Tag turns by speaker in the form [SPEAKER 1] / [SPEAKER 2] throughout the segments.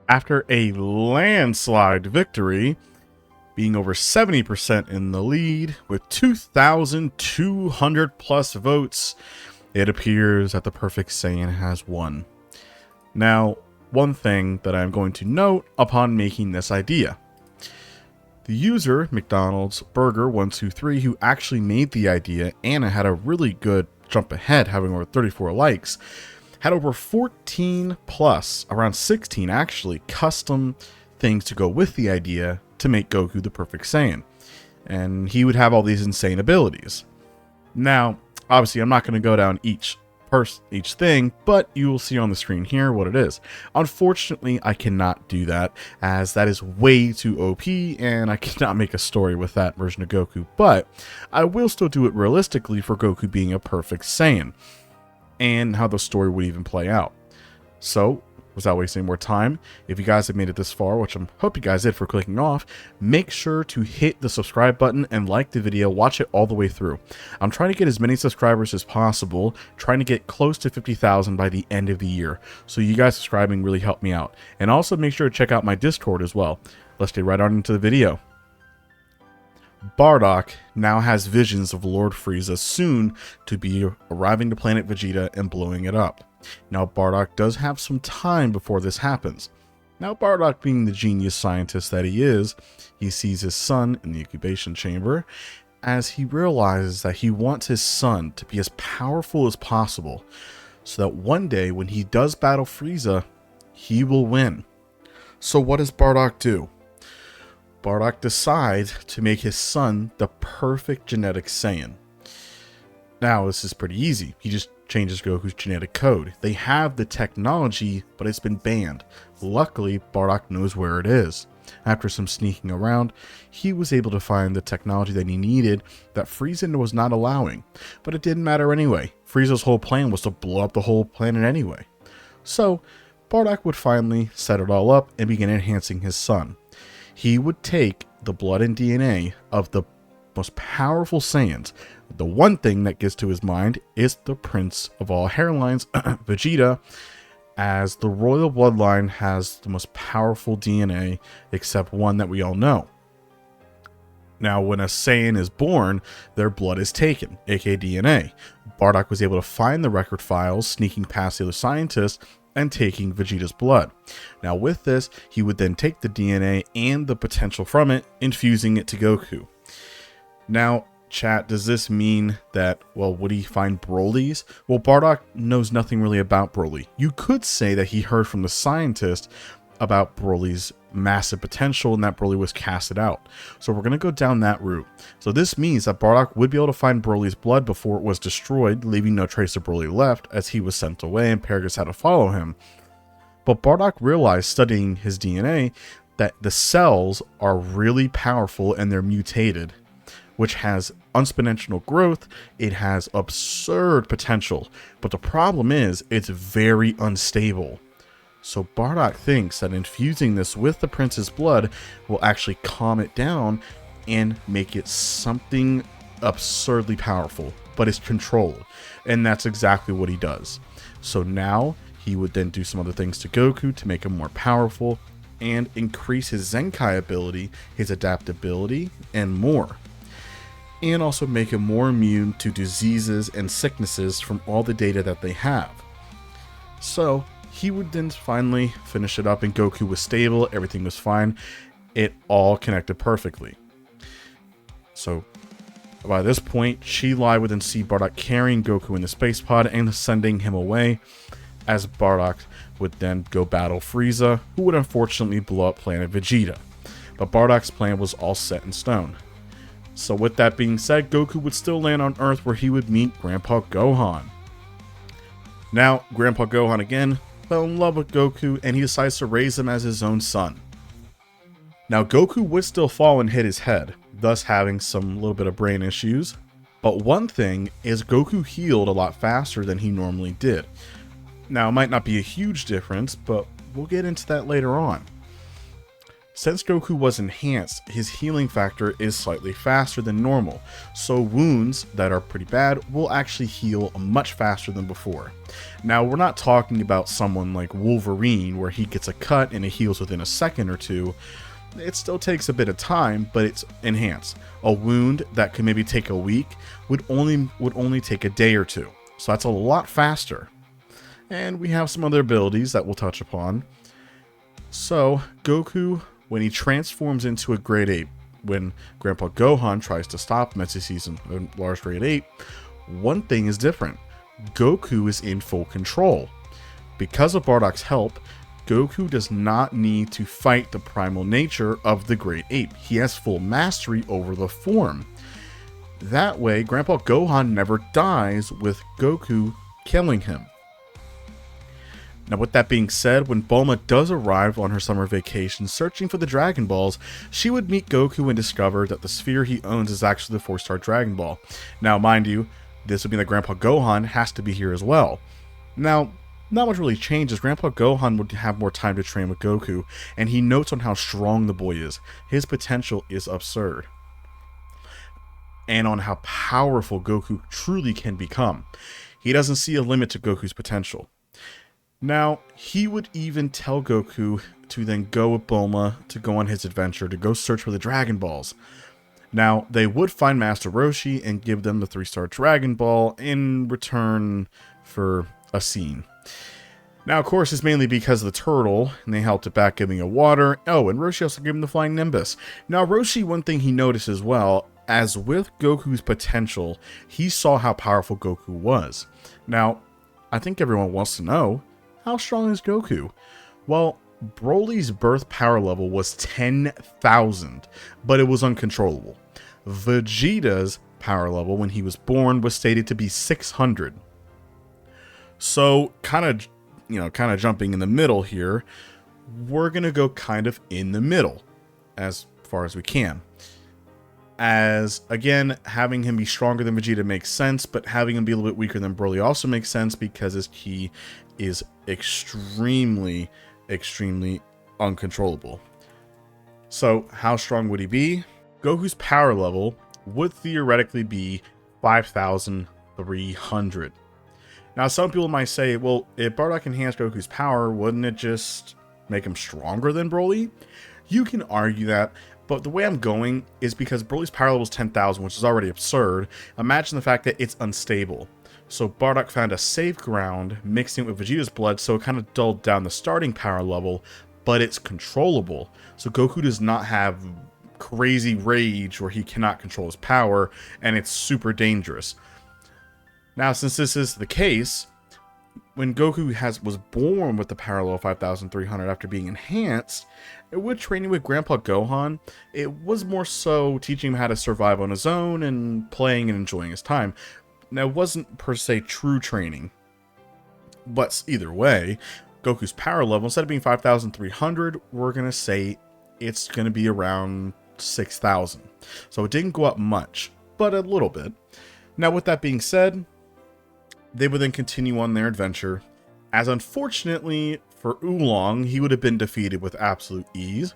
[SPEAKER 1] After a landslide victory, being over 70% in the lead with 2,200 plus votes, it appears that the Perfect Saiyan has won. Now, one thing that I'm going to note upon making this idea. The user, McDonald's Burger 123, who actually made the idea and had a really good jump ahead, having over 34 likes, had over 14 plus, around 16 actually, custom things to go with the idea to make Goku the Perfect Saiyan. And he would have all these insane abilities. Now, obviously, I'm not going to go down each thing, but you will see on the screen here what it is. Unfortunately, I cannot do that, as that is way too OP, and I cannot make a story with that version of Goku, but I will still do it realistically for Goku being a Perfect Saiyan, and how the story would even play out. So, without wasting more time, if you guys have made it this far, which I hope you guys did for clicking off, make sure to hit the subscribe button and like the video, watch it all the way through. I'm trying to get as many subscribers as possible, trying to get close to 50,000 by the end of the year. So you guys subscribing really helped me out. And also make sure to check out my Discord as well. Let's get right on into the video. Bardock now has visions of Lord Frieza soon to be arriving to planet Vegeta and blowing it up. Now, Bardock does have some time before this happens. Now, Bardock, being the genius scientist that he is, he sees his son in the incubation chamber as he realizes that he wants his son to be as powerful as possible so that one day when he does battle Frieza, he will win. So what does Bardock do? Bardock decides to make his son the perfect genetic Saiyan. Now, this is pretty easy. He just changes Goku's genetic code. They have the technology, but it's been banned. Luckily, Bardock knows where it is. After some sneaking around, he was able to find the technology that he needed that Frieza was not allowing. But it didn't matter anyway. Frieza's whole plan was to blow up the whole planet anyway. So, Bardock would finally set it all up and begin enhancing his son. He would take the blood and DNA of the most powerful Saiyans. The one thing that gets to his mind is the prince of all hairlines, Vegeta, as the royal bloodline has the most powerful DNA, except one that we all know. Now, when a Saiyan is born, their blood is taken, aka DNA. Bardock was able to find the record files, sneaking past the other scientists, and taking Vegeta's blood. Now, with this, he would then take the DNA and the potential from it, infusing it to Goku. Now, chat, does this mean that, well, would he find Broly's? Well, Bardock knows nothing really about Broly. You could say that he heard from the scientist about Broly's massive potential and that Broly was casted out. So we're going to go down that route. So this means that Bardock would be able to find Broly's blood before it was destroyed, leaving no trace of Broly left, as he was sent away and Paragus had to follow him. But Bardock realized, studying his DNA, that the cells are really powerful and they're mutated, which has exponential growth. It has absurd potential, but the problem is it's very unstable. So Bardock thinks that infusing this with the prince's blood will actually calm it down and make it something absurdly powerful, but it's controlled, and that's exactly what he does. So now he would then do some other things to Goku to make him more powerful and increase his Zenkai ability, his adaptability, and more. And also make him more immune to diseases and sicknesses from all the data that they have. So he would then finally finish it up and Goku was stable, everything was fine, it all connected perfectly. So by this point, Chi-Lai would then see Bardock carrying Goku in the space pod and sending him away, as Bardock would then go battle Frieza, who would unfortunately blow up planet Vegeta. But Bardock's plan was all set in stone. So with that being said, Goku would still land on Earth where he would meet Grandpa Gohan. Now, Grandpa Gohan again fell in love with Goku and he decides to raise him as his own son. Now, Goku would still fall and hit his head, thus having some little bit of brain issues. But one thing is Goku healed a lot faster than he normally did. Now, it might not be a huge difference, but we'll get into that later on. Since Goku was enhanced, his healing factor is slightly faster than normal, so wounds that are pretty bad will actually heal much faster than before. Now, we're not talking about someone like Wolverine, where he gets a cut and it heals within a second or two. It still takes a bit of time, but it's enhanced. A wound that could maybe take a week would only take a day or two, so that's a lot faster. And we have some other abilities that we'll touch upon. So, Goku, when he transforms into a Great Ape, when Grandpa Gohan tries to stop him as he sees an enlarged Great Ape, one thing is different. Goku is in full control. Because of Bardock's help, Goku does not need to fight the primal nature of the Great Ape. He has full mastery over the form. That way, Grandpa Gohan never dies with Goku killing him. Now, with that being said, when Bulma does arrive on her summer vacation searching for the Dragon Balls, she would meet Goku and discover that the sphere he owns is actually the 4-star Dragon Ball. Now, mind you, this would mean that Grandpa Gohan has to be here as well. Now, not much really changes. Grandpa Gohan would have more time to train with Goku, and he notes on how strong the boy is. His potential is absurd. And on how powerful Goku truly can become. He doesn't see a limit to Goku's potential. Now, he would even tell Goku to then go with Bulma to go on his adventure to go search for the Dragon Balls. Now, they would find Master Roshi and give them the 3-star Dragon Ball in return for a scene. Now, of course, it's mainly because of the turtle, and they helped it back giving it water. Oh, and Roshi also gave him the Flying Nimbus. Now, Roshi, one thing he noticed as well, as with Goku's potential, he saw how powerful Goku was. Now, I think everyone wants to know, how strong is Goku? Well, Broly's birth power level was 10,000, but it was uncontrollable. Vegeta's power level when he was born was stated to be 600. So, kind of jumping in the middle here, we're going to go kind of in the middle as far as we can. As, again, having him be stronger than Vegeta makes sense, but having him be a little bit weaker than Broly also makes sense because his ki is extremely uncontrollable. So, how strong would he be? Goku's power level would theoretically be 5,300. Now, some people might say, well, if Bardock enhanced Goku's power, wouldn't it just make him stronger than Broly? You can argue that, but the way I'm going is because Broly's power level is 10,000, which is already absurd. Imagine the fact that it's unstable. So Bardock found a safe ground, mixing it with Vegeta's blood, so it kind of dulled down the starting power level, but it's controllable. So Goku does not have crazy rage where he cannot control his power, and it's super dangerous. Now, since this is the case, when Goku was born with the power level 5,300 after being enhanced, with training with Grandpa Gohan, it was more so teaching him how to survive on his own and playing and enjoying his time. Now, it wasn't per se true training, but either way, Goku's power level, instead of being 5,300, we're going to say it's going to be around 6,000. So it didn't go up much, but a little bit. Now, with that being said, they would then continue on their adventure, as unfortunately for Oolong, he would have been defeated with absolute ease.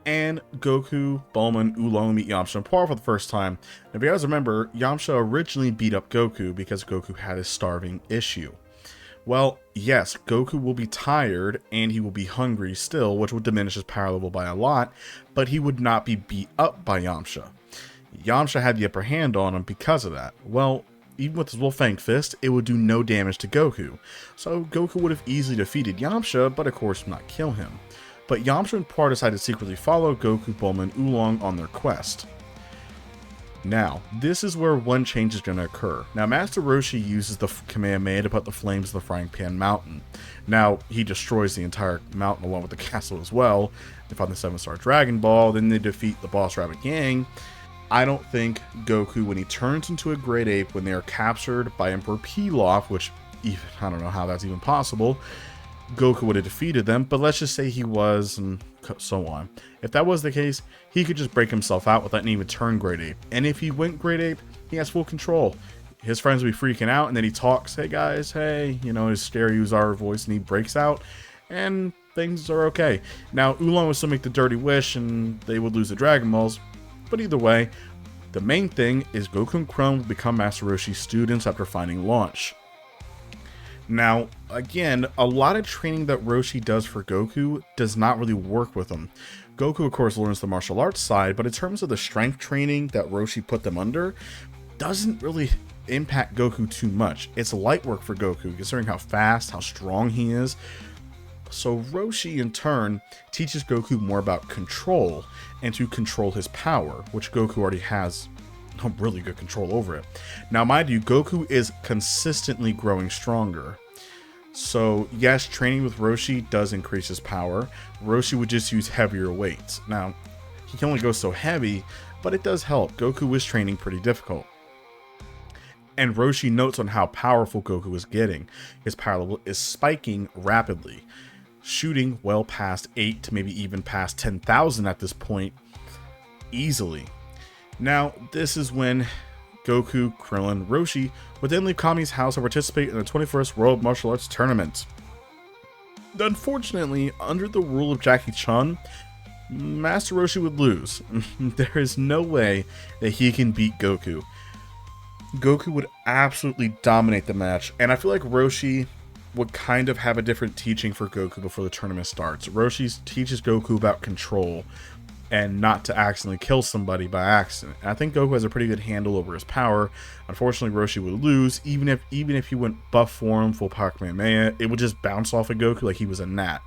[SPEAKER 1] And Goku, Bulma, and Oolong meet Yamcha and Puar for the first time. Now, if you guys remember, Yamcha originally beat up Goku because Goku had a starving issue. Well, yes, Goku will be tired and he will be hungry still, which would diminish his power level by a lot, but he would not be beat up by Yamcha. Yamcha had the upper hand on him because of that. Well, even with his Wolf-Fang Fist, it would do no damage to Goku. So Goku would have easily defeated Yamcha, but of course not kill him. But Yamcha and Puar decided to secretly follow Goku, Bulma, and Oolong on their quest. Now, this is where one change is going to occur. Now, Master Roshi uses the Kamehameha to put the flames of the Frying Pan Mountain. Now, he destroys the entire mountain along with the castle as well. They find the 7-star Dragon Ball, then they defeat the Boss Rabbit Gang. I don't think Goku, when he turns into a Great Ape, when they are captured by Emperor Pilaf, which even, I don't know how that's even possible, Goku would have defeated them, but let's just say he was, and so on. If that was the case, he could just break himself out without even turn Great Ape. And if he went Great Ape, he has full control. His friends would be freaking out, and then he talks, hey guys, hey, you know, his scary Uzaru voice, and he breaks out, and things are okay. Now, Oolong would still make the dirty wish, and they would lose the Dragon Balls. But either way, the main thing is Goku and Krillin will become Master Roshi's students after finding launch. Now, again, a lot of training that Roshi does for Goku does not really work with him. Goku, of course, learns the martial arts side, but in terms of the strength training that Roshi put them under, doesn't really impact Goku too much. It's light work for Goku, considering how fast, how strong he is. So Roshi, in turn, teaches Goku more about control, and to control his power, which Goku already has really good control over it. Now, mind you, Goku is consistently growing stronger. So, yes, training with Roshi does increase his power. Roshi would just use heavier weights. Now, he can only go so heavy, but it does help. Goku is training pretty difficult. And Roshi notes on how powerful Goku is getting. His power level is spiking rapidly, shooting well past 8 to maybe even past 10,000 at this point, easily. Now, this is when Goku, Krillin, Roshi would then leave Kami's house and participate in the 21st World Martial Arts Tournament. Unfortunately, under the rule of Jackie Chun, Master Roshi would lose. There is no way that he can beat Goku. Goku would absolutely dominate the match, and I feel like Roshi would kind of have a different teaching for Goku before the tournament starts. Roshi teaches Goku about control and not to accidentally kill somebody by accident. And I think Goku has a pretty good handle over his power. Unfortunately, Roshi would lose. Even if he went buff form, full power Kamehameha, it would just bounce off of Goku like he was a gnat.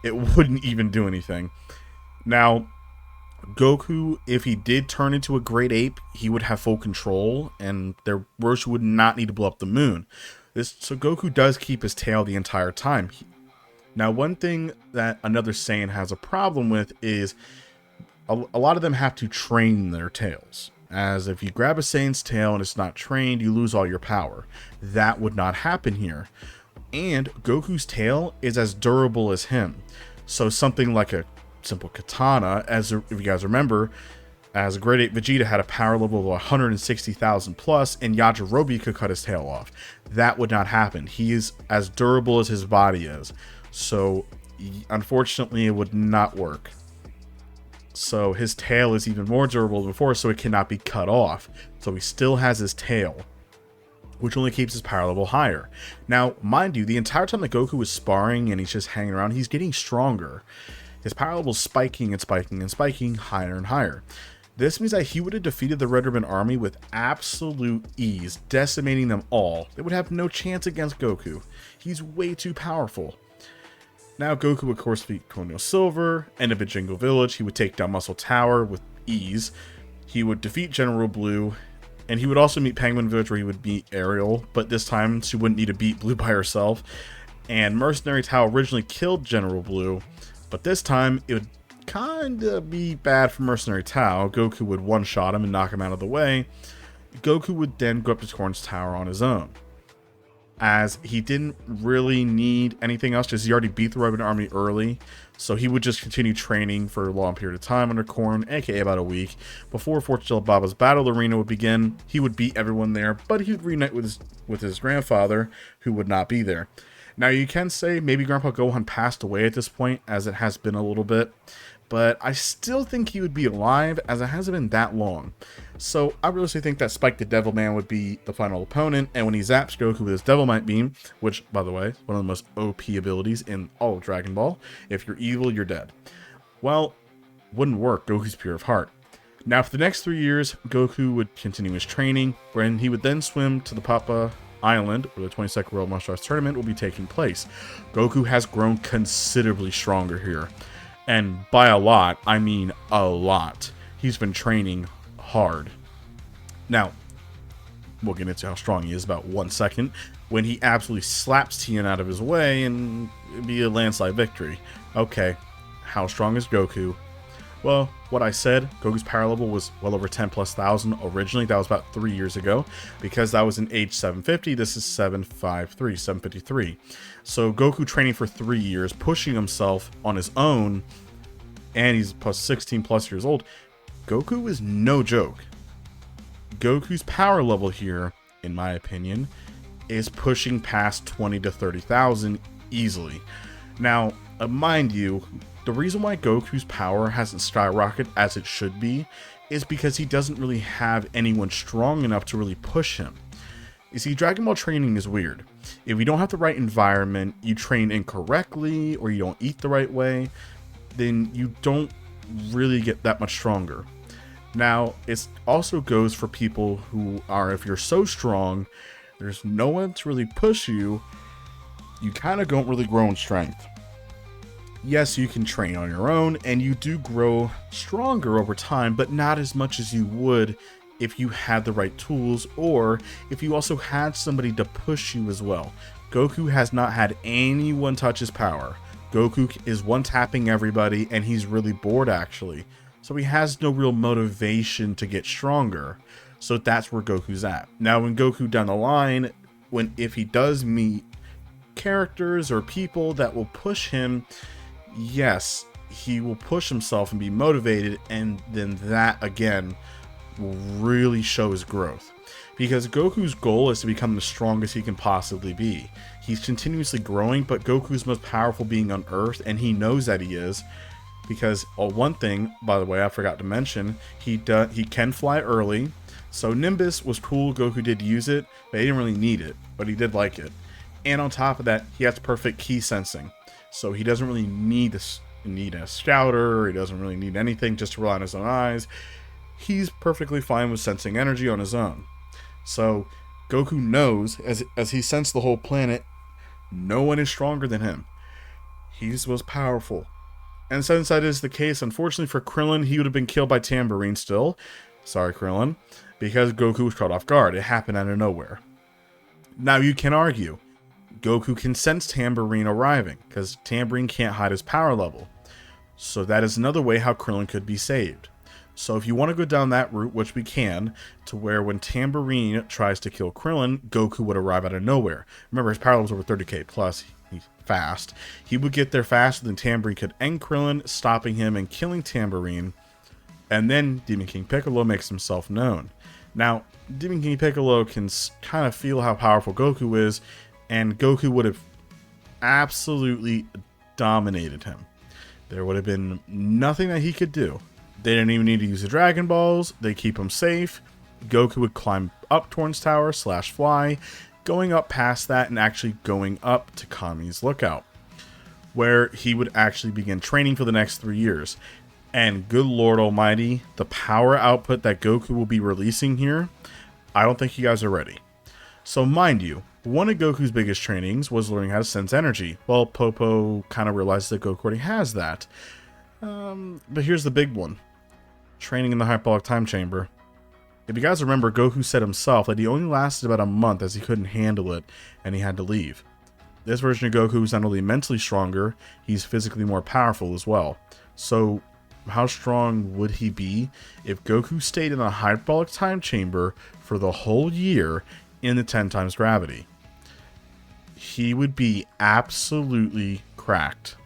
[SPEAKER 1] It wouldn't even do anything. Now, Goku, if he did turn into a great ape, he would have full control, and Roshi would not need to blow up the moon. So Goku does keep his tail the entire time. Now, one thing that another Saiyan has a problem with is a lot of them have to train their tails. As if you grab a Saiyan's tail and it's not trained, you lose all your power. That would not happen here. And Goku's tail is as durable as him. So something like a simple katana, as if you guys remember, as Great Ape Vegeta had a power level of 160,000 plus, and Yajirobe could cut his tail off. That would not happen. He is as durable as his body is. So, unfortunately, it would not work. So his tail is even more durable than before, so it cannot be cut off. So he still has his tail, which only keeps his power level higher. Now, mind you, the entire time that Goku is sparring and he's just hanging around, he's getting stronger. His power level is spiking and spiking and spiking higher and higher. This means that he would have defeated the Red Ribbon Army with absolute ease, decimating them all. They would have no chance against Goku. He's way too powerful. Now, Goku would, of course, defeat Colonial Silver, end up at Jingle Village. He would take down Muscle Tower with ease. He would defeat General Blue, and he would also meet Penguin Village, where he would beat Ariel, but this time she wouldn't need to beat Blue by herself. And Mercenary Tao originally killed General Blue, but this time it would kind of be bad for Mercenary Tao. Goku would one-shot him and knock him out of the way. Goku would then go up to Scorn's Tower on his own, as he didn't really need anything else, just he already beat the Ribbon Army early, so he would just continue training for a long period of time under Korn, aka about a week. Before Fortuneteller Baba's battle arena would begin, he would beat everyone there, but he would reunite with his grandfather, who would not be there. Now, you can say maybe Grandpa Gohan passed away at this point, as it has been a little bit, but I still think he would be alive, as it hasn't been that long. So I really think that Spike the Devil Man would be the final opponent, and when he zaps Goku with his Devil Might Beam, which, by the way, is one of the most OP abilities in all of Dragon Ball, if you're evil, you're dead. Well, wouldn't work. Goku's pure of heart. Now, for the next 3 years, Goku would continue his training, when he would then swim to the Papa Island, where the 22nd World Martial Arts Tournament will be taking place. Goku has grown considerably stronger here. And by a lot, I mean a lot. He's been training hard. Now, we'll get into how strong he is about 1 second, when he absolutely slaps Tien out of his way, and it'd be a landslide victory. Okay, how strong is Goku? Well, what I said, Goku's power level was well over 10,000+ originally. That was about 3 years ago, because that was in age 750. This is 753. So Goku training for 3 years, pushing himself on his own, and he's plus 16+ years old. Goku is no joke. Goku's power level here, in my opinion, is pushing past 20 to 30,000 easily. Now, Mind you, the reason why Goku's power hasn't skyrocketed as it should be is because he doesn't really have anyone strong enough to really push him. You see, Dragon Ball training is weird. If you don't have the right environment, you train incorrectly, or you don't eat the right way, then you don't really get that much stronger. Now, it also goes for people who are, if you're so strong, there's no one to really push you, you kind of don't really grow in strength. Yes, you can train on your own, and you do grow stronger over time, but not as much as you would if you had the right tools, or if you also had somebody to push you as well. Goku has not had anyone touch his power. Goku is one-tapping everybody, and he's really bored actually. So he has no real motivation to get stronger. So that's where Goku's at. Now when Goku down the line, if he does meet characters or people that will push him, yes, he will push himself and be motivated, and then that again will really show his growth. Because Goku's goal is to become the strongest he can possibly be. He's continuously growing, but Goku's most powerful being on Earth, and he knows that he is. Because one thing, by the way, I forgot to mention, he can fly early. So Nimbus was cool, Goku did use it, but he didn't really need it, but he did like it. And on top of that, he has perfect ki sensing. So he doesn't really need a scouter, he doesn't really need anything just to rely on his own eyes. He's perfectly fine with sensing energy on his own. So Goku knows, as he sensed the whole planet, no one is stronger than him. He's the most powerful. And since that is the case, unfortunately for Krillin, he would have been killed by Tambourine still. Sorry, Krillin. Because Goku was caught off guard. It happened out of nowhere. Now you can argue, Goku can sense Tambourine arriving, because Tambourine can't hide his power level. So that is another way how Krillin could be saved. So if you want to go down that route, which we can, to where when Tambourine tries to kill Krillin, Goku would arrive out of nowhere. Remember, his power level was over 30k plus, he's fast. He would get there faster than Tambourine could end Krillin, stopping him and killing Tambourine. And then Demon King Piccolo makes himself known. Now, Demon King Piccolo can kind of feel how powerful Goku is, and Goku would have absolutely dominated him. There would have been nothing that he could do. They didn't even need to use the Dragon Balls. They keep him safe. Goku would climb up Torn's Tower / fly, going up past that and actually going up to Kami's Lookout, where he would actually begin training for the next 3 years. And good Lord Almighty, the power output that Goku will be releasing here, I don't think you guys are ready. So mind you, one of Goku's biggest trainings was learning how to sense energy. Well, Popo kind of realizes that Goku already has that. But here's the big one. Training in the Hyperbolic Time Chamber. If you guys remember, Goku said himself that he only lasted about a month as he couldn't handle it and he had to leave. This version of Goku is not only mentally stronger, he's physically more powerful as well. So how strong would he be if Goku stayed in the Hyperbolic Time Chamber for the whole year in the 10 times gravity? He would be absolutely cracked.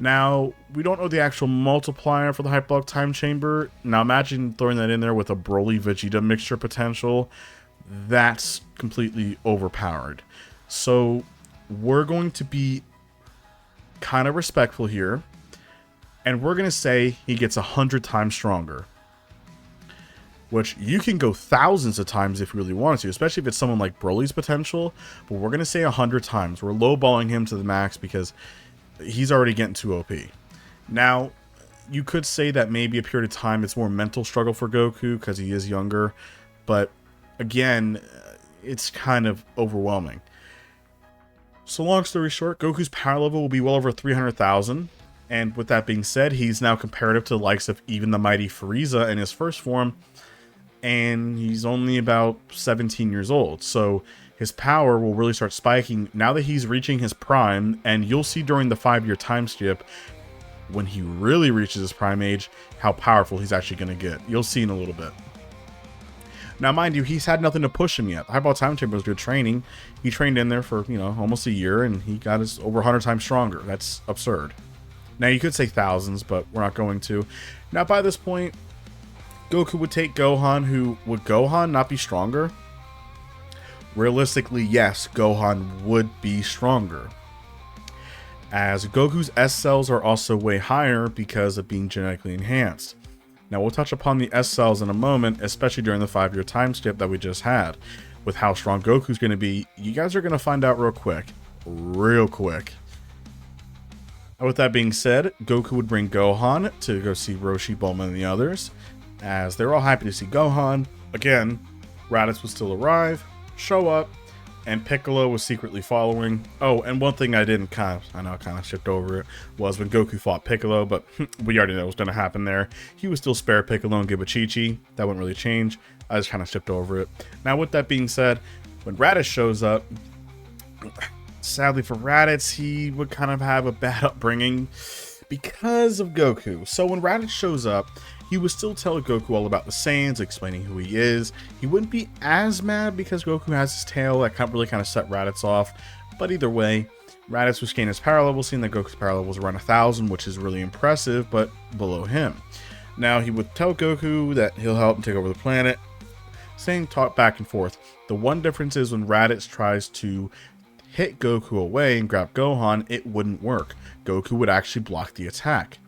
[SPEAKER 1] Now, we don't know the actual multiplier for the Hyperbolic Time Chamber. Now, imagine throwing that in there with a Broly-Vegeta mixture potential. That's completely overpowered. So, we're going to be kind of respectful here. And we're going to say he gets 100 times stronger. Which you can go thousands of times if you really wanted to, especially if it's someone like Broly's potential. But we're going to say 100 times. We're lowballing him to the max because he's already getting too OP. Now, you could say that maybe a period of time it's more mental struggle for Goku because he is younger. But again, it's kind of overwhelming. So long story short, Goku's power level will be well over 300,000. And with that being said, he's now comparative to the likes of even the mighty Frieza in his first form. And he's only about 17 years old. So his power will really start spiking now that he's reaching his prime. And you'll see during the 5-year time skip, when he really reaches his prime age, how powerful he's actually going to get. You'll see in a little bit. Now, mind you, he's had nothing to push him yet. The Hyperbolic Time Chamber was good training. He trained in there for, almost a year, and he got his over 100 times stronger. That's absurd. Now, you could say thousands, but we're not going to. Now, by this point, Goku would take Gohan, would Gohan not be stronger? Realistically, yes, Gohan would be stronger. as Goku's S cells are also way higher because of being genetically enhanced. Now we'll touch upon the S cells in a moment, especially during the 5-year time skip that we just had. With how strong Goku's going to be, you guys are going to find out real quick. Real quick. And with that being said, Goku would bring Gohan to go see Roshi, Bulma, and the others, as they're all happy to see Gohan. Again, Raditz would still arrive, show up, and Piccolo was secretly following. Oh, and one thing I kind of skipped over it, was when Goku fought Piccolo, but we already know what's going to happen there. He would still spare Piccolo and give a Chi-Chi. That wouldn't really change. I just kind of skipped over it. Now, with that being said, when Raditz shows up, sadly for Raditz, he would kind of have a bad upbringing because of Goku. So when Raditz shows up, he would still tell Goku all about the Saiyans, explaining who he is. He wouldn't be as mad because Goku has his tail. That really kind of set Raditz off. But either way, Raditz was gaining his power level, seeing that Goku's power level was around 1,000, which is really impressive, but below him. Now, he would tell Goku that he'll help him take over the planet, saying talk back and forth. The one difference is when Raditz tries to hit Goku away and grab Gohan, it wouldn't work. Goku would actually block the attack.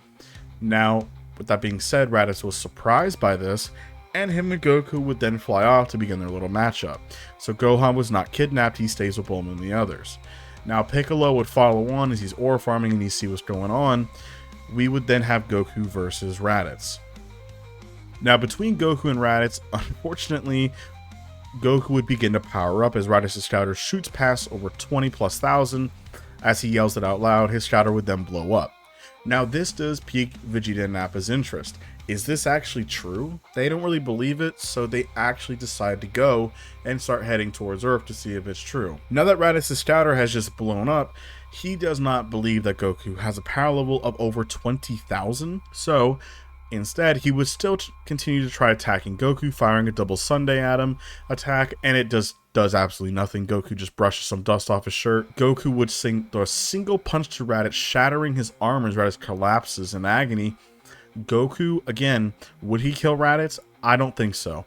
[SPEAKER 1] Now, with that being said, Raditz was surprised by this, and him and Goku would then fly off to begin their little matchup. So Gohan was not kidnapped, he stays with Bulma and the others. Now Piccolo would follow on as he's ore farming and he sees what's going on. We would then have Goku versus Raditz. Now between Goku and Raditz, unfortunately, Goku would begin to power up as Raditz's shouter shoots past over 20,000+. As he yells it out loud, his shouter would then blow up. Now this does pique Vegeta and Nappa's interest. Is this actually true? They don't really believe it, so they actually decide to go and start heading towards Earth to see if it's true. Now that Raditz's shouter has just blown up, he does not believe that Goku has a power level of over 20,000, so instead he would still continue to try attacking Goku, firing a double Sunday at him attack, and it does absolutely nothing. Goku just brushes some dust off his shirt. Goku would throw a single punch to Raditz, shattering his arm as Raditz collapses in agony. Goku, again, would he kill Raditz? I don't think so.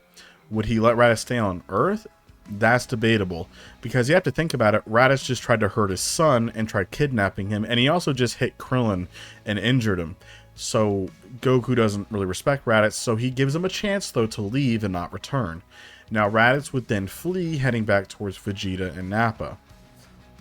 [SPEAKER 1] Would he let Raditz stay on Earth? That's debatable, because you have to think about it. Raditz just tried to hurt his son and tried kidnapping him, and he also just hit Krillin and injured him. So Goku doesn't really respect Raditz, so he gives him a chance though to leave and not return. Now Raditz would then flee, heading back towards Vegeta and Nappa.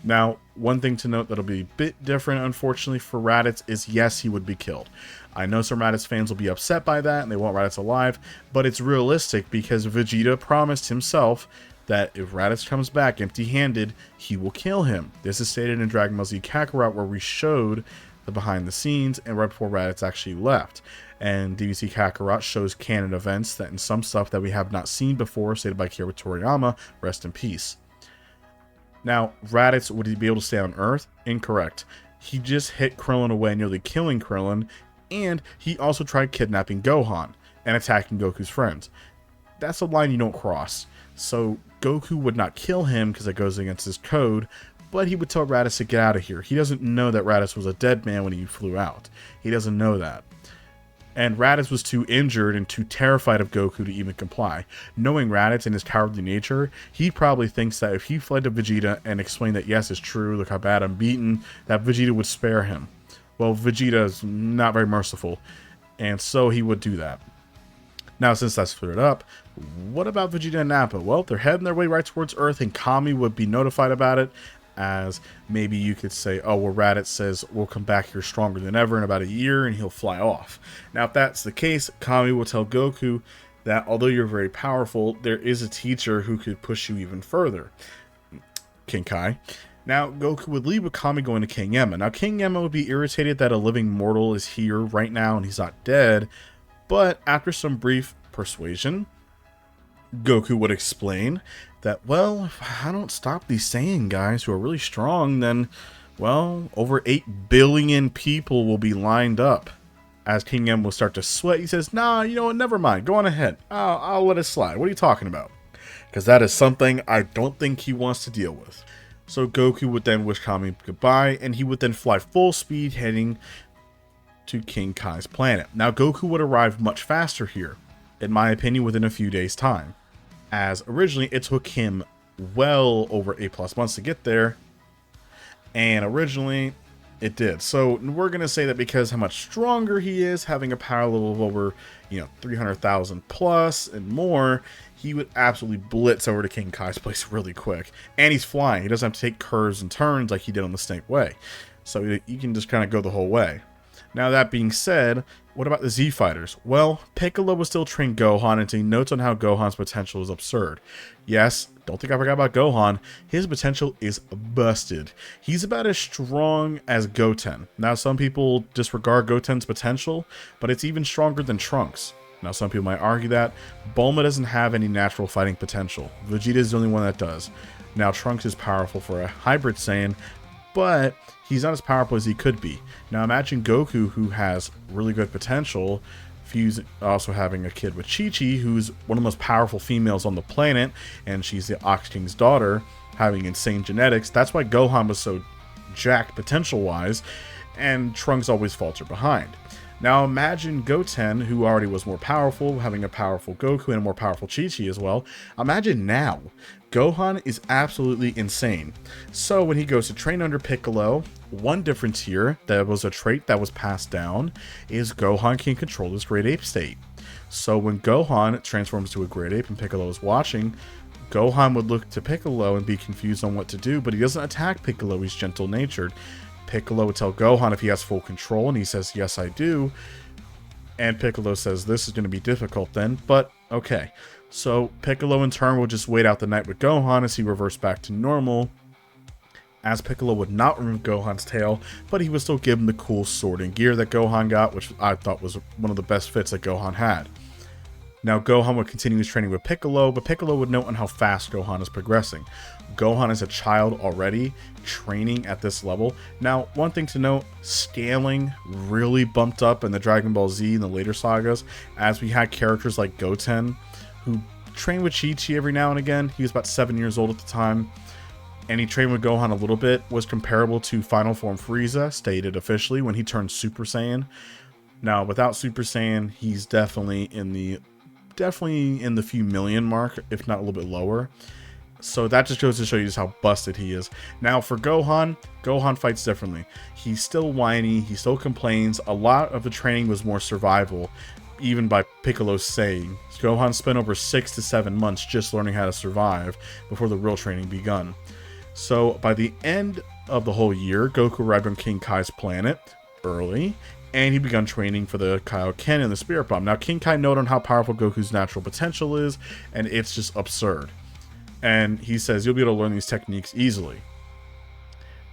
[SPEAKER 1] Now, one thing to note that'll be a bit different, unfortunately, for Raditz is yes, he would be killed. I know some Raditz fans will be upset by that and they want Raditz alive, but it's realistic because Vegeta promised himself that if Raditz comes back empty-handed, he will kill him. This is stated in Dragon Ball Z Kakarot, where we showed the behind the scenes and right before Raditz actually left. And DBZ Kakarot shows canon events that in some stuff that we have not seen before, stated by Kira Toriyama, rest in peace. Now, Raditz, would he be able to stay on Earth? Incorrect. He just hit Krillin away, nearly killing Krillin, and he also tried kidnapping Gohan and attacking Goku's friends. That's a line you don't cross. So Goku would not kill him because it goes against his code, but he would tell Raditz to get out of here. He doesn't know that Raditz was a dead man when he flew out. He doesn't know that. And Raditz was too injured and too terrified of Goku to even comply. Knowing Raditz and his cowardly nature, he probably thinks that if he fled to Vegeta and explained that yes, it's true, look how bad I'm beaten, that Vegeta would spare him. Well, Vegeta is not very merciful, and so he would do that. Now, since that's cleared up, what about Vegeta and Nappa? Well, they're heading their way right towards Earth, and Kami would be notified about it, as maybe you could say, oh, well, Raditz says we'll come back here stronger than ever in about a year, and he'll fly off. Now, if that's the case, Kami will tell Goku that although you're very powerful, there is a teacher who could push you even further, King Kai. Now, Goku would leave with Kami going to King Yemma. Now, King Yemma would be irritated that a living mortal is here right now and he's not dead, but after some brief persuasion, Goku would explain that, well, if I don't stop these Saiyan guys who are really strong, then, well, over 8 billion people will be lined up. As King M will start to sweat, he says, nah, you know what, never mind, go on ahead. I'll let it slide. What are you talking about? Because that is something I don't think he wants to deal with. So Goku would then wish Kami goodbye, and he would then fly full speed heading to King Kai's planet. Now, Goku would arrive much faster here, in my opinion, within a few days' time, as originally it took him well over 8+ months to get there, and originally It did. So we're going to say that because how much stronger he is, having a power level of over, 300,000 plus and more, he would absolutely blitz over to King Kai's place really quick. And he's flying. He doesn't have to take curves and turns like he did on the Snake Way. So you can just kind of go the whole way. Now that being said, what about the Z Fighters? Well, Piccolo will still train Gohan, and taking notes on how Gohan's potential is absurd. Yes, don't think I forgot about Gohan. His potential is busted. He's about as strong as Goten. Now, some people disregard Goten's potential, but it's even stronger than Trunks. Now, some people might argue that Bulma doesn't have any natural fighting potential. Vegeta is the only one that does. Now, Trunks is powerful for a hybrid Saiyan, but he's not as powerful as he could be. Now imagine Goku, who has really good potential, also having a kid with Chi-Chi, who's one of the most powerful females on the planet, and she's the Ox King's daughter, having insane genetics. That's why Gohan was so jacked potential-wise, and Trunks always faltered behind. Now imagine Goten, who already was more powerful, having a powerful Goku and a more powerful Chi-Chi as well. Imagine now, Gohan is absolutely insane. So when he goes to train under Piccolo, one difference here, that was a trait that was passed down, is Gohan can control his Great Ape state. So when Gohan transforms to a Great Ape and Piccolo is watching, Gohan would look to Piccolo and be confused on what to do, but he doesn't attack Piccolo, he's gentle-natured. Piccolo would tell Gohan if he has full control, and he says, yes, I do. And Piccolo says, this is going to be difficult then, but okay. So Piccolo in turn will just wait out the night with Gohan as he reverts back to normal, as Piccolo would not remove Gohan's tail, but he would still give him the cool sword and gear that Gohan got, which I thought was one of the best fits that Gohan had. Now Gohan would continue his training with Piccolo, but Piccolo would note on how fast Gohan is progressing. Gohan is a child already, training at this level. Now, one thing to note, scaling really bumped up in the Dragon Ball Z and the later sagas, as we had characters like Goten, who trained with Chi-Chi every now and again. He was about 7 years old at the time, and he trained with Gohan a little bit, was comparable to Final Form Frieza, stated officially, when he turned Super Saiyan. Now, without Super Saiyan, he's definitely in the few million mark, if not a little bit lower. So that just goes to show you just how busted he is. Now for Gohan, Gohan fights differently. He's still whiny, he still complains. A lot of the training was more survival, even by Piccolo's saying. Gohan spent over 6 to 7 months just learning how to survive before the real training begun. So by the end of the whole year, Goku arrived on King Kai's planet early, and he began training for the Kaioken and the Spirit Bomb. Now King Kai noted on how powerful Goku's natural potential is, and it's just absurd. And he says you'll be able to learn these techniques easily.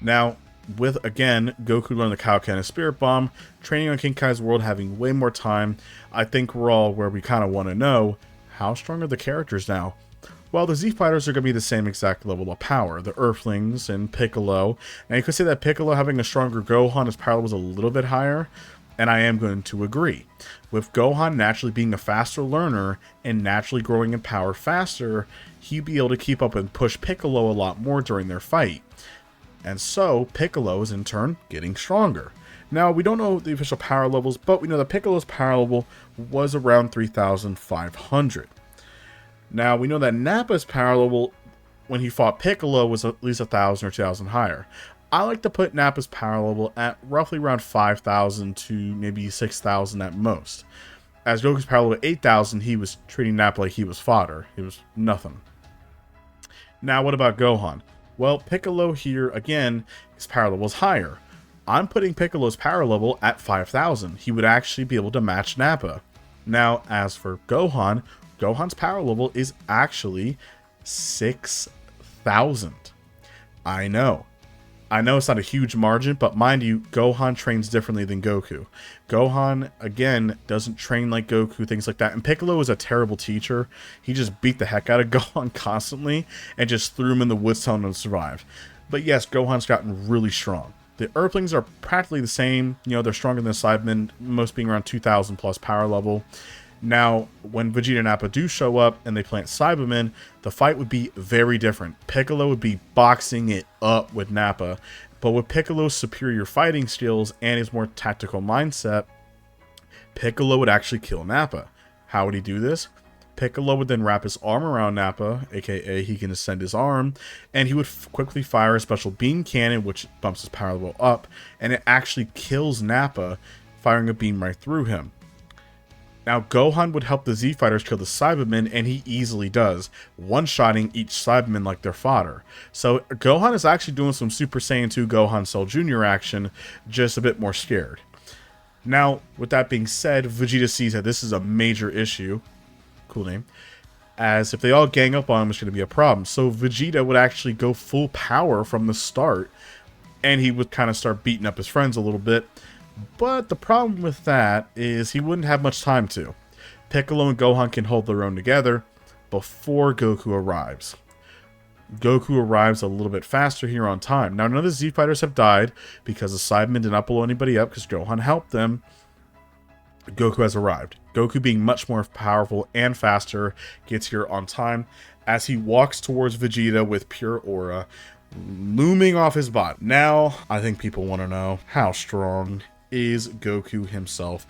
[SPEAKER 1] Now, with, again, Goku learned the Kaioken and Spirit Bomb, training on King Kai's world, having way more time, I think we're all where we kind of want to know, how strong are the characters now? Well, the Z Fighters are going to be the same exact level of power. The Earthlings and Piccolo. Now, you could say that Piccolo having a stronger Gohan, his power was a little bit higher, and I am going to agree. With Gohan naturally being a faster learner and naturally growing in power faster, he'd be able to keep up and push Piccolo a lot more during their fight. And so, Piccolo is in turn getting stronger. Now, we don't know the official power levels, but we know that Piccolo's power level was around 3,500. Now, we know that Nappa's power level, when he fought Piccolo, was at least 1,000 or 2,000 higher. I like to put Nappa's power level at roughly around 5,000 to maybe 6,000 at most. As Goku's power level at 8,000, he was treating Nappa like he was fodder. He was nothing. Now, what about Gohan? Well, Piccolo here, again, his power level is higher. I'm putting Piccolo's power level at 5,000. He would actually be able to match Nappa. Now, as for Gohan, Gohan's power level is actually 6,000. I know it's not a huge margin, but mind you, Gohan trains differently than Goku. Gohan, again, doesn't train like Goku, things like that. And Piccolo is a terrible teacher. He just beat the heck out of Gohan constantly and just threw him in the woods telling him to survive. But yes, Gohan's gotten really strong. The Earthlings are practically the same. You know, they're stronger than the Cybermen, most being around 2,000 plus power level. Now, when Vegeta and Nappa do show up and they plant Cybermen, the fight would be very different. Piccolo would be boxing it up with Nappa, but with Piccolo's superior fighting skills and his more tactical mindset, Piccolo would actually kill Nappa. How would he do this? Piccolo would then wrap his arm around Nappa, aka he can extend his arm, and he would quickly fire a special beam cannon, which bumps his power level up, and it actually kills Nappa, firing a beam right through him. Now, Gohan would help the Z Fighters kill the Cybermen, and he easily does, one-shotting each Cyberman like their fodder. So Gohan is actually doing some Super Saiyan 2 Gohan Cell Jr. action, just a bit more scared. Now, with that being said, Vegeta sees that this is a major issue, cool name, as if they all gang up on him, it's going to be a problem. So Vegeta would actually go full power from the start, and he would kind of start beating up his friends a little bit. But the problem with that is he wouldn't have much time to. Piccolo and Gohan can hold their own together before Goku arrives. Goku arrives a little bit faster here on time. Now, none of the Z Fighters have died because the Cybermen did not blow anybody up because Gohan helped them. Goku has arrived. Goku, being much more powerful and faster, gets here on time as he walks towards Vegeta with pure aura looming off his body. Now, I think people want to know, how strong is Goku himself?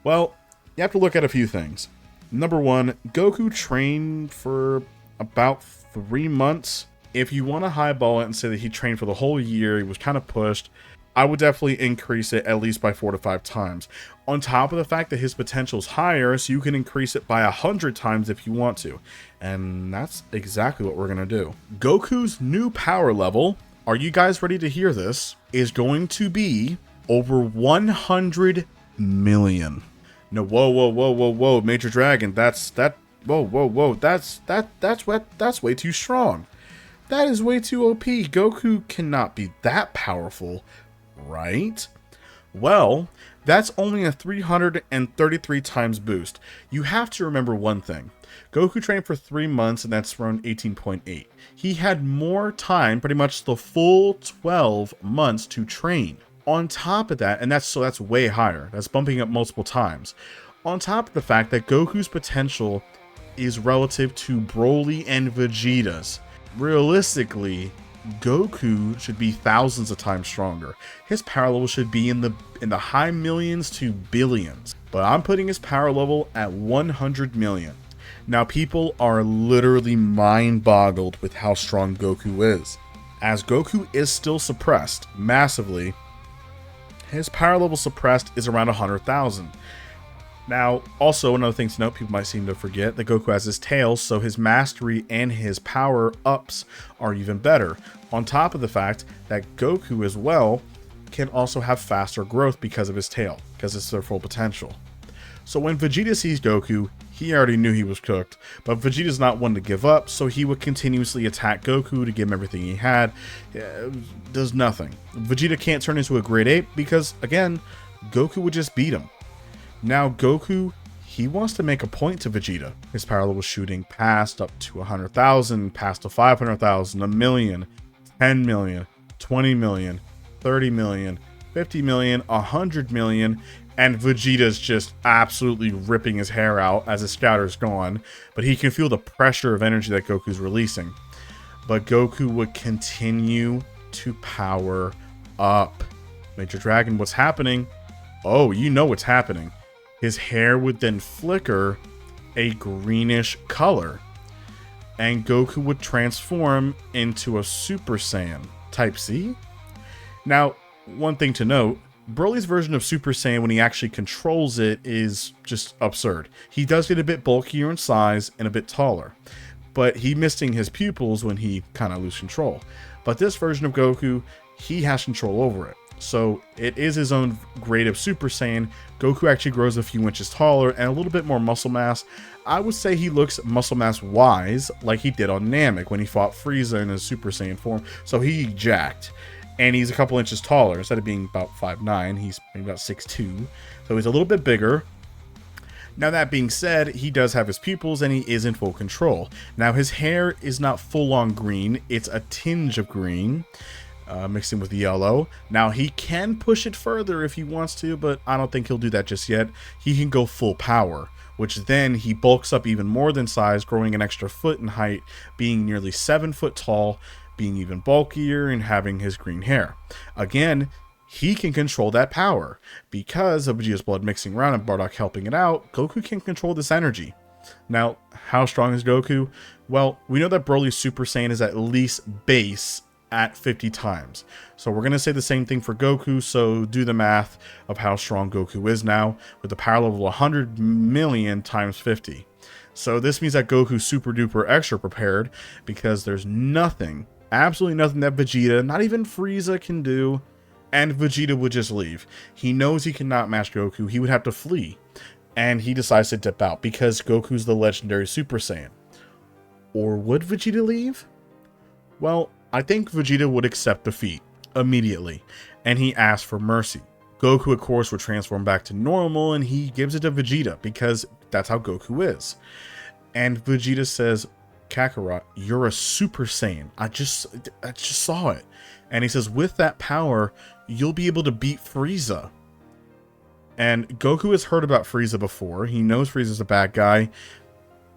[SPEAKER 1] Well, you have to look at a few things. Number one, Goku trained for about 3 months. If you want to highball it and say that he trained for the whole year, he was kind of pushed, I would definitely increase it at least by 4 to 5 times. On top of the fact that his potential is higher, so you can increase it by 100 times if you want to. And that's exactly what we're going to do. Goku's new power level, are you guys ready to hear this, is going to be over 100 million. No, whoa, Major Dragon, that's way too strong. That is way too OP. Goku cannot be that powerful, right? Well, that's only a 333 times boost. You have to remember one thing. Goku trained for 3 months, and that's around 18.8. He had more time, pretty much the full 12 months to train. On top of that, and that's way higher. That's bumping up multiple times. On top of the fact that Goku's potential is relative to Broly and Vegeta's. Realistically, Goku should be thousands of times stronger. His power level should be in the high millions to billions. But I'm putting his power level at 100 million. Now, people are literally mind-boggled with how strong Goku is. As Goku is still suppressed massively, his power level suppressed is around 100,000. Now, also another thing to note, people might seem to forget that Goku has his tail, so his mastery and his power ups are even better. On top of the fact that Goku as well can also have faster growth because of his tail, because it's their full potential. So when Vegeta sees Goku, he already knew he was cooked, but Vegeta's not one to give up, so he would continuously attack Goku to give him everything he had. Does nothing. Vegeta can't turn into a grade 8 because, again, Goku would just beat him. Now Goku, he wants to make a point to Vegeta. His power level shooting past up to 100,000, past to 500,000, a million, 10 million, 20 million, 30 million, 50 million, 100 million, and Vegeta's just absolutely ripping his hair out as his scouter's gone, but he can feel the pressure of energy that Goku's releasing. But Goku would continue to power up. Major Dragon, what's happening? Oh, you know what's happening. His hair would then flicker a greenish color, and Goku would transform into a Super Saiyan Type C. Now, one thing to note, Broly's version of Super Saiyan, when he actually controls it, is just absurd. He does get a bit bulkier in size and a bit taller, but he missing his pupils when he kind of loses control. But this version of Goku, he has control over it. So it is his own grade of Super Saiyan. Goku actually grows a few inches taller and a little bit more muscle mass. I would say he looks muscle mass wise like he did on Namek when he fought Frieza in his Super Saiyan form. So he jacked. And he's a couple inches taller. Instead of being about 5'9", he's maybe about 6'2". So he's a little bit bigger. Now, that being said, he does have his pupils and he is in full control. Now, his hair is not full-on green. It's a tinge of green, mixed in with yellow. Now, he can push it further if he wants to, but I don't think he'll do that just yet. He can go full power, which then he bulks up even more than size, growing an extra foot in height, being nearly 7 foot tall, being even bulkier, and having his green hair. Again, he can control that power. Because of Vegeta's blood mixing around and Bardock helping it out, Goku can control this energy. Now, how strong is Goku? Well, we know that Broly's Super Saiyan is at least base at 50 times. So we're going to say the same thing for Goku, so do the math of how strong Goku is now with the power level 100 million times 50. So this means that Goku's super duper extra prepared, because there's nothing, absolutely nothing that Vegeta, not even Frieza, can do, and Vegeta would just leave. He knows he cannot match Goku, he would have to flee, and he decides to dip out because Goku's the legendary Super Saiyan. Or would Vegeta leave? Well, I think Vegeta would accept defeat immediately, and he asks for mercy. Goku, of course, would transform back to normal, and he gives it to Vegeta because that's how Goku is. And Vegeta says, Kakarot, you're a Super Saiyan. I just saw it. And he says, with that power, you'll be able to beat Frieza. And Goku has heard about Frieza before. He knows Frieza's a bad guy.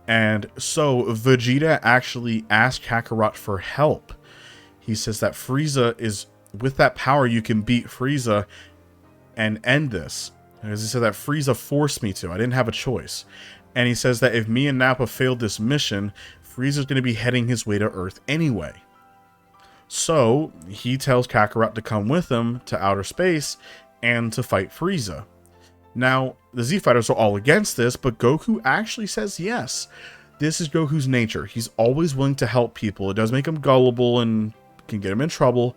[SPEAKER 1] And so Vegeta actually asked Kakarot for help. He says that Frieza is, with that power, you can beat Frieza and end this. As he said that Frieza forced me to. I didn't have a choice. And he says that if me and Nappa failed this mission, Frieza's going to be heading his way to Earth anyway. So he tells Kakarot to come with him to outer space and to fight Frieza. Now, the Z Fighters are all against this, but Goku actually says yes. This is Goku's nature. He's always willing to help people. It does make him gullible and can get him in trouble,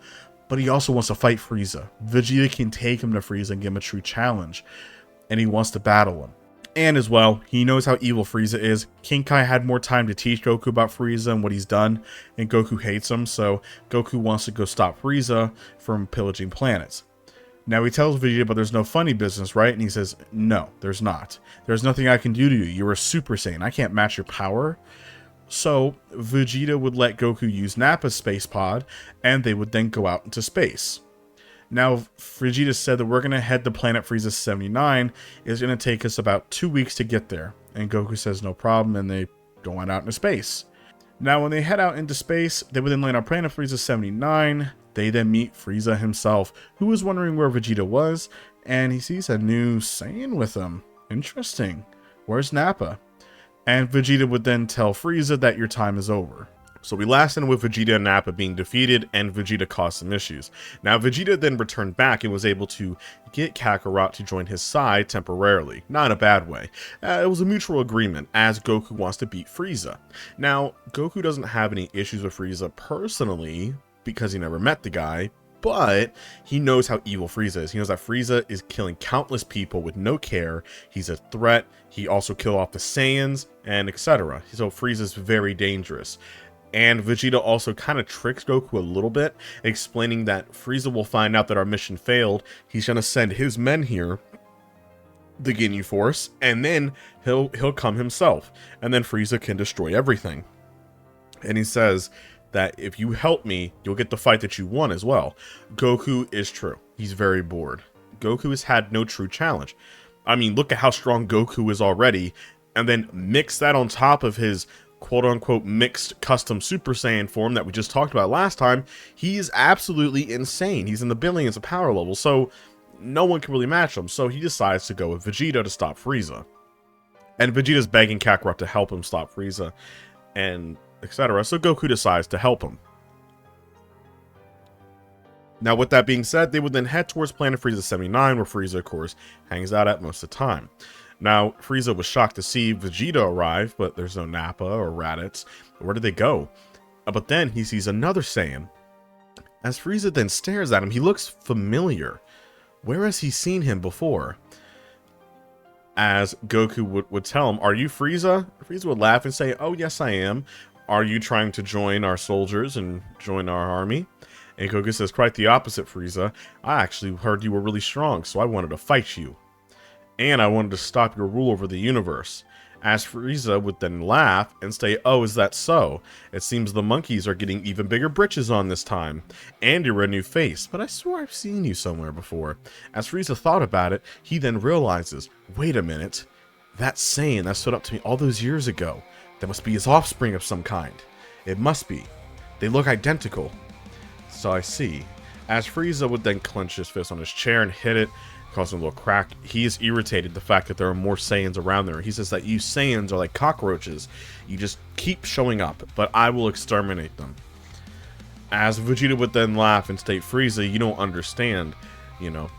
[SPEAKER 1] but he also wants to fight Frieza. Vegeta can take him to Frieza and give him a true challenge, and he wants to battle him. And as well, he knows how evil Frieza is. King Kai had more time to teach Goku about Frieza and what he's done, and Goku hates him, so Goku wants to go stop Frieza from pillaging planets. Now he tells Vegeta, but there's no funny business, right? And he says, no, there's not. There's nothing I can do to you. You're a Super Saiyan. I can't match your power. So Vegeta would let Goku use Nappa's space pod, and they would then go out into space. Now, Vegeta said that we're going to head to planet Frieza 79. It's going to take us about 2 weeks to get there. And Goku says no problem, and they go on out into space. Now, when they head out into space, they would then land on planet Frieza 79. They then meet Frieza himself, who was wondering where Vegeta was, and he sees a new Saiyan with him. Interesting. Where's Nappa? And Vegeta would then tell Frieza that your time is over. So we last ended with Vegeta and Nappa being defeated, and Vegeta caused some issues. Now Vegeta then returned back and was able to get Kakarot to join his side temporarily. Not in a bad way. It was a mutual agreement, as Goku wants to beat Frieza. Now, Goku doesn't have any issues with Frieza personally, because he never met the guy, but he knows how evil Frieza is. He knows that Frieza is killing countless people with no care. He's a threat. He also killed off the Saiyans, and etc. So Frieza's very dangerous. And Vegeta also kind of tricks Goku a little bit, explaining that Frieza will find out that our mission failed. He's going to send his men here, the Ginyu Force, and then he'll come himself. And then Frieza can destroy everything. And he says that if you help me, you'll get the fight that you want as well. Goku is true. He's very bored. Goku has had no true challenge. I mean, look at how strong Goku is already, and then mix that on top of his quote-unquote mixed custom Super Saiyan form that we just talked about last time. He is absolutely insane. He's in the billions of power levels, so no one can really match him. So he decides to go with Vegeta to stop Frieza. And Vegeta's begging Kakarot to help him stop Frieza, and etc. So Goku decides to help him. Now, with that being said, they would then head towards planet Frieza 79, where Frieza, of course, hangs out at most of the time. Now, Frieza was shocked to see Vegeta arrive, but there's no Nappa or Raditz. Where did they go? But then he sees another Saiyan. As Frieza then stares at him, he looks familiar. Where has he seen him before? As Goku would tell him, are you Frieza? Frieza would laugh and say, oh yes I am. Are you trying to join our soldiers and join our army? And Goku says, quite the opposite, Frieza. I actually heard you were really strong, so I wanted to fight you. And I wanted to stop your rule over the universe. As Frieza would then laugh and say, oh, is that so? It seems the monkeys are getting even bigger britches on this time. And you're a new face, but I swear I've seen you somewhere before. As Frieza thought about it, he then realizes, wait a minute. That Saiyan that stood up to me all those years ago, that must be his offspring of some kind. It must be. They look identical. So I see. As Frieza would then clench his fist on his chair and hit it, causing a little crack. He is irritated the fact that there are more Saiyans around there. He says that you Saiyans are like cockroaches. You just keep showing up, but I will exterminate them. As Vegeta would then laugh and state, Frieza, you don't understand. You know,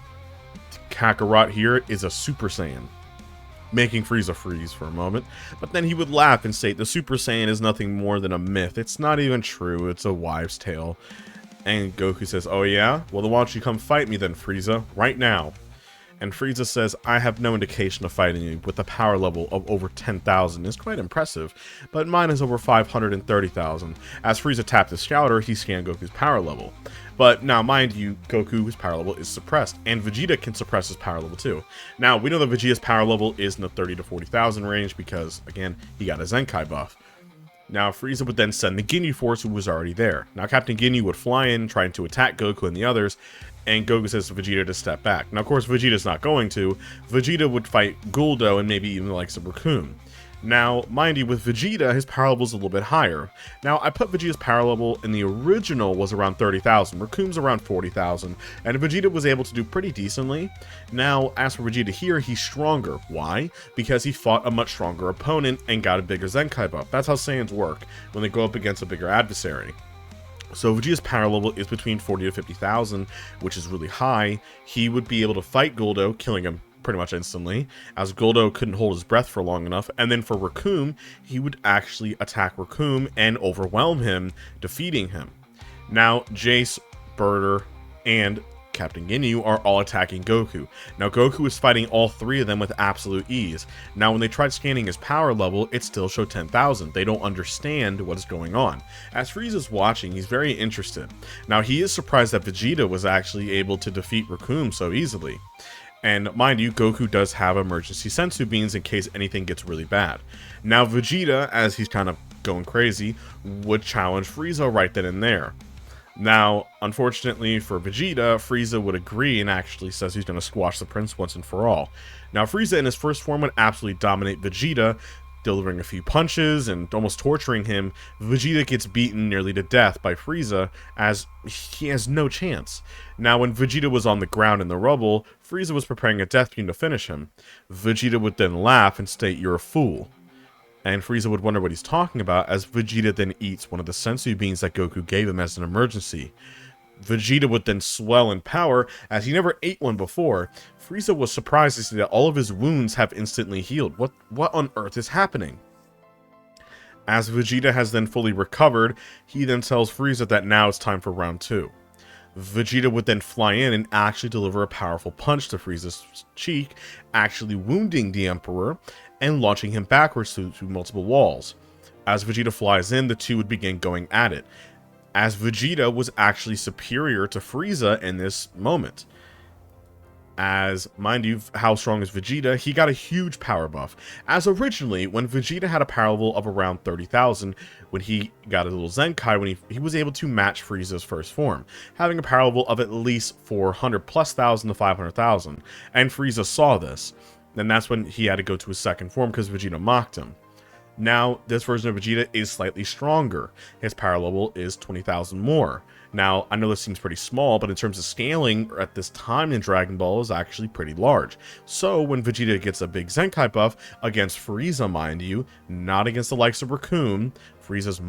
[SPEAKER 1] Kakarot here is a Super Saiyan. Making Frieza freeze for a moment. But then he would laugh and state, the Super Saiyan is nothing more than a myth. It's not even true. It's a wives' tale. And Goku says, oh yeah? Well, then why don't you come fight me then, Frieza? Right now. And Frieza says, I have no indication of fighting you with a power level of over 10,000. It's quite impressive, but mine is over 530,000. As Frieza tapped his shoulder, he scanned Goku's power level. But now, mind you, Goku's power level is suppressed, and Vegeta can suppress his power level too. Now, we know that Vegeta's power level is in the 30 to 40,000 range because, again, he got a Zenkai buff. Now, Frieza would then send the Ginyu Force, who was already there. Now, Captain Ginyu would fly in, trying to attack Goku and the others, and Goku says to Vegeta to step back. Now, of course, Vegeta's not going to. Vegeta would fight Guldo and maybe even the likes of Raccoon. Now, mind you, with Vegeta, his power level is a little bit higher. Now, I put Vegeta's power level in the original was around 30,000, Raccoon's around 40,000, and Vegeta was able to do pretty decently. Now, as for Vegeta here, he's stronger. Why? Because he fought a much stronger opponent and got a bigger Zenkai buff. That's how Saiyans work when they go up against a bigger adversary. So Vegeta's power level is between 40 to 50,000, which is really high. He would be able to fight Guldo, killing him pretty much instantly, as Guldo couldn't hold his breath for long enough. And then for Raccoon, he would actually attack Raccoon and overwhelm him, defeating him. Now, Jace, Birder, and Captain Ginyu are all attacking Goku. Now, Goku is fighting all three of them with absolute ease. Now, when they tried scanning his power level, it still showed 10,000. They don't understand what is going on. As Frieza's watching, he's very interested. Now, he is surprised that Vegeta was actually able to defeat Raccoon so easily. And mind you, Goku does have emergency sensu beans in case anything gets really bad. Now, Vegeta, as he's kind of going crazy, would challenge Frieza right then and there. Now, unfortunately for Vegeta, Frieza would agree and actually says he's going to squash the prince once and for all. Now, Frieza in his first form would absolutely dominate Vegeta, delivering a few punches and almost torturing him. Vegeta gets beaten nearly to death by Frieza, as he has no chance. Now, when Vegeta was on the ground in the rubble, Frieza was preparing a death beam to finish him. Vegeta would then laugh and state, "You're a fool." And Frieza would wonder what he's talking about, as Vegeta then eats one of the sensu beans that Goku gave him as an emergency. Vegeta would then swell in power, as he never ate one before. Frieza was surprised to see that all of his wounds have instantly healed. What on earth is happening? As Vegeta has then fully recovered, he then tells Frieza that now it's time for round 2. Vegeta would then fly in and actually deliver a powerful punch to Frieza's cheek, actually wounding the Emperor and launching him backwards through multiple walls. As Vegeta flies in, the two would begin going at it, as Vegeta was actually superior to Frieza in this moment. As, mind you, how strong is Vegeta? He got a huge power buff. As originally, when Vegeta had a power level of around 30,000, when he got a little Zenkai, when he was able to match Frieza's first form, having a power level of at least 400 plus thousand to 500,000. And Frieza saw this. Then that's when he had to go to his second form because Vegeta mocked him. Now, this version of Vegeta is slightly stronger. His power level is 20,000 more. Now, I know this seems pretty small, but in terms of scaling, at this time in Dragon Ball is actually pretty large. So, when Vegeta gets a big Zenkai buff against Frieza, mind you, not against the likes of Raccoon, Frieza's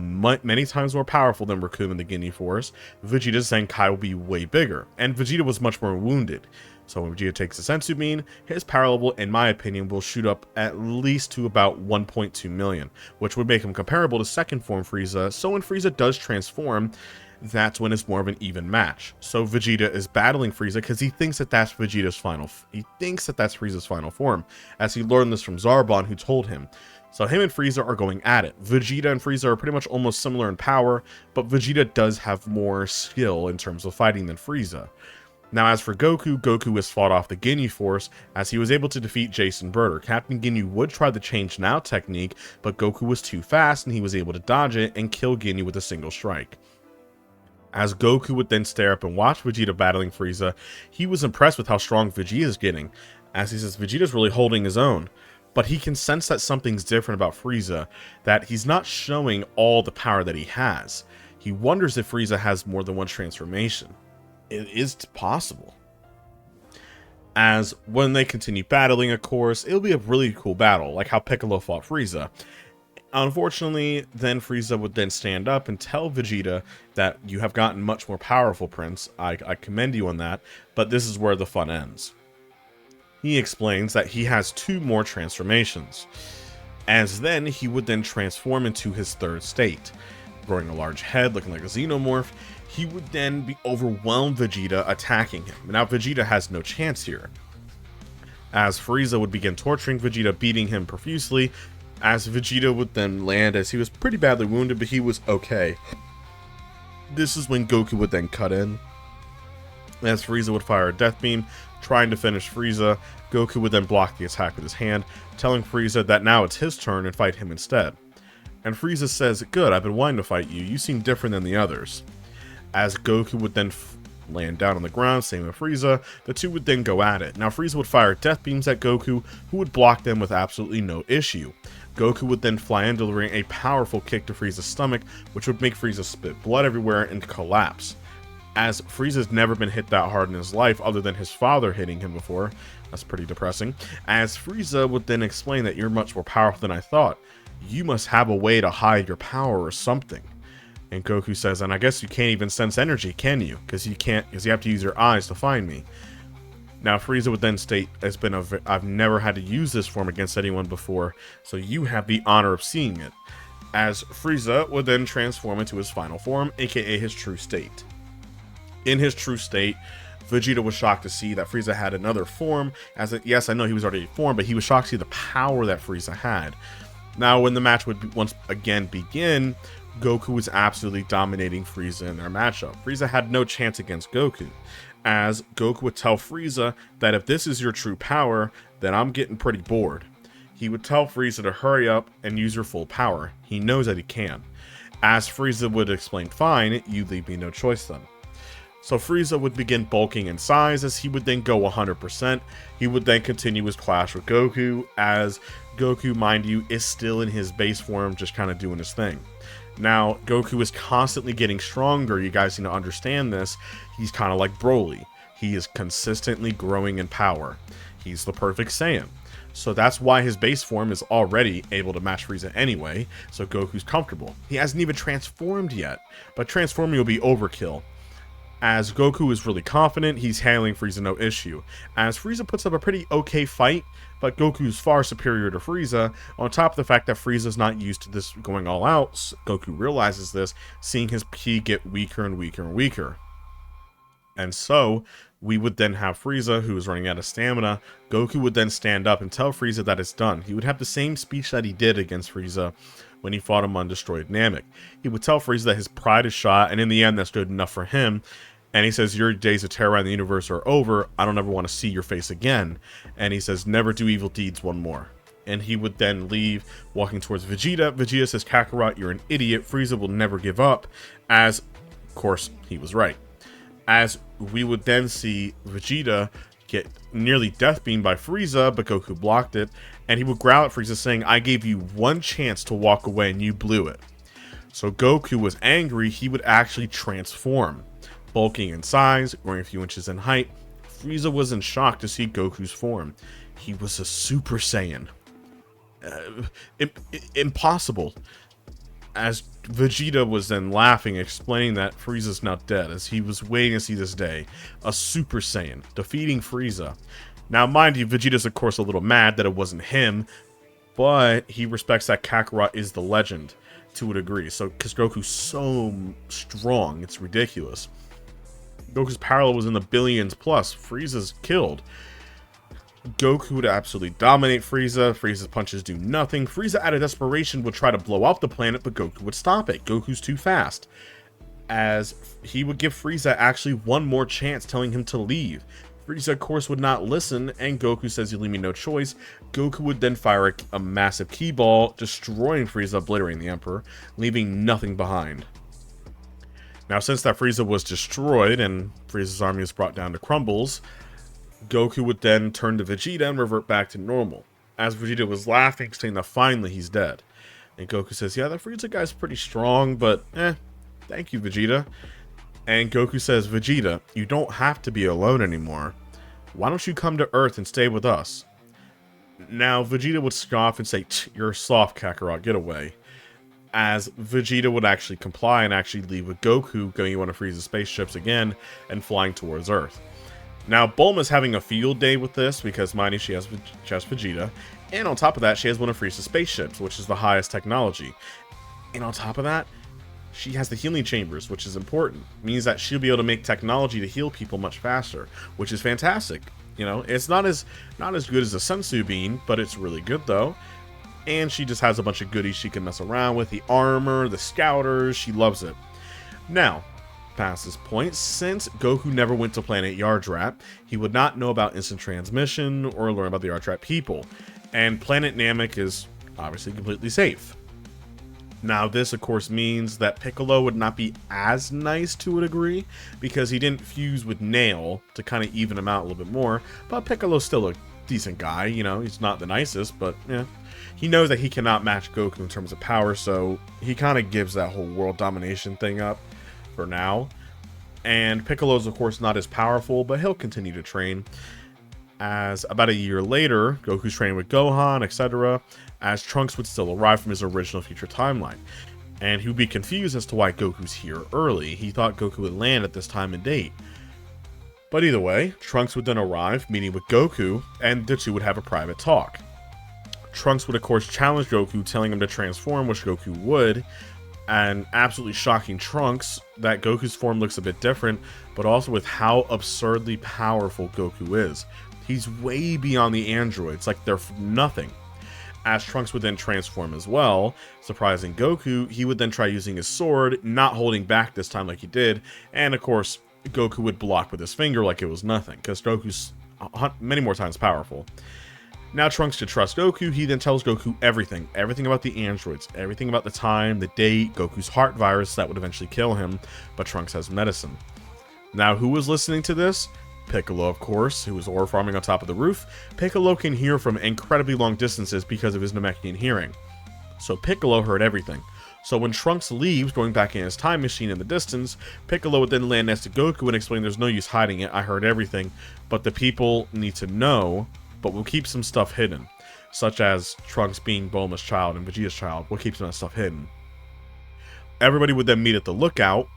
[SPEAKER 1] many times more powerful than Raccoon and the Ginyu Force, Vegeta's Zenkai will be way bigger, and Vegeta was much more wounded. So when Vegeta takes the Sensu Bean, his power level, in my opinion, will shoot up at least to about 1.2 million, which would make him comparable to second form Frieza. So when Frieza does transform, that's when it's more of an even match. So Vegeta is battling Frieza because he thinks that that's Vegeta's final. He thinks that that's Frieza's final form, as he learned this from Zarbon, who told him. So him and Frieza are going at it. Vegeta and Frieza are pretty much almost similar in power, but Vegeta does have more skill in terms of fighting than Frieza. Now, as for Goku, Goku has fought off the Ginyu Force, as he was able to defeat Jason Birder. Captain Ginyu would try the Change Now technique, but Goku was too fast and he was able to dodge it and kill Ginyu with a single strike. As Goku would then stare up and watch Vegeta battling Frieza, he was impressed with how strong Vegeta is getting, as he says Vegeta's really holding his own. But he can sense that something's different about Frieza, that he's not showing all the power that he has. He wonders if Frieza has more than one transformation. It is possible. As when they continue battling, of course, it'll be a really cool battle, like how Piccolo fought Frieza. Unfortunately, then Frieza would then stand up and tell Vegeta that you have gotten much more powerful, Prince. I commend you on that, but this is where the fun ends. He explains that he has 2 more transformations, as then he would then transform into his 3rd state. Growing a large head, looking like a xenomorph, he would then be overwhelmed Vegeta attacking him. Now Vegeta has no chance here, as Frieza would begin torturing Vegeta, beating him profusely, as Vegeta would then land, as he was pretty badly wounded, but he was okay. This is when Goku would then cut in, as Frieza would fire a death beam, trying to finish Frieza. Goku would then block the attack with his hand, telling Frieza that now it's his turn and fight him instead. And Frieza says, "Good, I've been wanting to fight you. You seem different than the others." As Goku would then land down on the ground, same with Frieza, the two would then go at it. Now Frieza would fire death beams at Goku, who would block them with absolutely no issue. Goku would then fly in, delivering a powerful kick to Frieza's stomach, which would make Frieza spit blood everywhere and collapse. As Frieza's never been hit that hard in his life, other than his father hitting him before. That's pretty depressing. As Frieza would then explain that you're much more powerful than I thought. You must have a way to hide your power or something. And Goku says, and I guess you can't even sense energy, can you? Because you have to use your eyes to find me. Now Frieza would then state, I've never had to use this form against anyone before, so you have the honor of seeing it. As Frieza would then transform into his final form, aka his true state. In his true state, Vegeta was shocked to see that Frieza had another form, yes, I know he was already formed, but he was shocked to see the power that Frieza had. Now, when the match would once again begin, Goku was absolutely dominating Frieza in their matchup. Frieza had no chance against Goku, as Goku would tell Frieza that if this is your true power, then I'm getting pretty bored. He would tell Frieza to hurry up and use your full power. He knows that he can. As Frieza would explain, fine, you leave me no choice then. So Frieza would begin bulking in size, as he would then go 100%. He would then continue his clash with Goku, as Goku, mind you, is still in his base form, just kind of doing his thing. Now, Goku is constantly getting stronger. You guys need to understand this. He's kind of like Broly. He is consistently growing in power. He's the perfect Saiyan. So that's why his base form is already able to match Frieza anyway, so Goku's comfortable. He hasn't even transformed yet, but transforming will be overkill. As Goku is really confident, he's handling Frieza no issue. As Frieza puts up a pretty okay fight, but Goku's far superior to Frieza, on top of the fact that Frieza's not used to this going all out. Goku realizes this, seeing his ki get weaker and weaker and weaker. And so, we would then have Frieza, who is running out of stamina. Goku would then stand up and tell Frieza that it's done. He would have the same speech that he did against Frieza when he fought him on Destroyed Namek. He would tell Frieza that his pride is shot, and in the end, that's good enough for him. And he says, your days of terror in the universe are over. I don't ever want to see your face again. And he says, never do evil deeds one more. And he would then leave, walking towards Vegeta. Vegeta says, Kakarot, you're an idiot. Frieza will never give up. As, of course, he was right. As we would then see Vegeta get nearly death beamed by Frieza, but Goku blocked it. And he would growl at Frieza, saying, I gave you one chance to walk away and you blew it. So Goku was angry. He would actually transform. Bulking in size, growing a few inches in height, Frieza was in shock to see Goku's form. He was a Super Saiyan. Impossible. As Vegeta was then laughing, explaining that Frieza's not dead, as he was waiting to see this day. A Super Saiyan, defeating Frieza. Now, mind you, Vegeta's of course a little mad that it wasn't him, but he respects that Kakarot is the legend, to a degree. So, because Goku's so strong, it's ridiculous. Goku's power was in the billions plus. Frieza's killed. Goku would absolutely dominate Frieza. Frieza's punches do nothing. Frieza, out of desperation, would try to blow up the planet, but Goku would stop it. Goku's too fast. As he would give Frieza actually one more chance, telling him to leave. Frieza, of course, would not listen, and Goku says, you leave me no choice. Goku would then fire a massive ki ball, destroying Frieza, obliterating the Emperor, leaving nothing behind. Now, since that Frieza was destroyed and Frieza's army was brought down to crumbles, Goku would then turn to Vegeta and revert back to normal. As Vegeta was laughing, saying that finally he's dead. And Goku says, yeah, that Frieza guy's pretty strong, but thank you, Vegeta. And Goku says, Vegeta, you don't have to be alone anymore. Why don't you come to Earth and stay with us? Now, Vegeta would scoff and say, "You're soft, Kakarot, get away." As Vegeta would actually comply and actually leave with Goku going on one of Frieza's spaceships again and flying towards Earth. Now, Bulma's having a field day with this because, mind you, she has Vegeta. And on top of that, she has one of Frieza's spaceships, which is the highest technology. And on top of that, she has the healing chambers, which is important. It means that she'll be able to make technology to heal people much faster, which is fantastic. You know, it's not as good as the Sensu Bean, but it's really good though. And she just has a bunch of goodies she can mess around with. The armor, the scouters, she loves it. Now, past this point, since Goku never went to planet Yardrat, he would not know about instant transmission or learn about the Yardrat people. And planet Namek is obviously completely safe. Now, this, of course, means that Piccolo would not be as nice to a degree, because he didn't fuse with Nail to kind of even him out a little bit more, but Piccolo's still a decent guy, you know, he's not the nicest, but, yeah. He knows that he cannot match Goku in terms of power, so he kind of gives that whole world domination thing up for now. And Piccolo's, of course, not as powerful, but he'll continue to train. As about a year later, Goku's training with Gohan, etc., as Trunks would still arrive from his original future timeline. And he would be confused as to why Goku's here early. He thought Goku would land at this time and date. But either way, Trunks would then arrive, meeting with Goku, and the two would have a private talk. Trunks would, of course, challenge Goku, telling him to transform, which Goku would, and absolutely shocking Trunks that Goku's form looks a bit different, but also with how absurdly powerful Goku is. He's way beyond the androids, like they're nothing. As Trunks would then transform as well, surprising Goku, he would then try using his sword, not holding back this time like he did, and of course, Goku would block with his finger like it was nothing, because Goku's many more times powerful. Now Trunks should trust Goku. He then tells Goku everything about the androids, everything about the time, the date, Goku's heart virus that would eventually kill him, but Trunks has medicine. Now, who was listening to this? Piccolo, of course, who was ore farming on top of the roof. Piccolo can hear from incredibly long distances because of his Namekian hearing. So Piccolo heard everything. So when Trunks leaves, going back in his time machine in the distance, Piccolo would then land next to Goku and explain there's no use hiding it, I heard everything, but the people need to know, but we'll keep some stuff hidden. Such as Trunks being Bulma's child and Vegeta's child, we'll keep some of that stuff hidden. Everybody would then meet at the lookout,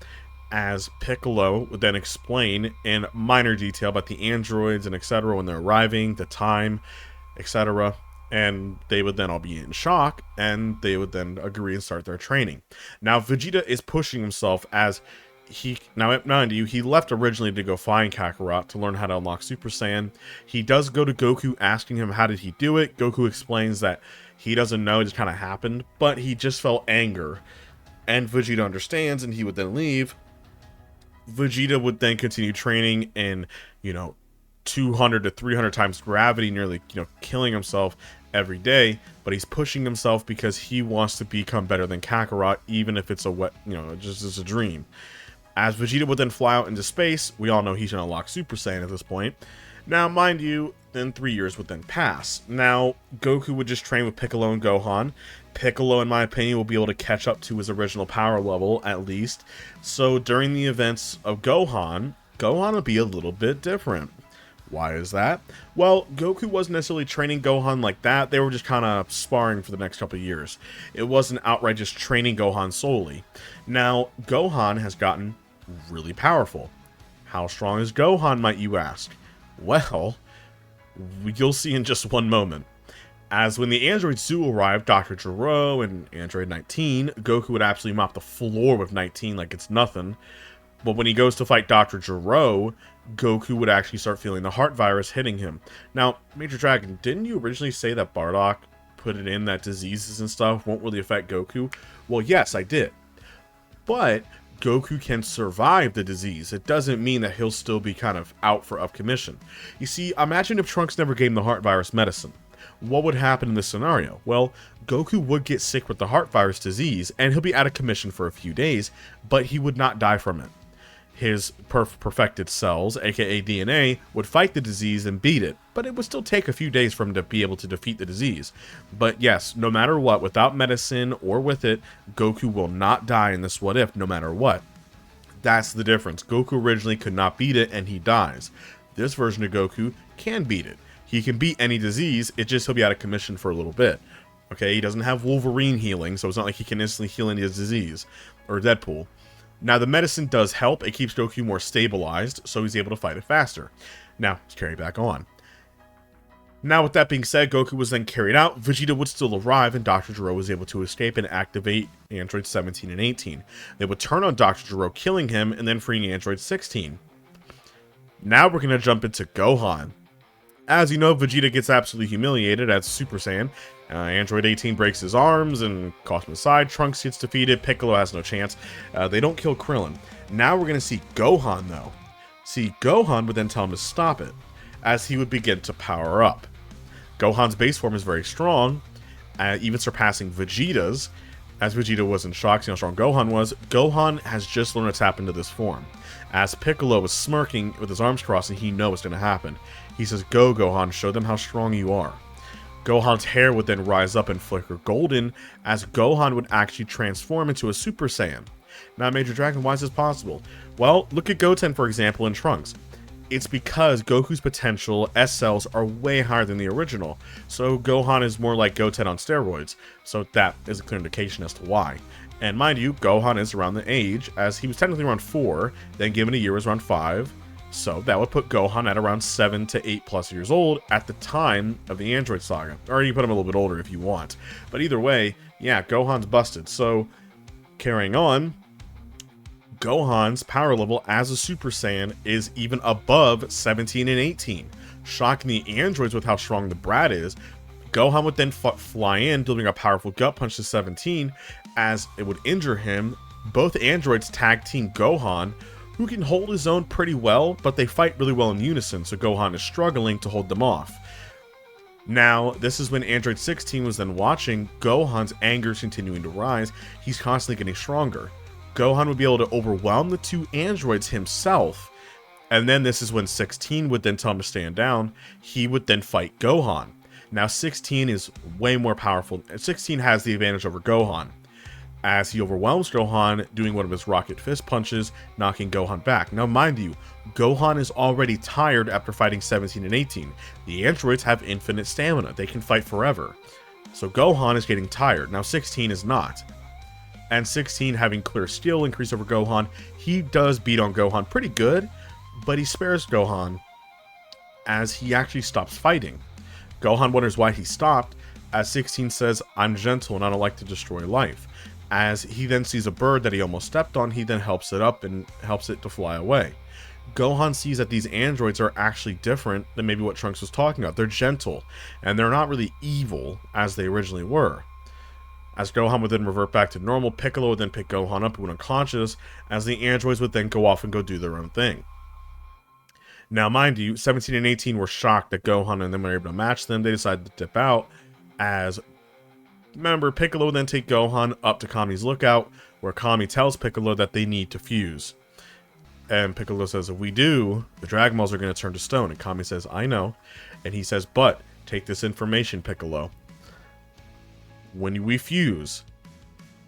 [SPEAKER 1] as Piccolo would then explain in minor detail about the androids and etc. when they're arriving, the time, etc. And they would then all be in shock, and they would then agree and start their training. Now, Vegeta is pushing himself as now mind you, he left originally to go find Kakarot to learn how to unlock Super Saiyan. He does go to Goku asking him how did he do it. Goku explains that he doesn't know, it just kind of happened, but he just felt anger. And Vegeta understands, and he would then leave. Vegeta would then continue training in, 200 to 300 times gravity, nearly, killing himself every day, but he's pushing himself because he wants to become better than Kakarot, even if it's just as a dream. As Vegeta would then fly out into space, we all know he's going to unlock Super Saiyan at this point. Now, mind you, then 3 years would then pass. Now, Goku would just train with Piccolo and Gohan. Piccolo, in my opinion, will be able to catch up to his original power level, at least. So, during the events of Gohan will be a little bit different. Why is that? Well, Goku wasn't necessarily training Gohan like that. They were just kind of sparring for the next couple of years. It wasn't outright just training Gohan solely. Now, Gohan has gotten really powerful. How strong is Gohan, might you ask? Well, you'll see in just one moment. As when the androids do arrive, Dr. Gero and Android 19, Goku would absolutely mop the floor with 19 like it's nothing. But when he goes to fight Dr. Gero, Goku would actually start feeling the heart virus hitting him. Now, Major Dragon, didn't you originally say that Bardock put it in that diseases and stuff won't really affect Goku? Well, yes, I did. But Goku can survive the disease. It doesn't mean that he'll still be kind of out for up commission. You see, imagine if Trunks never gave him the heart virus medicine. What would happen in this scenario? Well, Goku would get sick with the heart virus disease, and he'll be out of commission for a few days, but he would not die from it. His perfected cells, aka DNA, would fight the disease and beat it, but it would still take a few days for him to be able to defeat the disease. But yes, no matter what, without medicine or with it, Goku will not die in this what if, no matter what. That's the difference. Goku originally could not beat it, and he dies. This version of Goku can beat it. He can beat any disease, it just he'll be out of commission for a little bit. Okay, he doesn't have Wolverine healing, so it's not like he can instantly heal any disease, or Deadpool. Now, the medicine does help. It keeps Goku more stabilized, so he's able to fight it faster. Now, let's carry back on. Now, with that being said, Goku was then carried out, Vegeta would still arrive, and Dr. Gero was able to escape and activate Androids 17 and 18. They would turn on Dr. Gero, killing him, and then freeing Android 16. Now we're going to jump into Gohan. As you know, Vegeta gets absolutely humiliated as Super Saiyan. Android 18 breaks his arms and costs him aside. Trunks gets defeated. Piccolo has no chance. They don't kill Krillin. Now we're going to see Gohan, though. See, Gohan would then tell him to stop it, as he would begin to power up. Gohan's base form is very strong, even surpassing Vegeta's, as Vegeta was in shock seeing how strong Gohan was. Gohan has just learned to tap into this form. As Piccolo was smirking with his arms crossed, and he knows what's going to happen. He says, "Go, Gohan, show them how strong you are." Gohan's hair would then rise up and flicker golden, as Gohan would actually transform into a Super Saiyan. Now, Major Dragon, why is this possible? Well, look at Goten, for example, in Trunks. It's because Goku's potential S cells are way higher than the original, so Gohan is more like Goten on steroids, so that is a clear indication as to why. And mind you, Gohan is around the age, as he was technically around 4, then given a year was around 5, so that would put Gohan at around 7 to 8 plus years old at the time of the Android Saga. Or you can put him a little bit older if you want. But either way, yeah, Gohan's busted. So, carrying on, Gohan's power level as a Super Saiyan is even above 17 and 18. Shocking the androids with how strong the brat is, Gohan would then fly in, delivering a powerful gut punch to 17, as it would injure him. Both androids tag team Gohan, who can hold his own pretty well, but they fight really well in unison, so Gohan is struggling to hold them off. Now, this is when Android 16 was then watching. Gohan's anger is continuing to rise. He's constantly getting stronger. Gohan would be able to overwhelm the two androids himself, and then this is when 16 would then tell him to stand down. He would then fight Gohan. Now, 16 is way more powerful. 16 has the advantage over Gohan, as he overwhelms Gohan, doing one of his rocket fist punches, knocking Gohan back. Now, mind you, Gohan is already tired after fighting 17 and 18. The androids have infinite stamina. They can fight forever. So Gohan is getting tired. Now, 16 is not. And 16, having clear skill increase over Gohan, he does beat on Gohan pretty good, but he spares Gohan as he actually stops fighting. Gohan wonders why he stopped, as 16 says, "I'm gentle and I don't like to destroy life." As he then sees a bird that he almost stepped on, he then helps it up and helps it to fly away. Gohan sees that these androids are actually different than maybe what Trunks was talking about. They're gentle, and they're not really evil as they originally were. As Gohan would then revert back to normal, Piccolo would then pick Gohan up and unconscious, as the androids would then go off and go do their own thing. Now, mind you, 17 and 18 were shocked that Gohan and them were able to match them. They decided to dip out, as remember, Piccolo would then take Gohan up to Kami's lookout, where Kami tells Piccolo that they need to fuse. And Piccolo says, "If we do, the Dragon Balls are going to turn to stone." And Kami says, "I know." And he says, "But take this information, Piccolo. When we fuse,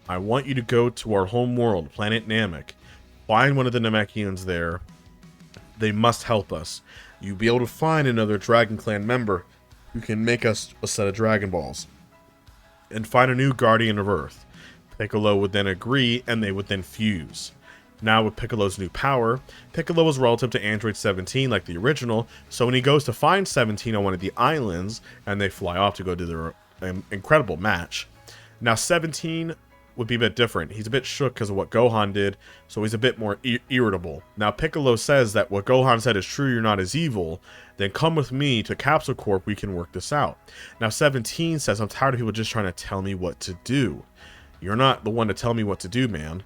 [SPEAKER 1] I want you to go to our home world, planet Namek. Find one of the Namekians there. They must help us. You'll be able to find another Dragon Clan member who can make us a set of Dragon Balls. And find a new Guardian of Earth." Piccolo would then agree, and they would then fuse. Now, with Piccolo's new power, Piccolo was relative to Android 17 like the original, so when he goes to find 17 on one of the islands, and they fly off to go do their incredible match. Now, 17 would be a bit different. He's a bit shook because of what Gohan did, so he's a bit more irritable. Now, Piccolo says that what Gohan said is true, you're not as evil, then come with me to Capsule Corp, we can work this out. Now, 17 says, "I'm tired of people just trying to tell me what to do. You're not the one to tell me what to do, man."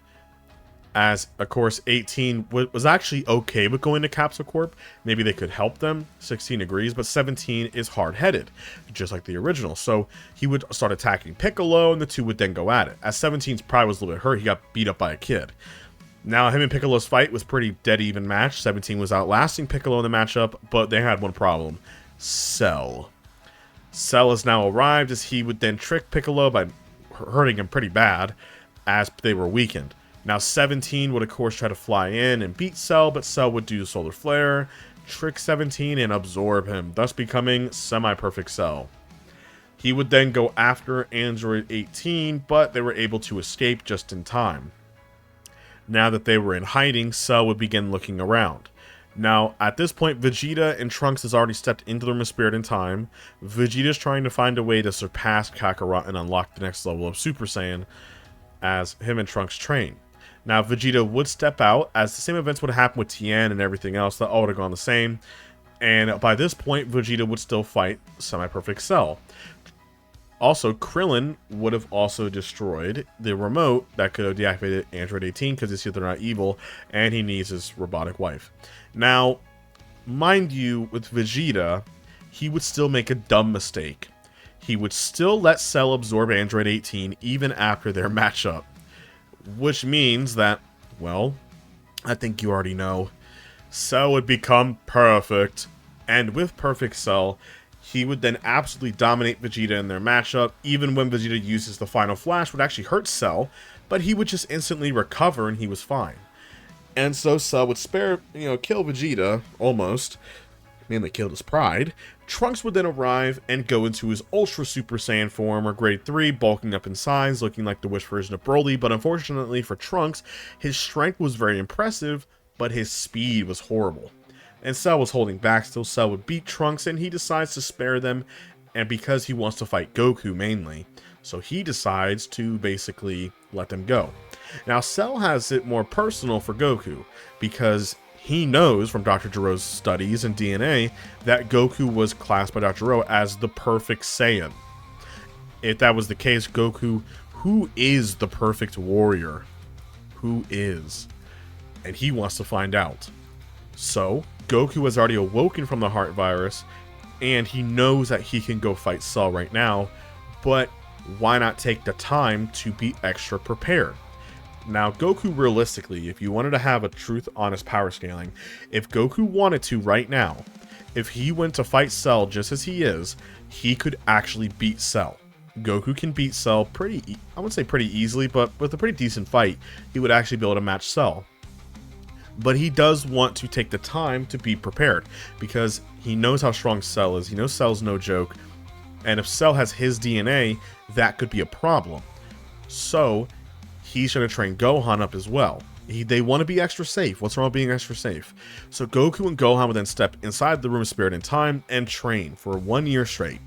[SPEAKER 1] As, of course, 18 was actually okay with going to Capsule Corp. Maybe they could help them. 16 agrees, but 17 is hard-headed, just like the original. So he would start attacking Piccolo, and the two would then go at it. As 17's pride was a little bit hurt, he got beat up by a kid. Now, him and Piccolo's fight was pretty dead-even match. 17 was outlasting Piccolo in the matchup, but they had one problem. Cell. Cell has now arrived, as he would then trick Piccolo by hurting him pretty bad, as they were weakened. Now, 17 would, of course, try to fly in and beat Cell, but Cell would do Solar Flare. trick 17 and absorb him, thus becoming semi-perfect Cell. He would then go after Android 18, but they were able to escape just in time. Now that they were in hiding, Cell would begin looking around. Now, at this point, Vegeta and Trunks has already stepped into the room of Spirit in time. Vegeta's trying to find a way to surpass Kakarot and unlock the next level of Super Saiyan as him and Trunks train. Now, Vegeta would step out, as the same events would happen with Tien and everything else. That all would have gone the same. And by this point, Vegeta would still fight Semi-Perfect Cell. Also, Krillin would have also destroyed the remote that could have deactivated Android 18 because he's they're not evil, and he needs his robotic wife. Now, mind you, with Vegeta, he would still make a dumb mistake. He would still let Cell absorb Android 18 even after their matchup. Which means that, well, I think you already know, Cell would become perfect, and with Perfect Cell, he would then absolutely dominate Vegeta in their matchup. Even when Vegeta uses the final flash, would actually hurt Cell, but he would just instantly recover and he was fine. And so Cell would kill Vegeta, almost. Mainly killed his pride. Trunks would then arrive and go into his Ultra Super Saiyan form, or Grade 3, bulking up in size, looking like the Wish version of Broly, but unfortunately for Trunks, his strength was very impressive, but his speed was horrible. And Cell was holding back, still Cell would beat Trunks, and he decides to spare them, and because he wants to fight Goku mainly, so he decides to basically let them go. Now, Cell has it more personal for Goku, because he knows from Dr. Gero's studies and DNA that Goku was classed by Dr. Gero as the perfect Saiyan. If that was the case, Goku, who is the perfect warrior? Who is? And he wants to find out. So, Goku has already awoken from the heart virus, and he knows that he can go fight Cell right now, but why not take the time to be extra prepared? Now, Goku, realistically, if you wanted to have a truth, honest power scaling, if Goku wanted to right now, if he went to fight Cell just as he is, he could actually beat Cell. Goku can beat Cell pretty, I wouldn't say pretty easily, but with a pretty decent fight, he would actually be able to match Cell. But he does want to take the time to be prepared, because he knows how strong Cell is, he knows Cell's no joke, and if Cell has his DNA, that could be a problem. So, he's going to train Gohan up as well. They want to be extra safe. What's wrong with being extra safe? So Goku and Gohan would then step inside the Room of Spirit in time and train for 1 year straight.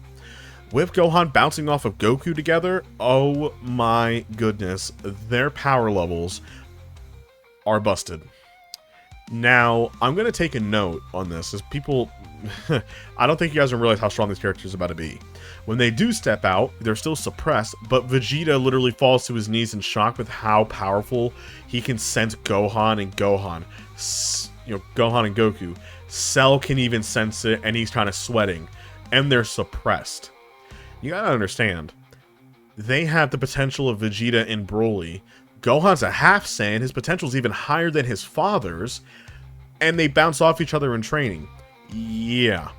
[SPEAKER 1] With Gohan bouncing off of Goku together, oh my goodness, their power levels are busted. Now, I'm going to take a note on this, as people, I don't think you guys are going to realize how strong this character is about to be. When they do step out, they're still suppressed, but Vegeta literally falls to his knees in shock with how powerful he can sense Gohan and Gohan. Gohan and Goku. Cell can even sense it, and he's kind of sweating, and they're suppressed. You gotta understand, they have the potential of Vegeta and Broly. Gohan's a half Saiyan, his potential is even higher than his father's, and they bounce off each other in training. Yeah.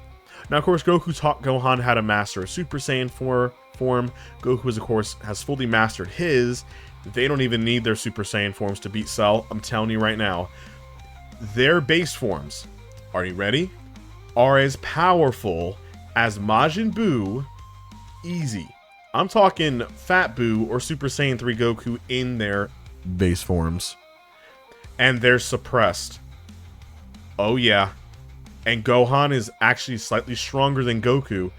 [SPEAKER 1] Now, of course, Goku taught Gohan how to master a Super Saiyan form. Goku, of course, has fully mastered his. They don't even need their Super Saiyan forms to beat Cell. I'm telling you right now. Their base forms, are you ready? Are as powerful as Majin Buu. Easy. I'm talking Fat Buu or Super Saiyan 3 Goku in their base forms. And they're suppressed. Oh yeah. And Gohan is actually slightly stronger than Goku.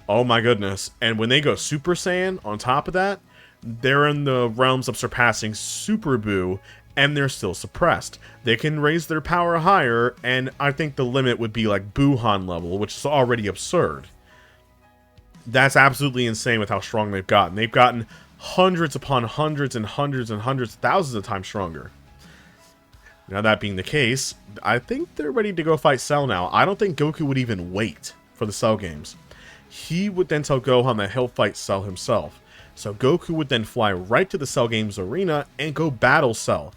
[SPEAKER 1] Oh my goodness. And when they go Super Saiyan, on top of that, they're in the realms of surpassing Super Buu, and they're still suppressed. They can raise their power higher, and I think the limit would be like Buuhan level, which is already absurd. That's absolutely insane with how strong they've gotten. They've gotten hundreds upon hundreds and hundreds and hundreds, thousands of times stronger. Now, that being the case, I think they're ready to go fight Cell now. I don't think Goku would even wait for the Cell games. He would then tell Gohan that he'll fight Cell himself. So Goku would then fly right to the Cell games arena and go battle Cell.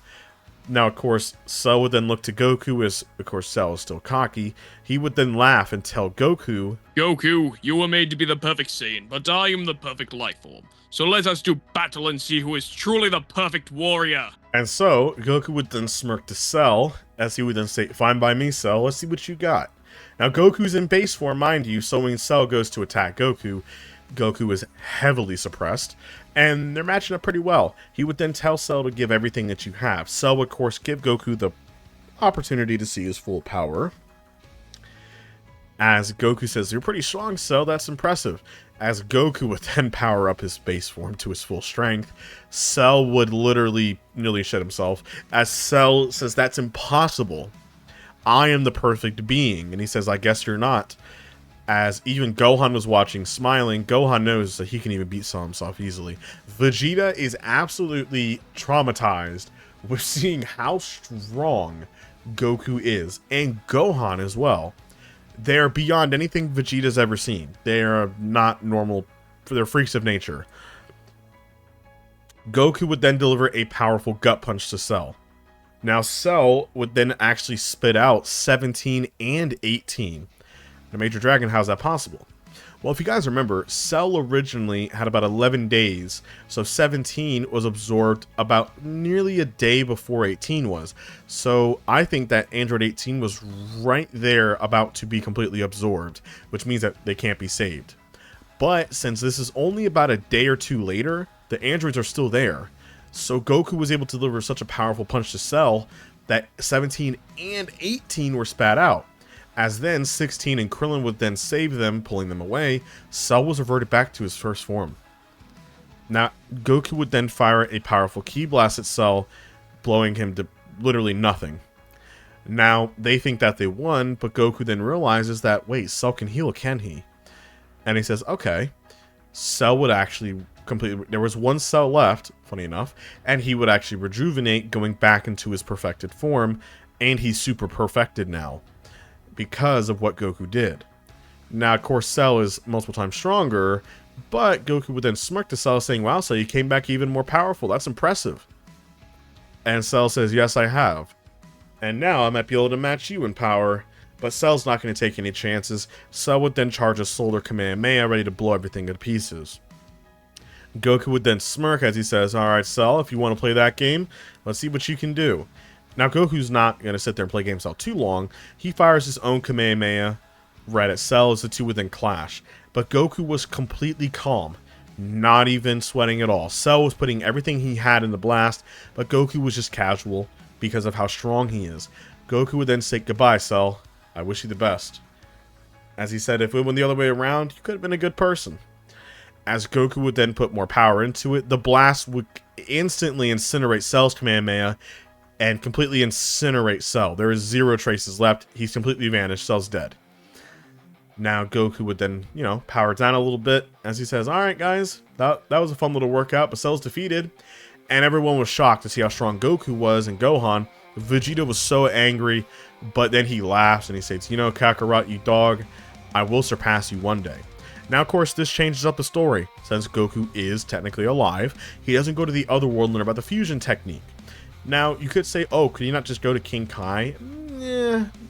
[SPEAKER 1] Now, of course, Cell would then look to Goku as, of course, Cell is still cocky. He would then laugh and tell Goku,
[SPEAKER 2] Goku, you were made to be the perfect Saiyan, but I am the perfect life form. So let us do battle and see who is truly the perfect warrior.
[SPEAKER 1] And so, Goku would then smirk to Cell, as he would then say, fine by me, Cell, let's see what you got. Now, Goku's in base form, mind you, so when Cell goes to attack Goku, Goku is heavily suppressed, and they're matching up pretty well. He would then tell Cell to give everything that you have. Cell would, of course, give Goku the opportunity to see his full power. As Goku says, "You're pretty strong, Cell, that's impressive." As Goku would then power up his base form to his full strength, Cell would literally nearly shit himself. As Cell says, "That's impossible. I am the perfect being." And he says, "I guess you're not." As even Gohan was watching, smiling, Gohan knows that he can even beat Cell himself easily. Vegeta is absolutely traumatized with seeing how strong Goku is, and Gohan as well. They're beyond anything Vegeta's ever seen. They are not normal, they're freaks of nature. Goku would then deliver a powerful gut punch to Cell. Now Cell would then actually spit out 17 and 18. Now, Major Dragon, how's that possible? Well, if you guys remember, Cell originally had about 11 days, so 17 was absorbed about nearly a day before 18 was. So I think that Android 18 was right there about to be completely absorbed, which means that they can't be saved. But since this is only about a day or two later, the androids are still there. So Goku was able to deliver such a powerful punch to Cell that 17 and 18 were spat out. As then 16 and Krillin would then save them, pulling them away, Cell was reverted back to his first form. Now, Goku would then fire a powerful ki blast at Cell, blowing him to literally nothing. Now, they think that they won, but Goku then realizes that, wait, Cell can heal, can he? And he says, okay. Cell would actually completely... There was one Cell left, funny enough, and he would actually rejuvenate, going back into his perfected form, and he's super perfected now, because of what Goku did. Now, of course, Cell is multiple times stronger, but Goku would then smirk to Cell, saying, "Wow, Cell, you came back even more powerful. That's impressive." And Cell says, "Yes, I have. And now I might be able to match you in power." But Cell's not going to take any chances. Cell would then charge a Solar Kamehameha, ready to blow everything to pieces. Goku would then smirk as he says, "Alright, Cell, if you want to play that game, let's see what you can do." Now, Goku's not going to sit there and play game Cell too long. He fires his own Kamehameha right at Cell as the two would then clash. But Goku was completely calm, not even sweating at all. Cell was putting everything he had in the blast, but Goku was just casual because of how strong he is. Goku would then say, "Goodbye, Cell. I wish you the best." As he said, if it went the other way around, you could have been a good person. As Goku would then put more power into it, the blast would instantly incinerate Cell's Kamehameha and completely incinerate Cell. There is 0 traces left. He's completely vanished. Cell's dead. Now Goku would then, power down a little bit as he says, "Alright guys, that was a fun little workout, but Cell's defeated." And everyone was shocked to see how strong Goku was and Gohan. Vegeta was so angry, but then he laughs and he says, "Kakarot, you dog, I will surpass you one day." Now, of course, this changes up the story. Since Goku is technically alive, he doesn't go to the other world and learn about the fusion technique. Now, you could say, oh, could he not just go to King Kai?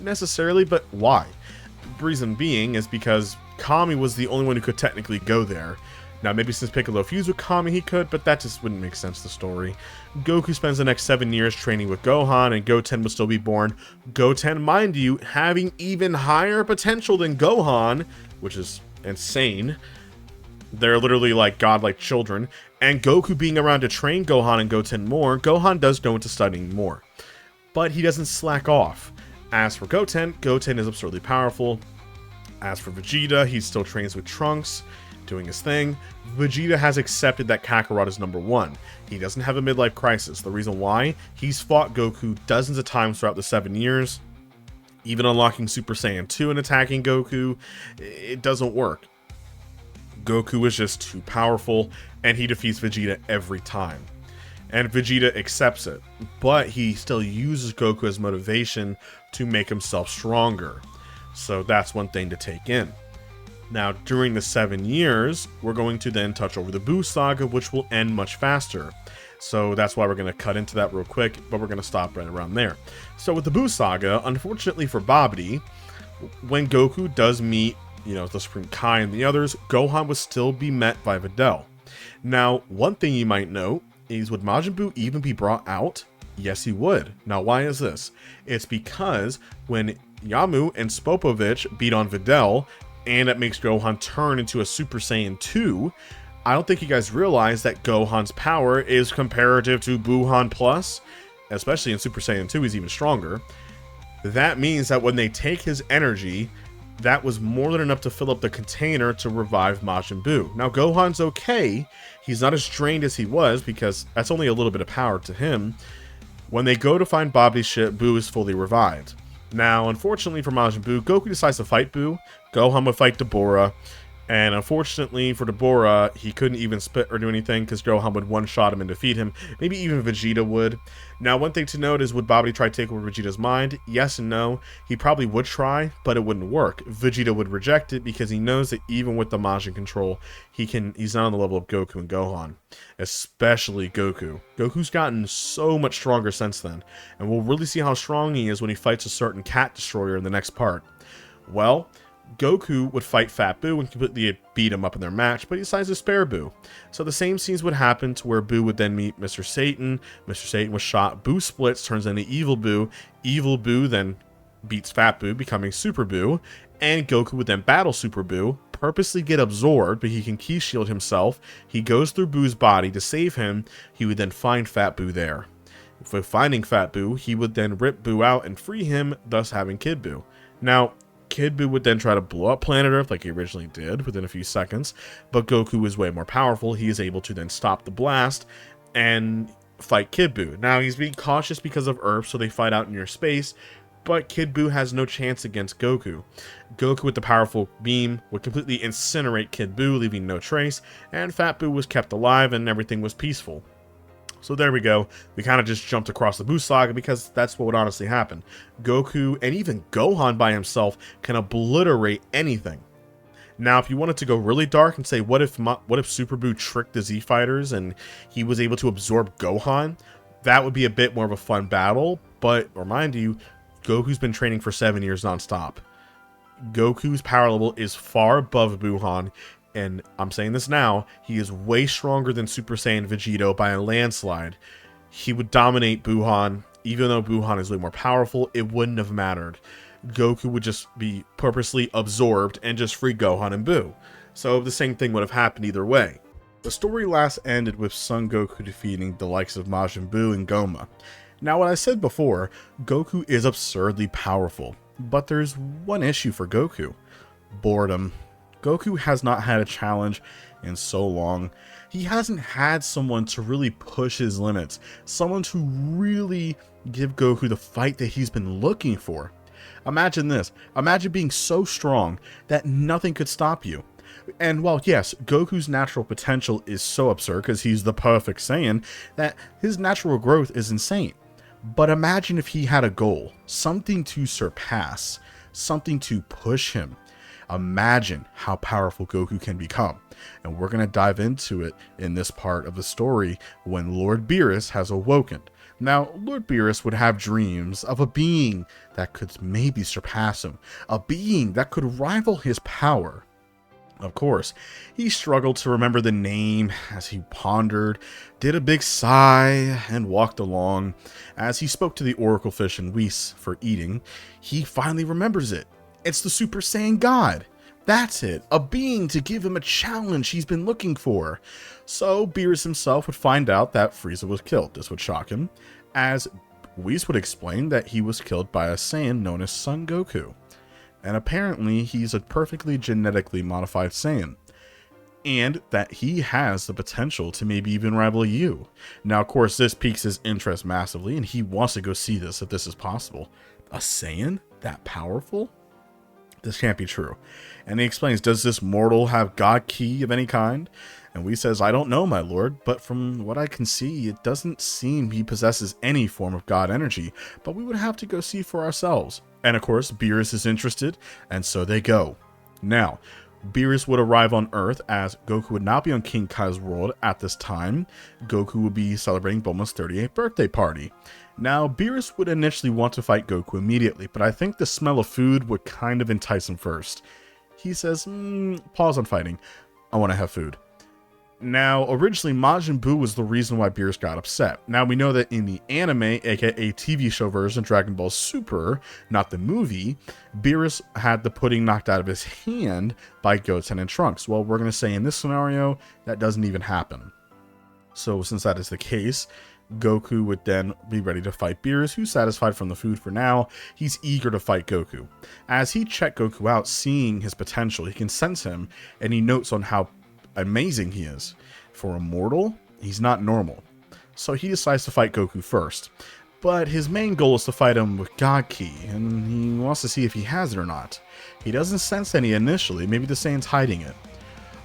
[SPEAKER 1] Necessarily, but why? The reason being is because Kami was the only one who could technically go there. Now, maybe since Piccolo fused with Kami, he could, but that just wouldn't make sense to the story. Goku spends the next 7 years training with Gohan, and Goten will still be born. Goten, mind you, having even higher potential than Gohan, which is insane. They're literally like godlike children. And Goku being around to train Gohan and Goten more, Gohan does go into studying more. But he doesn't slack off. As for Goten, Goten is absurdly powerful. As for Vegeta, he still trains with Trunks, doing his thing. Vegeta has accepted that Kakarot is #1. He doesn't have a midlife crisis. The reason why? He's fought Goku dozens of times throughout the 7 years. Even unlocking Super Saiyan 2 and attacking Goku, it doesn't work. Goku is just too powerful, and he defeats Vegeta every time. And Vegeta accepts it, but he still uses Goku as motivation to make himself stronger. So that's one thing to take in. Now, during the 7 years, we're going to then touch over the Buu Saga, which will end much faster. So that's why we're going to cut into that real quick, but we're going to stop right around there. So with the Buu Saga, unfortunately for Babidi, when Goku does meet, the Supreme Kai and the others, Gohan would still be met by Videl. Now, one thing you might note is, would Majin Buu even be brought out? Yes, he would. Now, why is this? It's because when Yamu and Spopovich beat on Videl, and it makes Gohan turn into a Super Saiyan 2. I don't think you guys realize that Gohan's power is comparative to Buuhan Plus, especially in Super Saiyan 2, he's even stronger. That means that when they take his energy, that was more than enough to fill up the container to revive Majin Buu. Now, Gohan's okay. He's not as drained as he was, because that's only a little bit of power to him. When they go to find Bobby's ship, Buu is fully revived. Now, unfortunately for Majin Buu, Goku decides to fight Buu. Gohan would fight Deborah. And unfortunately for Deborah, he couldn't even spit or do anything because Gohan would one-shot him and defeat him. Maybe even Vegeta would. Now, one thing to note is, would Babidi try to take over Vegeta's mind? Yes and no. He probably would try, but it wouldn't work. Vegeta would reject it because he knows that even with the Majin control, he's not on the level of Goku and Gohan. Especially Goku. Goku's gotten so much stronger since then, and we'll really see how strong he is when he fights a certain cat destroyer in the next part. Well, Goku would fight Fat Buu and completely beat him up in their match, but he decides to spare Buu. So the same scenes would happen to where Buu would then meet Mr. Satan. Mr. Satan was shot. Buu splits, turns into Evil Buu. Evil Buu then beats Fat Buu, becoming Super Buu. And Goku would then battle Super Buu, purposely get absorbed, but he can key shield himself. He goes through Buu's body to save him. He would then find Fat Buu there. For finding Fat Buu, he would then rip Buu out and free him, thus having Kid Buu. Now, Kid Buu would then try to blow up planet Earth like he originally did within a few seconds, but Goku is way more powerful. He is able to then stop the blast and fight Kid Buu. Now, he's being cautious because of Earth, so they fight out near space, but Kid Buu has no chance against Goku. Goku with the powerful beam would completely incinerate Kid Buu, leaving no trace, and Fat Buu was kept alive and everything was peaceful. So there we go. We kind of just jumped across the Buu Saga because that's what would honestly happen. Goku and even Gohan by himself can obliterate anything. Now, if you wanted to go really dark and say, what if Super Buu tricked the Z Fighters and he was able to absorb Gohan? That would be a bit more of a fun battle, but remind you, Goku's been training for 7 years nonstop. Goku's power level is far above Buuhan. And I'm saying this now, he is way stronger than Super Saiyan Vegeta by a landslide. He would dominate Buuhan. Even though Buuhan is way more powerful, it wouldn't have mattered. Goku would just be purposely absorbed and just free Gohan and Buu. So the same thing would have happened either way. The story last ended with Son Goku defeating the likes of Majin Buu and Goma. Now, what I said before, Goku is absurdly powerful. But there's one issue for Goku. Boredom. Goku has not had a challenge in so long. He hasn't had someone to really push his limits. Someone to really give Goku the fight that he's been looking for. Imagine this. Imagine being so strong that nothing could stop you. And while yes, Goku's natural potential is so absurd because he's the perfect Saiyan, that his natural growth is insane. But imagine if he had a goal, something to surpass, something to push him. Imagine how powerful Goku can become. And we're going to dive into it in this part of the story when Lord Beerus has awoken. Now, Lord Beerus would have dreams of a being that could maybe surpass him, a being that could rival his power. Of course, he struggled to remember the name as he pondered, did a big sigh, and walked along. As he spoke to the Oracle Fish and Whis for eating, he finally remembers it. It's the Super Saiyan God. That's it. A being to give him a challenge he's been looking for. So Beerus himself would find out that Frieza was killed. This would shock him, as Whis would explain that he was killed by a Saiyan known as Son Goku. And apparently he's a perfectly genetically modified Saiyan. And that he has the potential to maybe even rival you. Now, of course, this piques his interest massively, and he wants to go see this if this is possible. A Saiyan? That powerful? This can't be true. And he explains, does this mortal have God Ki of any kind? And Whis says, I don't know, my lord, but from what I can see, it doesn't seem he possesses any form of God energy, but we would have to go see for ourselves. And of course, Beerus is interested, and so they go. Now, Beerus would arrive on Earth, as Goku would not be on King Kai's world at this time. Goku would be celebrating Bulma's 38th birthday party. Now, Beerus would initially want to fight Goku immediately, but I think the smell of food would kind of entice him first. He says, pause on fighting. I want to have food. Now, originally, Majin Buu was the reason why Beerus got upset. Now, we know that in the anime, aka TV show version, Dragon Ball Super, not the movie, Beerus had the pudding knocked out of his hand by Goten and Trunks. Well, we're going to say in this scenario, that doesn't even happen. So, since that is the case, Goku would then be ready to fight Beerus, who's satisfied from the food for now. He's eager to fight Goku. As he checked Goku out, seeing his potential, he can sense him, and he notes on how amazing he is. For a mortal, he's not normal. So he decides to fight Goku first. But his main goal is to fight him with God Ki, and he wants to see if he has it or not. He doesn't sense any initially, maybe the Saiyan's hiding it.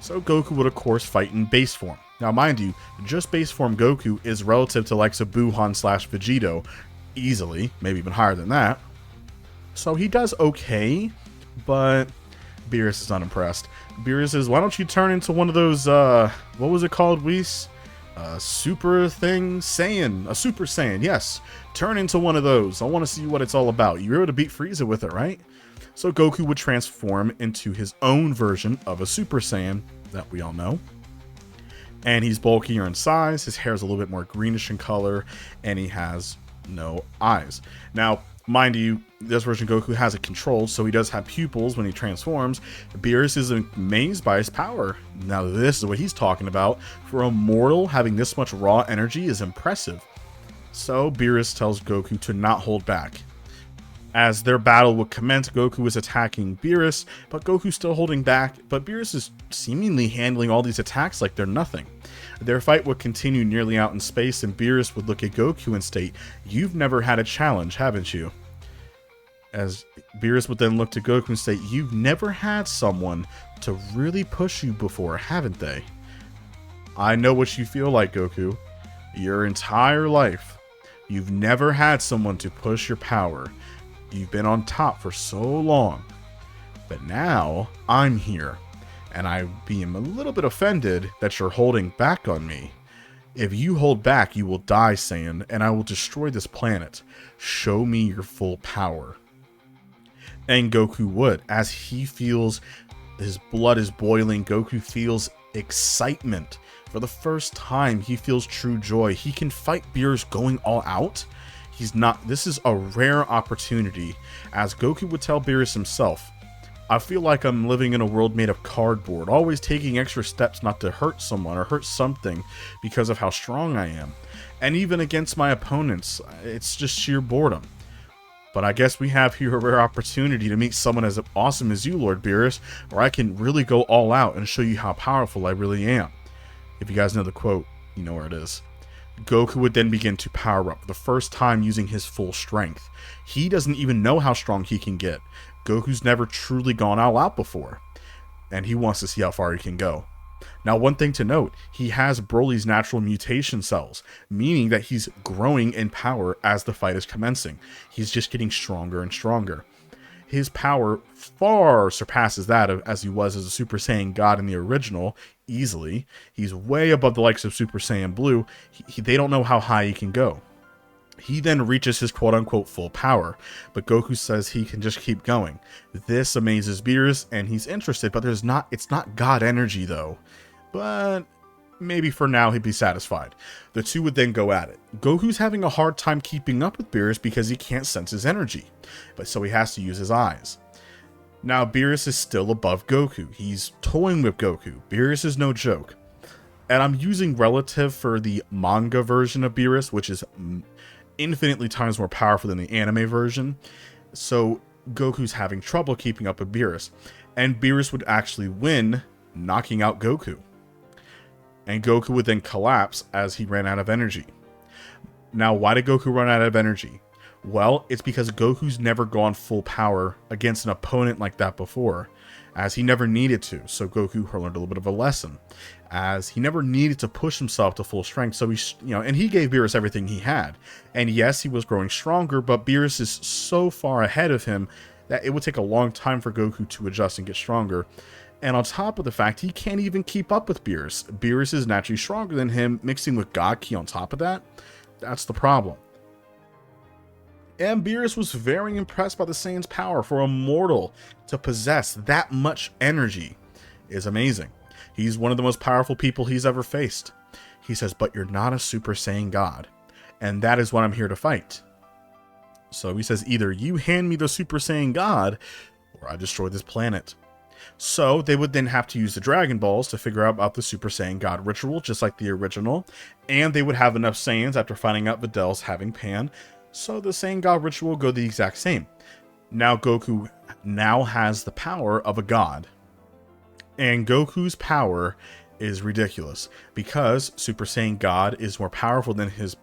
[SPEAKER 1] So Goku would of course fight in base form. Now mind you, just base form Goku is relative to likes of Buhan / Vegito, easily, maybe even higher than that. So he does okay, but Beerus is unimpressed. Beerus says, why don't you turn into one of those, what was it called, Whis? Super thing? Saiyan. A Super Saiyan, yes. Turn into one of those. I want to see what it's all about. You were able to beat Frieza with it, right? So Goku would transform into his own version of a Super Saiyan that we all know. And he's bulkier in size, his hair is a little bit more greenish in color, and he has no eyes. Now, mind you, this version Goku has it controlled, so he does have pupils when he transforms. Beerus is amazed by his power. Now this is what he's talking about. For a mortal, having this much raw energy is impressive. So Beerus tells Goku to not hold back. As their battle would commence, Goku is attacking Beerus, but Goku's still holding back, but Beerus is seemingly handling all these attacks like they're nothing. Their fight would continue nearly out in space, and Beerus would look at Goku and state, "You've never had a challenge, haven't you?" As Beerus would then look to Goku and say, "You've never had someone to really push you before, haven't they?" I know what you feel like, Goku. Your entire life, you've never had someone to push your power. You've been on top for so long. But now, I'm here, and I am a little bit offended that you're holding back on me. If you hold back, you will die, Saiyan, and I will destroy this planet. Show me your full power. And Goku would. As he feels his blood is boiling, Goku feels excitement. For the first time, he feels true joy. He can fight Beerus going all out. This is a rare opportunity. As Goku would tell Beerus himself, I feel like I'm living in a world made of cardboard, always taking extra steps not to hurt someone or hurt something because of how strong I am. And even against my opponents, it's just sheer boredom. But I guess we have here a rare opportunity to meet someone as awesome as you, Lord Beerus, where I can really go all out and show you how powerful I really am. If you guys know the quote, you know where it is. Goku would then begin to power up for the first time using his full strength. He doesn't even know how strong he can get. Goku's never truly gone all out before, and he wants to see how far he can go. Now, one thing to note, he has Broly's natural mutation cells, meaning that he's growing in power as the fight is commencing. He's just getting stronger and stronger. His power far surpasses that of as he was as a Super Saiyan God in the original, easily. He's way above the likes of Super Saiyan Blue. They don't know how high he can go. He then reaches his quote-unquote full power, but Goku says he can just keep going. This amazes Beerus, and he's interested, but it's not God energy though. But maybe for now he'd be satisfied. The two would then go at it. Goku's having a hard time keeping up with Beerus because he can't sense his energy, but so he has to use his eyes. Now Beerus is still above Goku. He's toying with Goku. Beerus is no joke. And I'm using relative for the manga version of Beerus, which is infinitely times more powerful than the anime version. So Goku's having trouble keeping up with Beerus. And Beerus would actually win, knocking out Goku. And Goku would then collapse as he ran out of energy. Now, why did Goku run out of energy? Well, it's because Goku's never gone full power against an opponent like that before, as he never needed to. So Goku learned a little bit of a lesson, as he never needed to push himself to full strength. So and he gave Beerus everything he had. And yes, he was growing stronger, but Beerus is so far ahead of him that it would take a long time for Goku to adjust and get stronger. And on top of the fact, he can't even keep up with Beerus. Beerus is naturally stronger than him, mixing with God Ki on top of that. That's the problem. And Beerus was very impressed by the Saiyan's power. For a mortal to possess that much energy is amazing. He's one of the most powerful people he's ever faced. He says, but you're not a Super Saiyan God. And that is what I'm here to fight. So he says, either you hand me the Super Saiyan God, or I destroy this planet. So they would then have to use the Dragon Balls to figure out about the Super Saiyan God ritual, just like the original. And they would have enough Saiyans after finding out Vidal's having Pan. So the Saiyan God ritual will go the exact same. Now Goku now has the power of a god. And Goku's power is ridiculous because Super Saiyan God is more powerful than his...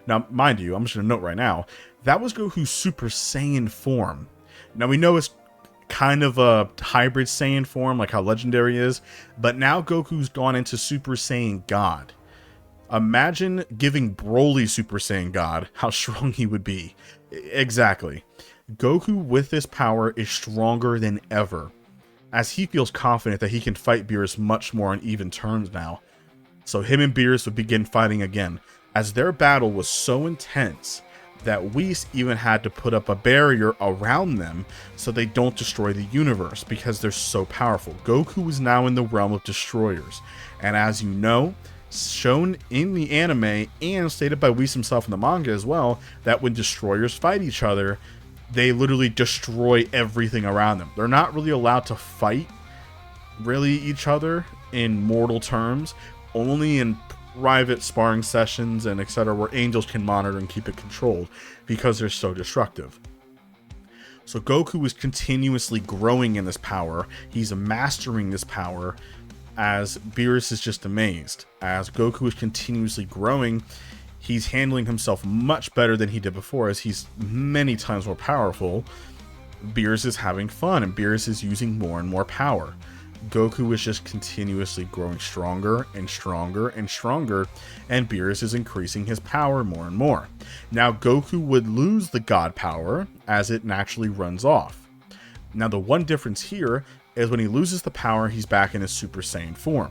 [SPEAKER 1] Now, mind you, I'm just going to note right now, that was Goku's Super Saiyan form. Now, we know it's kind of a hybrid Saiyan form, like how Legendary is, but now Goku's gone into Super Saiyan God. Imagine giving Broly Super Saiyan God, how strong he would be. Exactly. Goku with this power is stronger than ever, as he feels confident that he can fight Beerus much more on even terms now. So him and Beerus would begin fighting again, as their battle was so intense that Whis even had to put up a barrier around them so they don't destroy the universe, because they're so powerful. Goku is now in the realm of destroyers, and as you know, shown in the anime and stated by Whis himself in the manga as well, that when destroyers fight each other, they literally destroy everything around them. They're not really allowed to fight really each other in mortal terms, only in private sparring sessions and etc., where angels can monitor and keep it controlled because they're so destructive. So Goku is continuously growing in this power. He's mastering this power, as Beerus is just amazed. As Goku is continuously growing, he's handling himself much better than he did before, as he's many times more powerful. Beerus is having fun, and Beerus is using more and more power. Goku is just continuously growing stronger and stronger and stronger, and Beerus is increasing his power more and more. Now Goku would lose the God power as it naturally runs off. Now the one difference here is when he loses the power, he's back in his Super Saiyan form.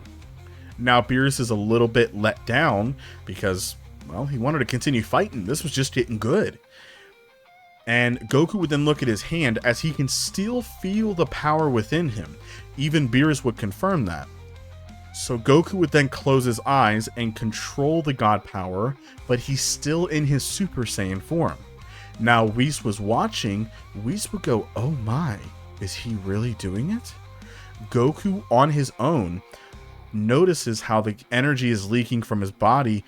[SPEAKER 1] Now Beerus is a little bit let down because, well, he wanted to continue fighting. This was just getting good. And Goku would then look at his hand, as he can still feel the power within him. Even Beerus would confirm that. So Goku would then close his eyes and control the God power, but he's still in his Super Saiyan form. Now Whis was watching. Whis would go, oh my, is he really doing it? Goku on his own notices how the energy is leaking from his body,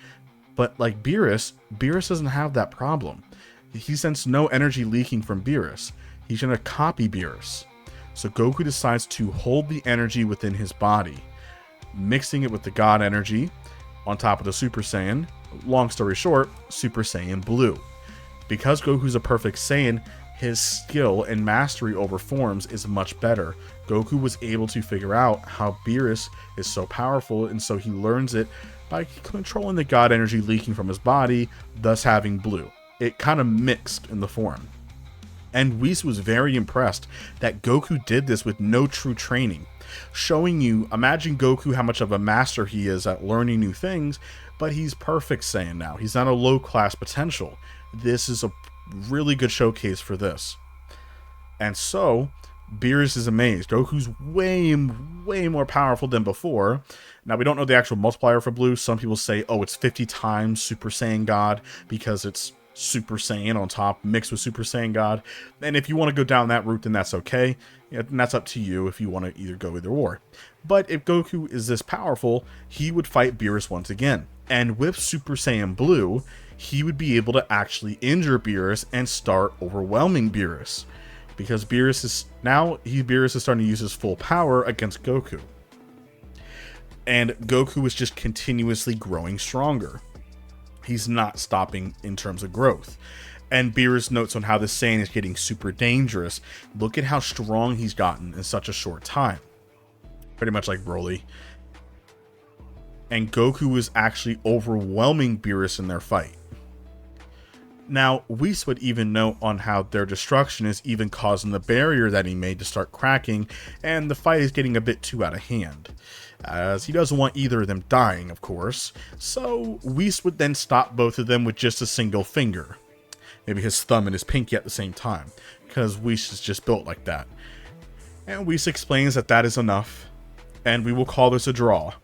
[SPEAKER 1] but like Beerus doesn't have that problem. He sensed no energy leaking from Beerus. He's going to copy Beerus. So Goku decides to hold the energy within his body, mixing it with the God energy on top of the Super Saiyan. Long story short, Super Saiyan Blue. Because Goku's a perfect Saiyan, his skill and mastery over forms is much better. Goku was able to figure out how Beerus is so powerful, and so he learns it by controlling the God energy leaking from his body, thus having Blue. It kind of mixed in the form. And Whis was very impressed that Goku did this with no true training, showing you, imagine Goku how much of a master he is at learning new things, but he's perfect Saiyan now. He's not a low class potential. This is a really good showcase for this. And so Beerus is amazed. Goku's way more powerful than before. Now, we don't know the actual multiplier for Blue. Some people say, oh, it's 50 times Super Saiyan God because it's Super Saiyan on top mixed with Super Saiyan God. And if you want to go down that route, then that's okay. And that's up to you if you want to either go either or. But if Goku is this powerful, he would fight Beerus once again. And with Super Saiyan Blue, he would be able to actually injure Beerus and start overwhelming Beerus. Because Beerus is starting to use his full power against Goku. And Goku is just continuously growing stronger. He's not stopping in terms of growth. And Beerus notes on how the Saiyan is getting super dangerous. Look at how strong he's gotten in such a short time. Pretty much like Broly. And Goku is actually overwhelming Beerus in their fight. Now, Whis would even note on how their destruction is even causing the barrier that he made to start cracking, and the fight is getting a bit too out of hand, as he doesn't want either of them dying, of course. So Whis would then stop both of them with just a single finger, maybe his thumb and his pinky at the same time, because Whis is just built like that. And Whis explains that that is enough, and we will call this a draw.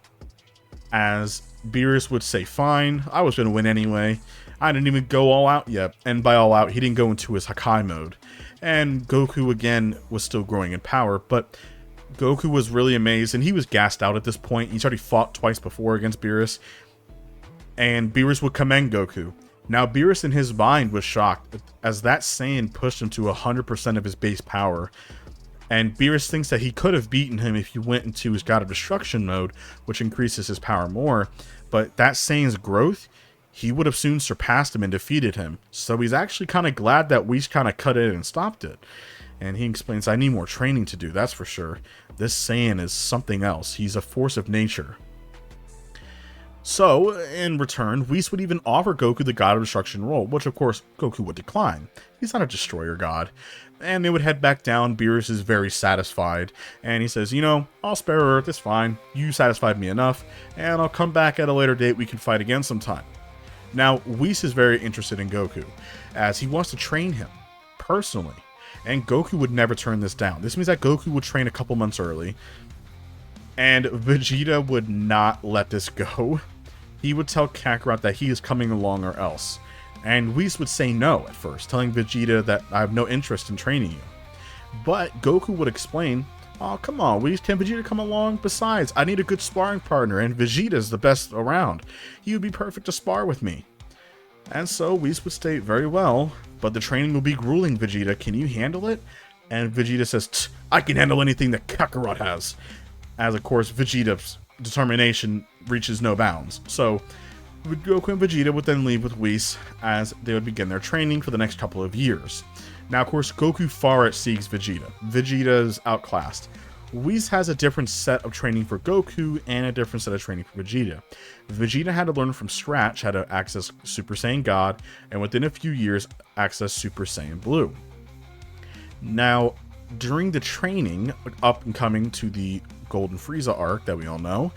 [SPEAKER 1] As Beerus would say, fine, I was going to win anyway. I didn't even go all out yet. And by all out, he didn't go into his Hakai mode. And Goku, again, was still growing in power. But Goku was really amazed, and he was gassed out at this point. He's already fought twice before against Beerus. And Beerus would commend Goku. Now, Beerus in his mind was shocked, as that Saiyan pushed him to 100% of his base power. And Beerus thinks that he could have beaten him if he went into his God of Destruction mode, which increases his power more. But that Saiyan's growth, he would have soon surpassed him and defeated him. So he's actually kind of glad that Whis kind of cut it and stopped it. And he explains, I need more training to do, that's for sure. This Saiyan is something else. He's a force of nature. So, in return, Whis would even offer Goku the God of Destruction role, which of course Goku would decline. He's not a destroyer god. And they would head back down. Beerus is very satisfied, and he says, you know, I'll spare Earth, it's fine. You satisfied me enough, and I'll come back at a later date, we can fight again sometime. Now, Whis is very interested in Goku, as he wants to train him, personally. And Goku would never turn this down. This means that Goku would train a couple months early, and Vegeta would not let this go. He would tell Kakarot that he is coming along or else. And Whis would say no at first, telling Vegeta that I have no interest in training you. But Goku would explain, oh, come on, Whis, can Vegeta come along? Besides, I need a good sparring partner, and Vegeta's the best around. He would be perfect to spar with me. And so Whis would state, very well, but the training will be grueling, Vegeta. Can you handle it? And Vegeta says, I can handle anything that Kakarot has. As, of course, Vegeta's determination reaches no bounds. So Goku and Vegeta would then leave with Whis as they would begin their training for the next couple of years. Now, of course, Goku far exceeds Vegeta. Vegeta's outclassed. Whis has a different set of training for Goku and a different set of training for Vegeta. Vegeta had to learn from scratch how to access Super Saiyan God, and within a few years, access Super Saiyan Blue. Now, during the training, up and coming to the Golden Frieza arc that we all know,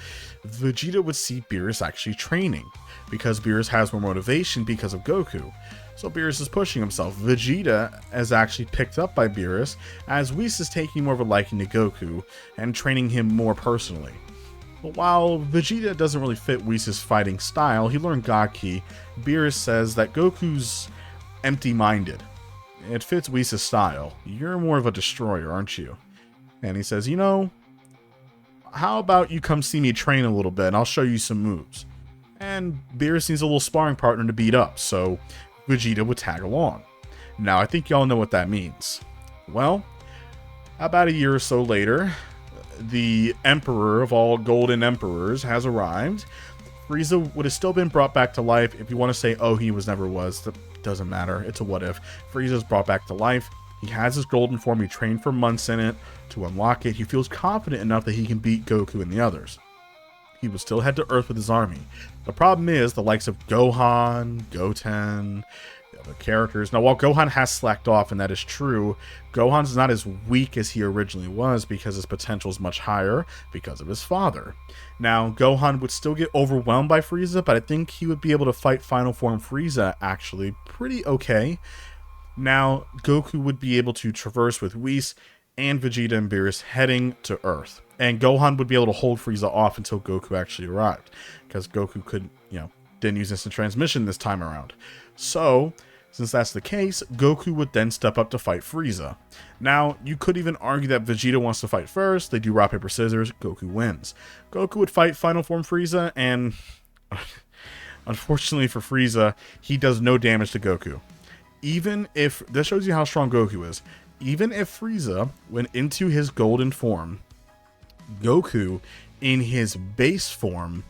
[SPEAKER 1] Vegeta would see Beerus actually training, because Beerus has more motivation because of Goku. So Beerus is pushing himself. Vegeta is actually picked up by Beerus, as Whis is taking more of a liking to Goku and training him more personally. But while Vegeta doesn't really fit Whis' fighting style, he learned God Ki. Beerus says that Goku's empty-minded. It fits Whis' style. You're more of a destroyer, aren't you? And he says, you know, how about you come see me train a little bit and I'll show you some moves. And Beerus needs a little sparring partner to beat up, so Vegeta would tag along. Now, I think y'all know what that means. Well, about a year or so later, the Emperor of all Golden Emperors has arrived. Frieza would have still been brought back to life. If you want to say, oh, he was never was, that doesn't matter. It's a what if. Frieza's brought back to life. He has his golden form. He trained for months in it to unlock it. He feels confident enough that he can beat Goku and the others. He would still head to Earth with his army. The problem is the likes of Gohan, Goten, the other characters. Now, while Gohan has slacked off, and that is true, Gohan's not as weak as he originally was because his potential is much higher because of his father. Now, Gohan would still get overwhelmed by Frieza, but I think he would be able to fight Final Form Frieza actually pretty okay. Now, Goku would be able to traverse with Whis and Vegeta and Beerus heading to Earth. And Gohan would be able to hold Frieza off until Goku actually arrived, because Goku didn't use instant transmission this time around. So, since that's the case, Goku would then step up to fight Frieza. Now, you could even argue that Vegeta wants to fight first. They do rock, paper, scissors. Goku wins. Goku would fight Final Form Frieza, and unfortunately for Frieza, he does no damage to Goku. Even if, this shows you how strong Goku is, even if Frieza went into his golden form, Goku, in his base form,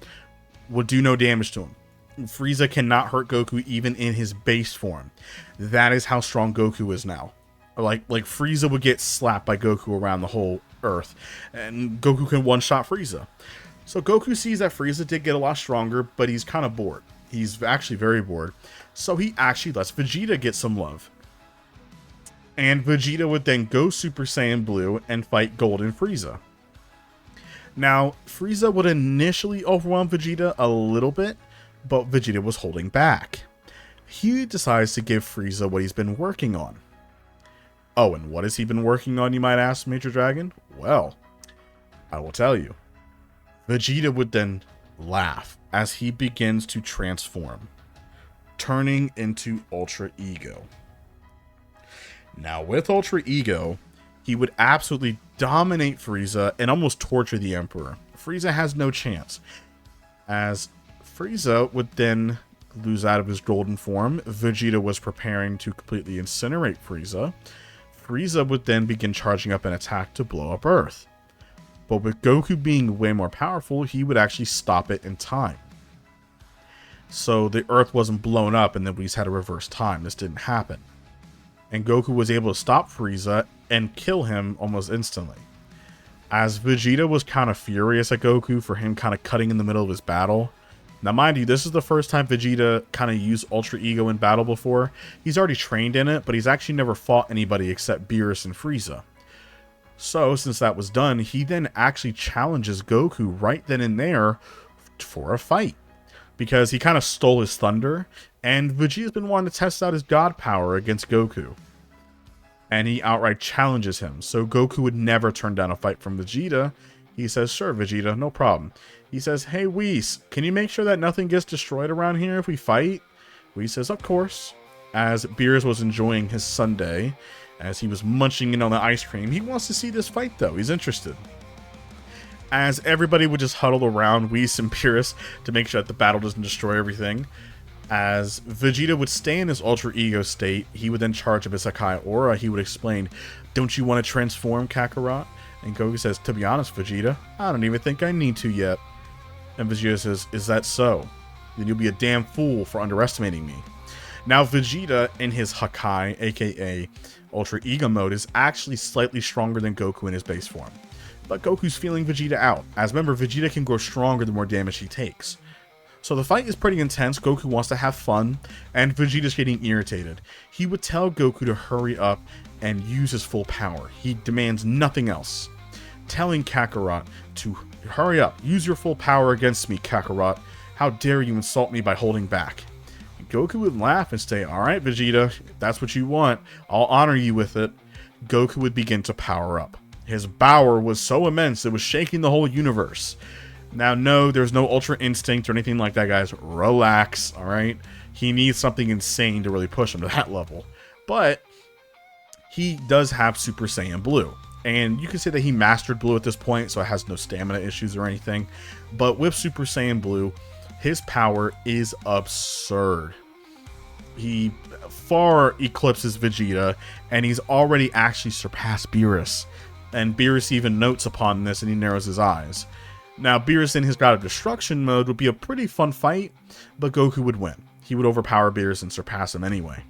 [SPEAKER 1] would do no damage to him. Frieza cannot hurt Goku even in his base form. That is how strong Goku is now. Like Frieza would get slapped by Goku around the whole Earth, and Goku can one-shot Frieza. So Goku sees that Frieza did get a lot stronger, but he's kind of bored. He's actually very bored. So he actually lets Vegeta get some love. And Vegeta would then go Super Saiyan Blue and fight Golden Frieza. Now, Frieza would initially overwhelm Vegeta a little bit, but Vegeta was holding back. He decides to give Frieza what he's been working on. Oh, and what has he been working on, you might ask, Major Dragon? Well, I will tell you. Vegeta would then laugh as he begins to transform, turning into Ultra Ego. Now, with Ultra Ego, he would absolutely dominate Frieza and almost torture the Emperor. Frieza has no chance, as Frieza would then lose out of his golden form. Vegeta was preparing to completely incinerate Frieza. Frieza would then begin charging up an attack to blow up Earth. But with Goku being way more powerful, he would actually stop it in time. So the Earth wasn't blown up and then we just had to reverse time. This didn't happen. And Goku was able to stop Frieza and kill him almost instantly. As Vegeta was kind of furious at Goku for him kind of cutting in the middle of his battle. Now mind you, this is the first time Vegeta kind of used Ultra Ego in battle before. He's already trained in it, but he's actually never fought anybody except Beerus and Frieza. So, since that was done, he then actually challenges Goku right then and there for a fight. Because he kind of stole his thunder, and Vegeta's been wanting to test out his god power against Goku. And he outright challenges him, so Goku would never turn down a fight from Vegeta. He says, sure, Vegeta, no problem. He says, hey, Whis, can you make sure that nothing gets destroyed around here if we fight? Whis says, of course. As Beerus was enjoying his sundae, as he was munching in on the ice cream, he wants to see this fight, though. He's interested. As everybody would just huddle around Whis and Beerus to make sure that the battle doesn't destroy everything. As Vegeta would stay in his Ultra Ego state, he would then charge up his Hakai Aura. He would explain, don't you want to transform, Kakarot? And Goku says, to be honest, Vegeta, I don't even think I need to yet. And Vegeta says, is that so? Then you'll be a damn fool for underestimating me. Now Vegeta in his Hakai, aka Ultra Ego mode, is actually slightly stronger than Goku in his base form. But Goku's feeling Vegeta out, as remember, Vegeta can grow stronger the more damage he takes. So the fight is pretty intense. Goku wants to have fun, and Vegeta's getting irritated. He would tell Goku to hurry up and use his full power. He demands nothing else, telling Kakarot to hurry up, use your full power against me, Kakarot. How dare you insult me by holding back? And Goku would laugh and say, alright Vegeta, if that's what you want, I'll honor you with it. Goku would begin to power up. His power was so immense it was shaking the whole universe. Now, no, there's no Ultra Instinct or anything like that, guys. Relax, alright? He needs something insane to really push him to that level. But he does have Super Saiyan Blue. And you can say that he mastered Blue at this point, so it has no stamina issues or anything. But with Super Saiyan Blue, his power is absurd. He far eclipses Vegeta, and he's already actually surpassed Beerus. And Beerus even notes upon this, and he narrows his eyes. Now, Beerus in his God of Destruction mode would be a pretty fun fight, but Goku would win. He would overpower Beerus and surpass him anyway.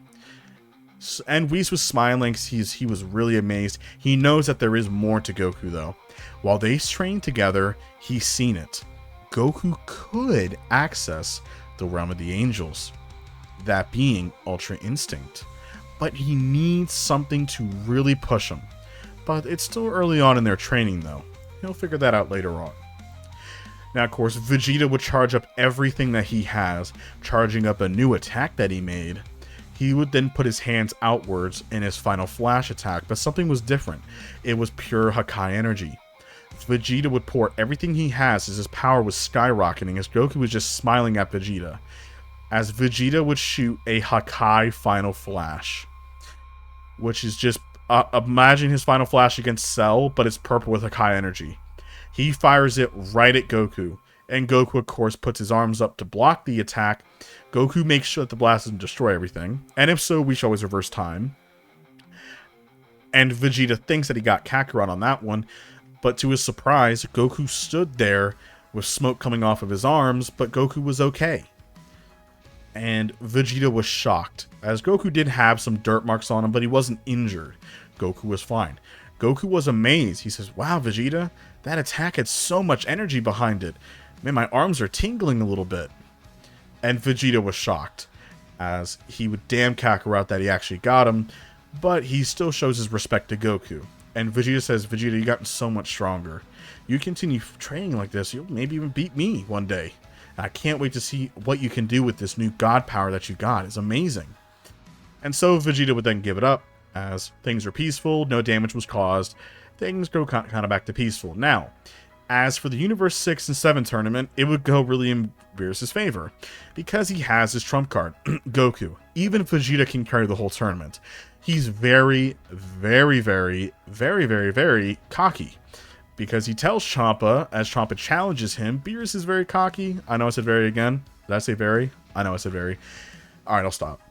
[SPEAKER 1] And Whis was smiling. He was really amazed. He knows that there is more to Goku, though. While they train together, he's seen it. Goku could access the realm of the angels, that being Ultra Instinct. But he needs something to really push him. But it's still early on in their training, though. He'll figure that out later on. Now, of course, Vegeta would charge up everything that he has, charging up a new attack that he made. He would then put his hands outwards in his final flash attack, but something was different. It was pure Hakai energy. Vegeta would pour everything he has as his power was skyrocketing, as Goku was just smiling at Vegeta. As Vegeta would shoot a Hakai final flash, which is just, imagine his final flash against Cell, but it's purple with Hakai energy. He fires it right at Goku, and Goku, of course, puts his arms up to block the attack. Goku makes sure that the blast doesn't destroy everything, and if so, we should always reverse time. And Vegeta thinks that he got Kakarot on that one, but to his surprise, Goku stood there with smoke coming off of his arms, but Goku was okay. And Vegeta was shocked, as Goku did have some dirt marks on him, but he wasn't injured. Goku was fine. Goku was amazed. He says, wow, Vegeta, that attack had so much energy behind it. Man, my arms are tingling a little bit. And Vegeta was shocked, as he would damn Kakarot that he actually got him, but he still shows his respect to Goku. And Vegeta says, Vegeta, you've gotten so much stronger. You continue training like this, you'll maybe even beat me one day. And I can't wait to see what you can do with this new god power that you got. It's amazing. And so Vegeta would then give it up, as things are peaceful, no damage was caused. Things go kind of back to peaceful. Now, As for the Universe 6 and 7 tournament, it would go really in Beerus' favor, because he has his trump card, Goku. Even Vegeta can carry the whole tournament. He's very, very, very, very, very, very cocky, because he tells Champa, as Champa challenges him, Beerus is very cocky. I know I said very again. Did I say very? I know I said very. Alright, I'll stop.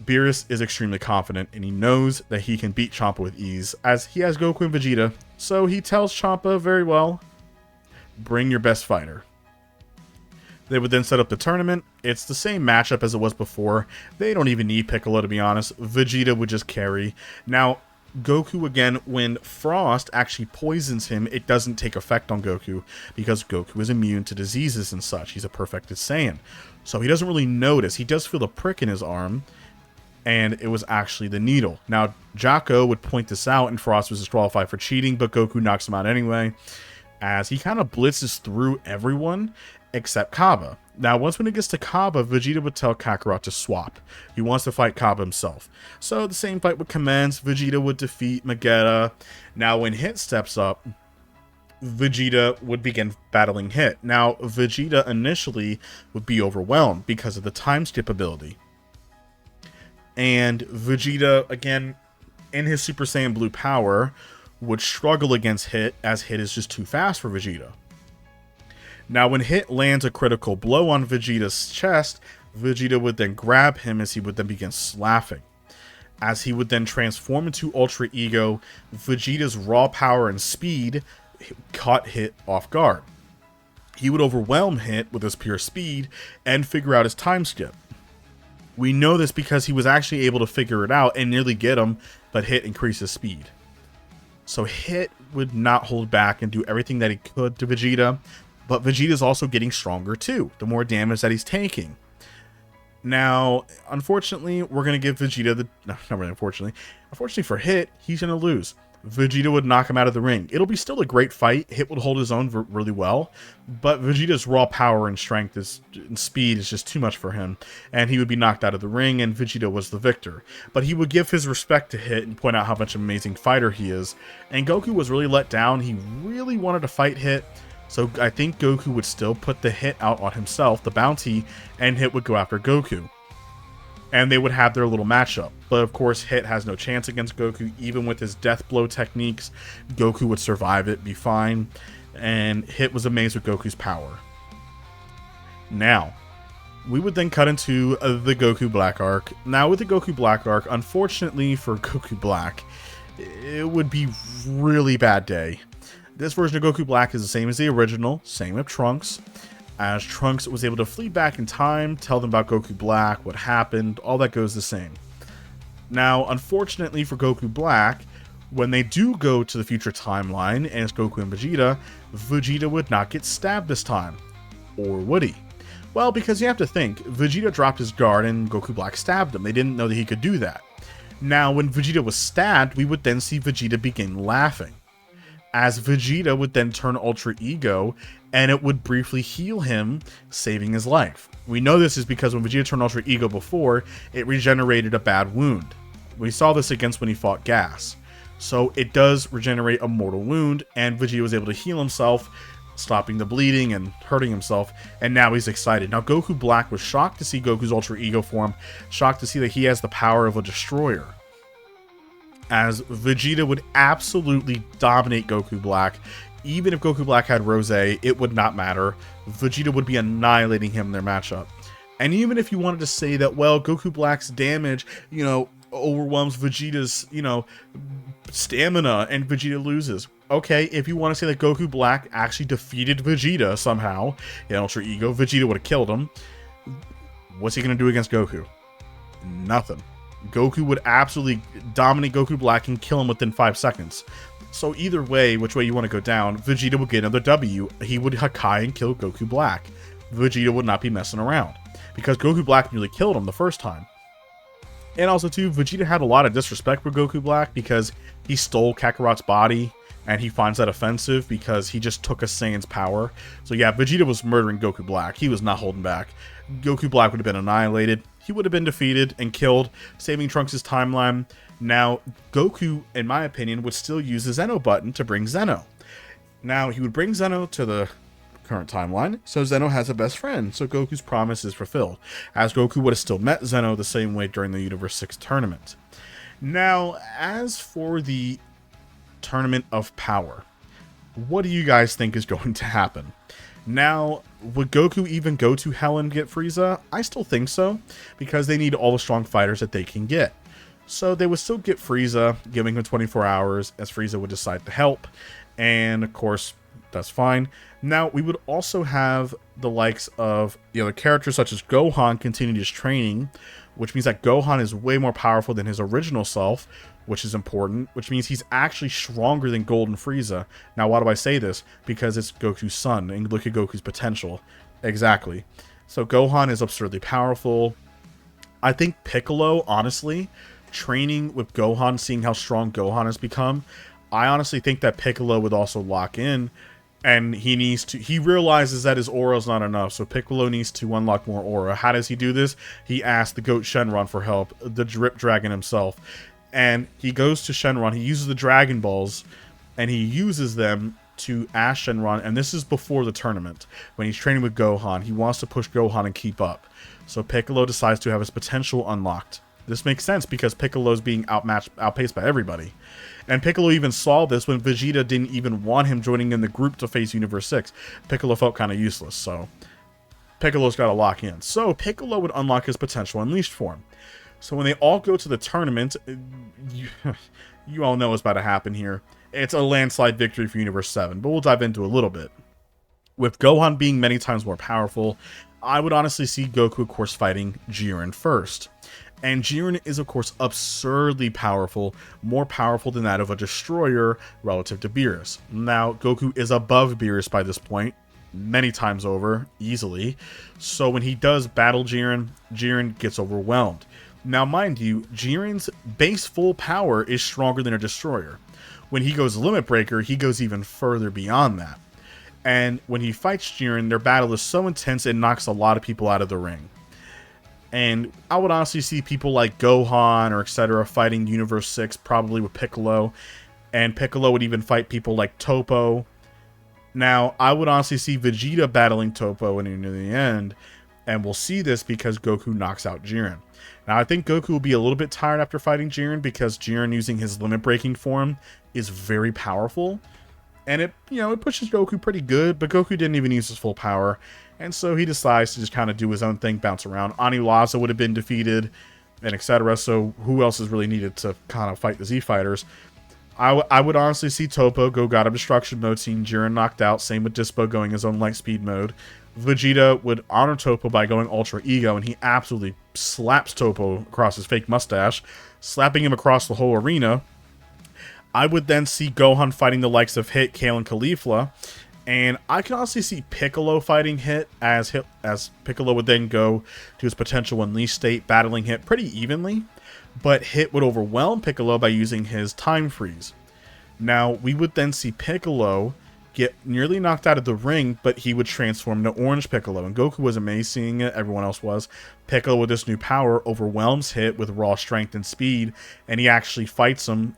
[SPEAKER 1] Beerus is extremely confident, and he knows that he can beat Champa with ease, as he has Goku and Vegeta. So he tells Champa very well, bring your best fighter. They would then set up the tournament. It's the same matchup as it was before. They don't even need Piccolo, to be honest. Vegeta would just carry. Now, Goku, again, when Frost actually poisons him, it doesn't take effect on Goku, because Goku is immune to diseases and such. He's a perfected Saiyan. So he doesn't really notice. He does feel a prick in his arm, and it was actually the needle. Now, Jocko would point this out, and Frost was disqualified for cheating, but Goku knocks him out anyway, as he kind of blitzes through everyone except Kaba. Now, once when it gets to Kaba, Vegeta would tell Kakarot to swap. He wants to fight Kaba himself. So the same fight would commence. Vegeta would defeat Magetta. Now, when Hit steps up, Vegeta would begin battling Hit. Now, Vegeta initially would be overwhelmed because of the time skip ability. And Vegeta, again, in his Super Saiyan Blue power, would struggle against Hit, as Hit is just too fast for Vegeta. Now, when Hit lands a critical blow on Vegeta's chest, Vegeta would then grab him, as he would then begin slapping. As he would then transform into Ultra Ego, Vegeta's raw power and speed caught Hit off guard. He would overwhelm Hit with his pure speed and figure out his time skip. We know this because he was actually able to figure it out and nearly get him, but Hit increased his speed. So Hit would not hold back and do everything that he could to Vegeta, but Vegeta's also getting stronger too, the more damage that he's taking. Now, unfortunately, we're going to give Vegeta the... No, not really unfortunately. Unfortunately for Hit, he's going to lose. Vegeta would knock him out of the ring. It'll be still a great fight. Hit would hold his own really well, but Vegeta's raw power and strength and speed is just too much for him, and he would be knocked out of the ring, and Vegeta was the victor. But he would give his respect to Hit and point out how much of an amazing fighter he is, and Goku was really let down. He really wanted to fight Hit, so I think Goku would still put the Hit out on himself, the bounty, and Hit would go after Goku. And they would have their little matchup. But of course, Hit has no chance against Goku. Even with his death blow techniques, Goku would survive it, be fine. And Hit was amazed with Goku's power. Now, we would then cut into the Goku Black Arc. Now, with the Goku Black Arc, unfortunately for Goku Black, it would be really bad day. This version of Goku Black is the same as the original, same with Trunks. As Trunks was able to flee back in time, tell them about Goku Black, what happened, all that goes the same. Now, unfortunately for Goku Black, when they do go to the future timeline, and it's Goku and Vegeta, Vegeta would not get stabbed this time. Or would he? Well, because you have to think, Vegeta dropped his guard and Goku Black stabbed him. They didn't know that he could do that. Now, when Vegeta was stabbed, we would then see Vegeta begin laughing, as Vegeta would then turn Ultra Ego, and it would briefly heal him, saving his life. We know this is because when Vegeta turned Ultra Ego before, it regenerated a bad wound. We saw this against when he fought Gas. So it does regenerate a mortal wound, and Vegeta was able to heal himself, stopping the bleeding and hurting himself, and now he's excited. Now Goku Black was shocked to see Goku's Ultra Ego form, shocked to see that he has the power of a destroyer, as Vegeta would absolutely dominate Goku Black. Even if Goku Black had Rose, it would not matter. Vegeta would be annihilating him in their matchup. And even if you wanted to say that, well, Goku Black's damage, overwhelms Vegeta's, stamina and Vegeta loses. Okay, if you want to say that Goku Black actually defeated Vegeta somehow in Ultra Ego, Vegeta would have killed him. What's he going to do against Goku? Nothing. Goku would absolutely dominate Goku Black and kill him within 5 seconds. So either way, which way you want to go down, Vegeta would get another W. He would Hakai and kill Goku Black. Vegeta would not be messing around, because Goku Black nearly killed him the first time. And also too, Vegeta had a lot of disrespect for Goku Black because he stole Kakarot's body, and he finds that offensive because he just took a Saiyan's power. So yeah, Vegeta was murdering Goku Black. He was not holding back. Goku Black would have been annihilated. He would have been defeated and killed, saving Trunks' timeline. Now, Goku, in my opinion, would still use the Zeno button to bring Zeno. Now, he would bring Zeno to the current timeline, so Zeno has a best friend, so Goku's promise is fulfilled, as Goku would have still met Zeno the same way during the Universe 6 tournament. Now, as for the Tournament of Power, what do you guys think is going to happen? Now, would Goku even go to Hell and get Frieza? I still think so, because they need all the strong fighters that they can get. So they would still get Frieza, giving him 24 hours, as Frieza would decide to help, and of course, that's fine. Now, we would also have the likes of the other characters, such as Gohan, continue his training, which means that Gohan is way more powerful than his original self, which is important, which means he's actually stronger than Golden Frieza. Now, why do I say this? Because it's Goku's son, and look at Goku's potential. Exactly. So Gohan is absurdly powerful. I think Piccolo, honestly, training with Gohan, seeing how strong Gohan has become, I honestly think that Piccolo would also lock in, and he realizes that his aura is not enough, so Piccolo needs to unlock more aura. How does he do this? He asks the goat Shenron for help, the drip dragon himself. And he goes to Shenron, he uses the Dragon Balls, and he uses them to ask Shenron, and this is before the tournament, when he's training with Gohan. He wants to push Gohan and keep up. So Piccolo decides to have his potential unlocked. This makes sense because Piccolo's being outpaced by everybody. And Piccolo even saw this when Vegeta didn't even want him joining in the group to face Universe 6. Piccolo felt kind of useless, so Piccolo's got to lock in. So Piccolo would unlock his potential unleashed form. So when they all go to the tournament, you all know what's about to happen here. It's a landslide victory for Universe 7, but we'll dive into a little bit. With Gohan being many times more powerful, I would honestly see Goku, of course, fighting Jiren first. And Jiren is, of course, absurdly powerful, more powerful than that of a destroyer relative to Beerus. Now, Goku is above Beerus by this point, many times over, easily. So when he does battle Jiren, Jiren gets overwhelmed. Now, mind you, Jiren's base full power is stronger than a destroyer. When he goes Limit Breaker, he goes even further beyond that. And when he fights Jiren, their battle is so intense it knocks a lot of people out of the ring. And I would honestly see people like Gohan or etc. fighting Universe 6, probably with Piccolo. And Piccolo would even fight people like Toppo. Now, I would honestly see Vegeta battling Toppo in the end. And we'll see this because Goku knocks out Jiren. Now, I think Goku will be a little bit tired after fighting Jiren because Jiren using his limit breaking form is very powerful. And it pushes Goku pretty good, but Goku didn't even use his full power. And so he decides to just kind of do his own thing, bounce around. Ani Laza would have been defeated, and etc. So who else is really needed to kind of fight the Z Fighters? I would honestly see Toppo go God of Destruction mode, seeing Jiren knocked out. Same with Dispo going his own light speed mode. Vegeta would honor Toppo by going Ultra Ego, and he absolutely slaps Toppo across his fake mustache, slapping him across the whole arena. I would then see Gohan fighting the likes of Hit, Kale, and Caulifla, and I can honestly see Piccolo fighting Hit, as Piccolo would then go to his potential unleashed state, battling Hit pretty evenly, but Hit would overwhelm Piccolo by using his time freeze. Now, we would then see Piccolo get nearly knocked out of the ring, but he would transform to Orange Piccolo, and Goku was amazed seeing it, everyone else was. Piccolo, with this new power, overwhelms Hit with raw strength and speed, and he actually fights him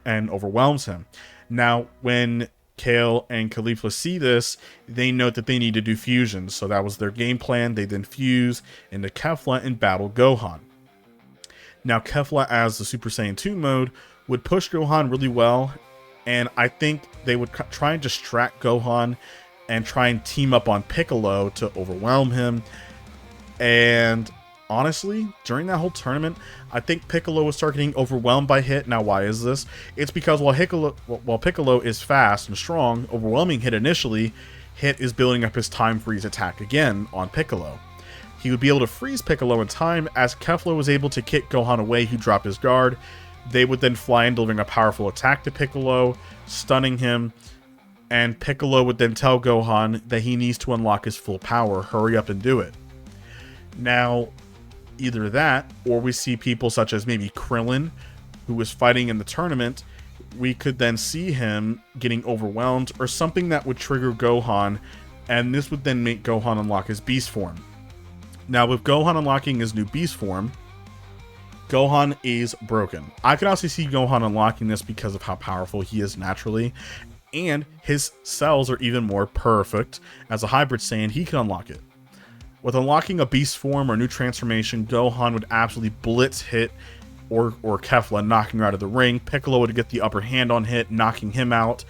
[SPEAKER 1] and overwhelms him. Now, when Kale and Caulifla see this, they note that they need to do fusions, so that was their game plan. They then fuse into Kefla and battle Gohan. Now, Kefla, as the Super Saiyan 2 mode, would push Gohan really well, and I think they would try and distract Gohan and try and team up on Piccolo to overwhelm him. And honestly, during that whole tournament, I think Piccolo would start getting overwhelmed by Hit. Now, why is this? It's because while Piccolo is fast and strong, overwhelming Hit initially, Hit is building up his time freeze attack again on Piccolo. He would be able to freeze Piccolo in time, as Kefla was able to kick Gohan away, who dropped his guard. They would then fly in, delivering a powerful attack to Piccolo, stunning him, and Piccolo would then tell Gohan that he needs to unlock his full power. Hurry up and do it. Now, either that, or we see people such as maybe Krillin, who was fighting in the tournament. We could then see him getting overwhelmed, or something that would trigger Gohan, and this would then make Gohan unlock his beast form. Now, with Gohan unlocking his new beast form, Gohan is broken. I can also see Gohan unlocking this because of how powerful he is naturally, And his cells are even more perfect. As a hybrid Saiyan, he can unlock it. With unlocking a beast form or new transformation, Gohan would absolutely blitz hit or Kefla, knocking her out of the ring. Piccolo would get the upper hand on hit, knocking him out.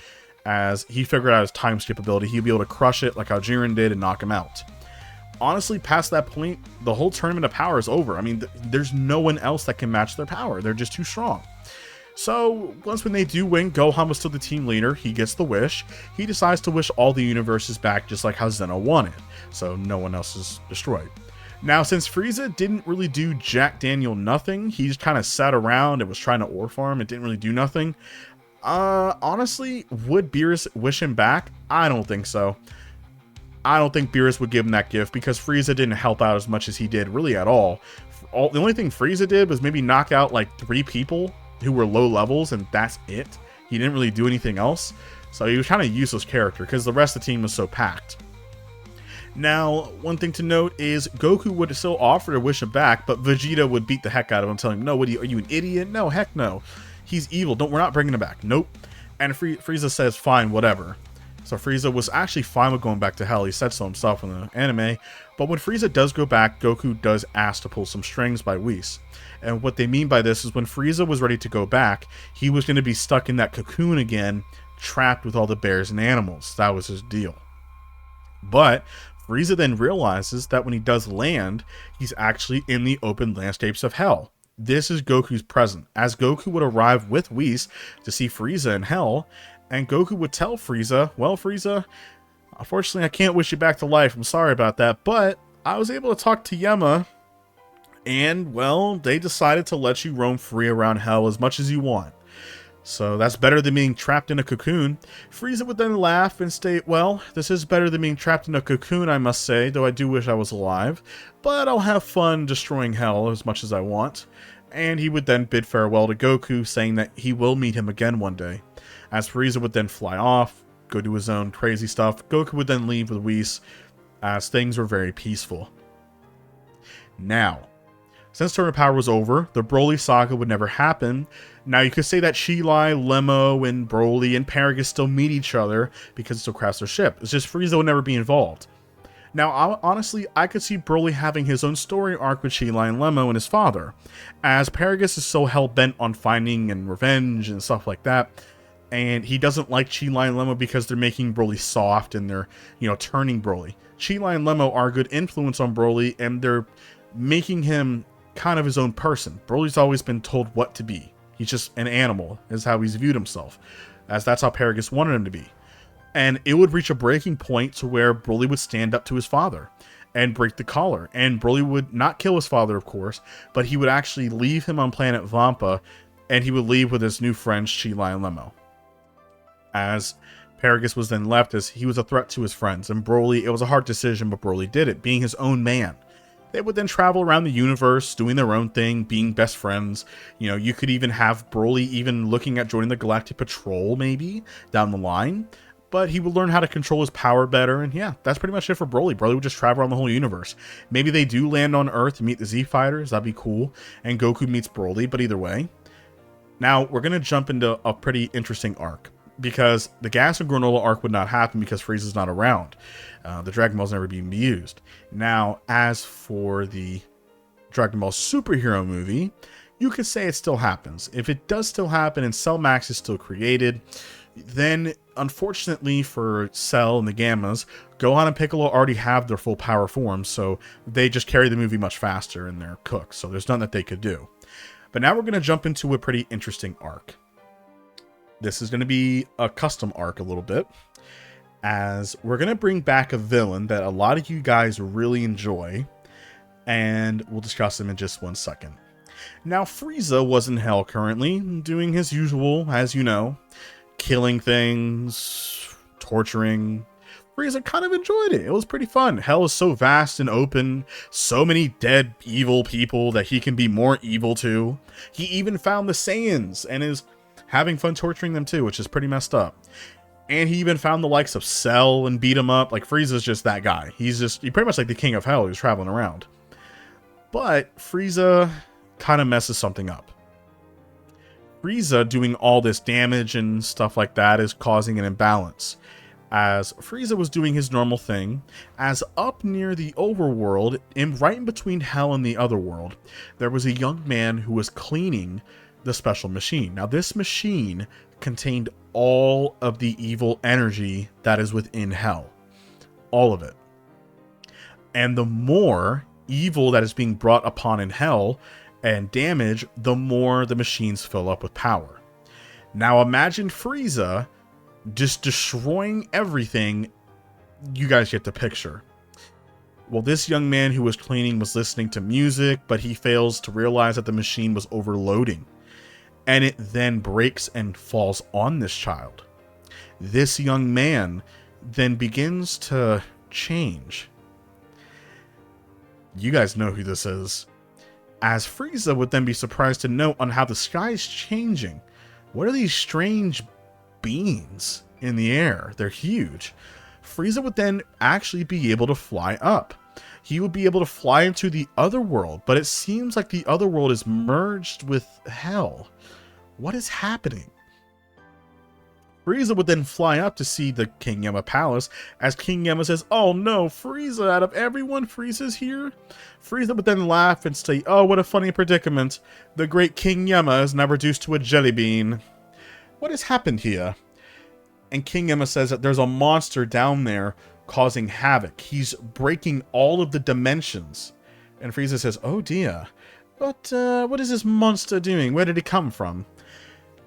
[SPEAKER 1] As he figured out his time skip ability, he'd be able to crush it like how Jiren did and knock him out. Honestly, past that point, the whole tournament of power is over. I mean, there's no one else that can match their power. They're just too strong. So, once when they do win, Gohan was still the team leader. He gets the wish. He decides to wish all the universes back just like how Zeno wanted. So, no one else is destroyed. Now, since Frieza didn't really do Jack Daniel nothing, he just kind of sat around and was trying to ore farm. It didn't really do nothing. Honestly, would Beerus wish him back? I don't think so. I don't think Beerus would give him that gift because Frieza didn't help out as much as he did really at all. The only thing Frieza did was maybe knock out like 3 people who were low levels, and that's it. He didn't really do anything else. So he was kind of a useless character because the rest of the team was so packed. Now, one thing to note is Goku would still offer to wish him back, but Vegeta would beat the heck out of him, telling him, no, are you an idiot? No, heck no. He's evil. We're not bringing him back. Nope. And Frieza says, fine, whatever. So Frieza was actually fine with going back to hell. He said so himself in the anime. But when Frieza does go back, Goku does ask to pull some strings by Whis. And what they mean by this is when Frieza was ready to go back, he was going to be stuck in that cocoon again, trapped with all the bears and animals. That was his deal. But Frieza then realizes that when he does land, he's actually in the open landscapes of hell. This is Goku's present, as Goku would arrive with Whis to see Frieza in hell, and Goku would tell Frieza, well, Frieza, unfortunately I can't wish you back to life, I'm sorry about that, but I was able to talk to Yema, and, well, they decided to let you roam free around hell as much as you want. So that's better than being trapped in a cocoon. Frieza would then laugh and state, well, this is better than being trapped in a cocoon, I must say, though I do wish I was alive, but I'll have fun destroying hell as much as I want. And he would then bid farewell to Goku, saying that he will meet him again one day. As Frieza would then fly off, go do his own crazy stuff, Goku would then leave with Whis, as things were very peaceful. Now, since Tournament of Power was over, the Broly Saga would never happen. Now, you could say that Cheelai, Lemo, and Broly and Paragus still meet each other because it still crafts their ship. It's just Frieza would never be involved. Now, honestly, I could see Broly having his own story arc with Cheelai and Lemo and his father, as Paragus is so hell-bent on finding and revenge and stuff like that, and he doesn't like Cheelai and Lemo because they're making Broly soft and they're, turning Broly. Cheelai and Lemo are a good influence on Broly, and they're making him kind of his own person. Broly's always been told what to be. He's just an animal, is how he's viewed himself, as that's how Paragus wanted him to be. And it would reach a breaking point to where Broly would stand up to his father and break the collar. And Broly would not kill his father, of course, but he would actually leave him on planet Vampa, and he would leave with his new friends, Cheelai and Lemo. As Paragus was then left, as he was a threat to his friends, and Broly, it was a hard decision, but Broly did it, being his own man. They would then travel around the universe, doing their own thing, being best friends. You could even have Broly even looking at joining the Galactic Patrol, maybe, down the line. But he would learn how to control his power better, and yeah, that's pretty much it for Broly. Broly would just travel around the whole universe. Maybe they do land on Earth and meet the Z-Fighters, that'd be cool, and Goku meets Broly, but either way. Now, we're going to jump into a pretty interesting arc, because the Gas and Granola arc would not happen because Frieza's not around. The Dragon Ball's never being used. Now, as for the Dragon Ball superhero movie, you could say it still happens. If it does still happen and Cell Max is still created, then unfortunately for Cell and the Gammas, Gohan and Piccolo already have their full power forms, so they just carry the movie much faster and they're cooked, so there's nothing that they could do. But now we're going to jump into a pretty interesting arc. This is going to be a custom arc a little bit, as we're going to bring back a villain that a lot of you guys really enjoy, and we'll discuss him in just one second. Now, Frieza was in hell currently, doing his usual, as you know, killing things, torturing. Frieza kind of enjoyed it. It was pretty fun. Hell is so vast and open, so many dead evil people that he can be more evil to. He even found the Saiyans and is having fun torturing them too, which is pretty messed up. And he even found the likes of Cell and beat him up. Like, Frieza's just that guy. He's pretty much like the king of hell. He was traveling around. But Frieza kind of messes something up. Frieza doing all this damage and stuff like that is causing an imbalance. As Frieza was doing his normal thing, as up near the overworld, right in between Hell and the Otherworld, there was a young man who was cleaning the special machine. Now, this machine contained all of the evil energy that is within Hell. All of it. And the more evil that is being brought upon in Hell and damage, the more the machines fill up with power. Now, imagine Frieza just destroying everything. You guys get the picture. Well, this young man who was cleaning was listening to music, but he fails to realize that the machine was overloading. And it then breaks and falls on this child. This young man then begins to change. You guys know who this is. As Frieza would then be surprised to note on how the sky is changing. What are these strange beings in the air? They're huge. Frieza would then actually be able to fly up. He would be able to fly into the other world, but it seems like the other world is merged with Hell. What is happening? Frieza would then fly up to see the King Yama palace, as King Yama says, "Oh no, Frieza, out of everyone, Frieza's here?" Frieza would then laugh and say, "Oh, what a funny predicament. The great King Yama is now reduced to a jelly bean. What has happened here?" And King Yama says that there's a monster down there causing havoc. He's breaking all of the dimensions. And Frieza says, "Oh dear, but what is this monster doing? Where did it come from?"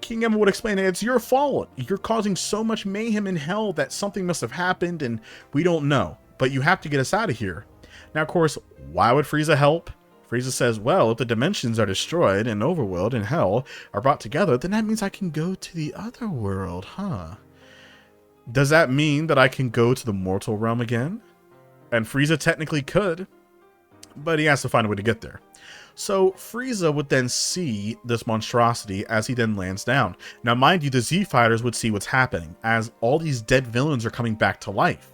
[SPEAKER 1] King Yama would explain that it's your fault. You're causing so much mayhem in Hell that something must have happened and we don't know. But you have to get us out of here. Now, of course, why would Frieza help? Frieza says, well, if the dimensions are destroyed and Overworld and Hell are brought together, then that means I can go to the other world, huh? Does that mean that I can go to the mortal realm again? And Frieza technically could, but he has to find a way to get there. So Frieza would then see this monstrosity as he then lands down. Now, mind you, the Z Fighters would see what's happening as all these dead villains are coming back to life.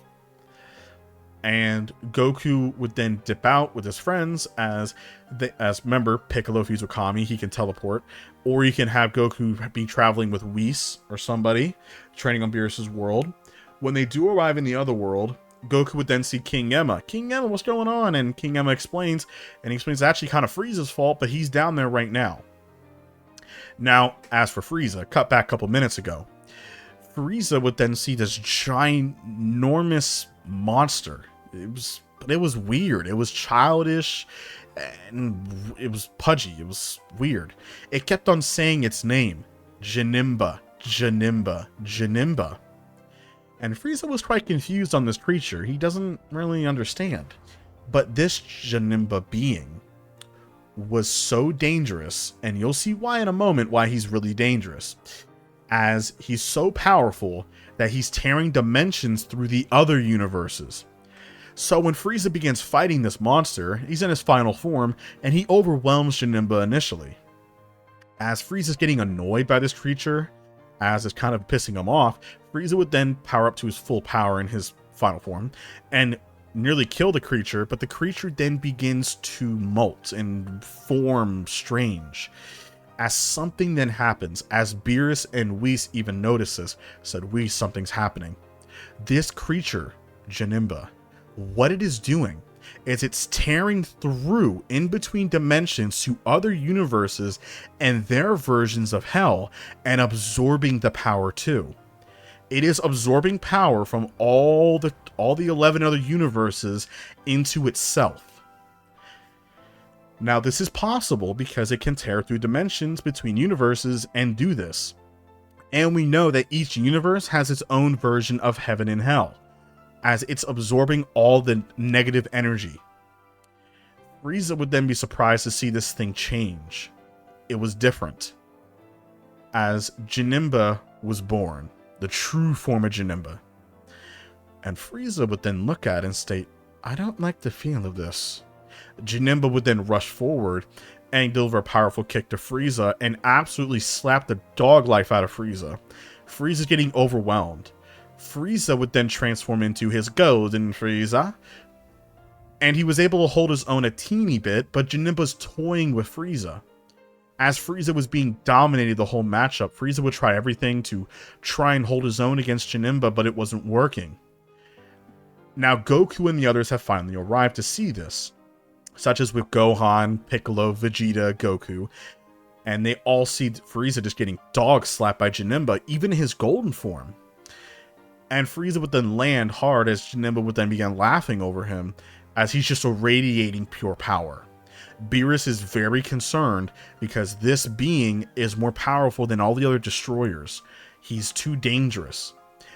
[SPEAKER 1] And Goku would then dip out with his friends as remember, Piccolo, if he's Okami, he can teleport. Or you can have Goku be traveling with Whis or somebody, training on Beerus' world. When they do arrive in the other world, Goku would then see King Yama. King Yama, what's going on? And King Yama explains, and he explains it's actually kind of Frieza's fault, but he's down there right now. Now, as for Frieza, cut back a couple minutes ago, Frieza would then see this ginormous monster. It was weird. It was childish, and it was pudgy. It was weird. It kept on saying its name, Janemba, Janemba, Janemba. And Frieza was quite confused on this creature. He doesn't really understand. But this Janemba being was so dangerous, and you'll see why in a moment why he's really dangerous, as he's so powerful that he's tearing dimensions through the other universes. So when Frieza begins fighting this monster, he's in his final form, and he overwhelms Janemba initially. As Frieza's getting annoyed by this creature, as it's kind of pissing him off, Frieza would then power up to his full power in his final form and nearly kill the creature, but the creature then begins to molt and form strange. As something then happens, as Beerus and Whis even notices, said, "Whis, something's happening." This creature, Janemba, what it is doing is it's tearing through in between dimensions to other universes and their versions of Hell and absorbing the power too. It is absorbing power from all the 11 other universes into itself. Now, this is possible because it can tear through dimensions between universes and do this. And we know that each universe has its own version of Heaven and Hell, as it's absorbing all the negative energy. Frieza would then be surprised to see this thing change. It was different. As Janemba was born, the true form of Janemba. And Frieza would then look at it and state, "I don't like the feel of this." Janemba would then rush forward and deliver a powerful kick to Frieza and absolutely slap the dog life out of Frieza. Frieza's getting overwhelmed. Frieza would then transform into his golden Frieza, and he was able to hold his own a teeny bit, but Janemba's toying with Frieza. As Frieza was being dominated the whole matchup, Frieza would try everything to try and hold his own against Janemba, but it wasn't working. Now Goku and the others have finally arrived to see this, such as with Gohan, Piccolo, Vegeta, Goku, and they all see Frieza just getting dog slapped by Janemba, even in his golden form. And Frieza would then land hard as Janemba would then begin laughing over him, as he's just irradiating pure power. Beerus is very concerned because this being is more powerful than all the other destroyers. He's too dangerous.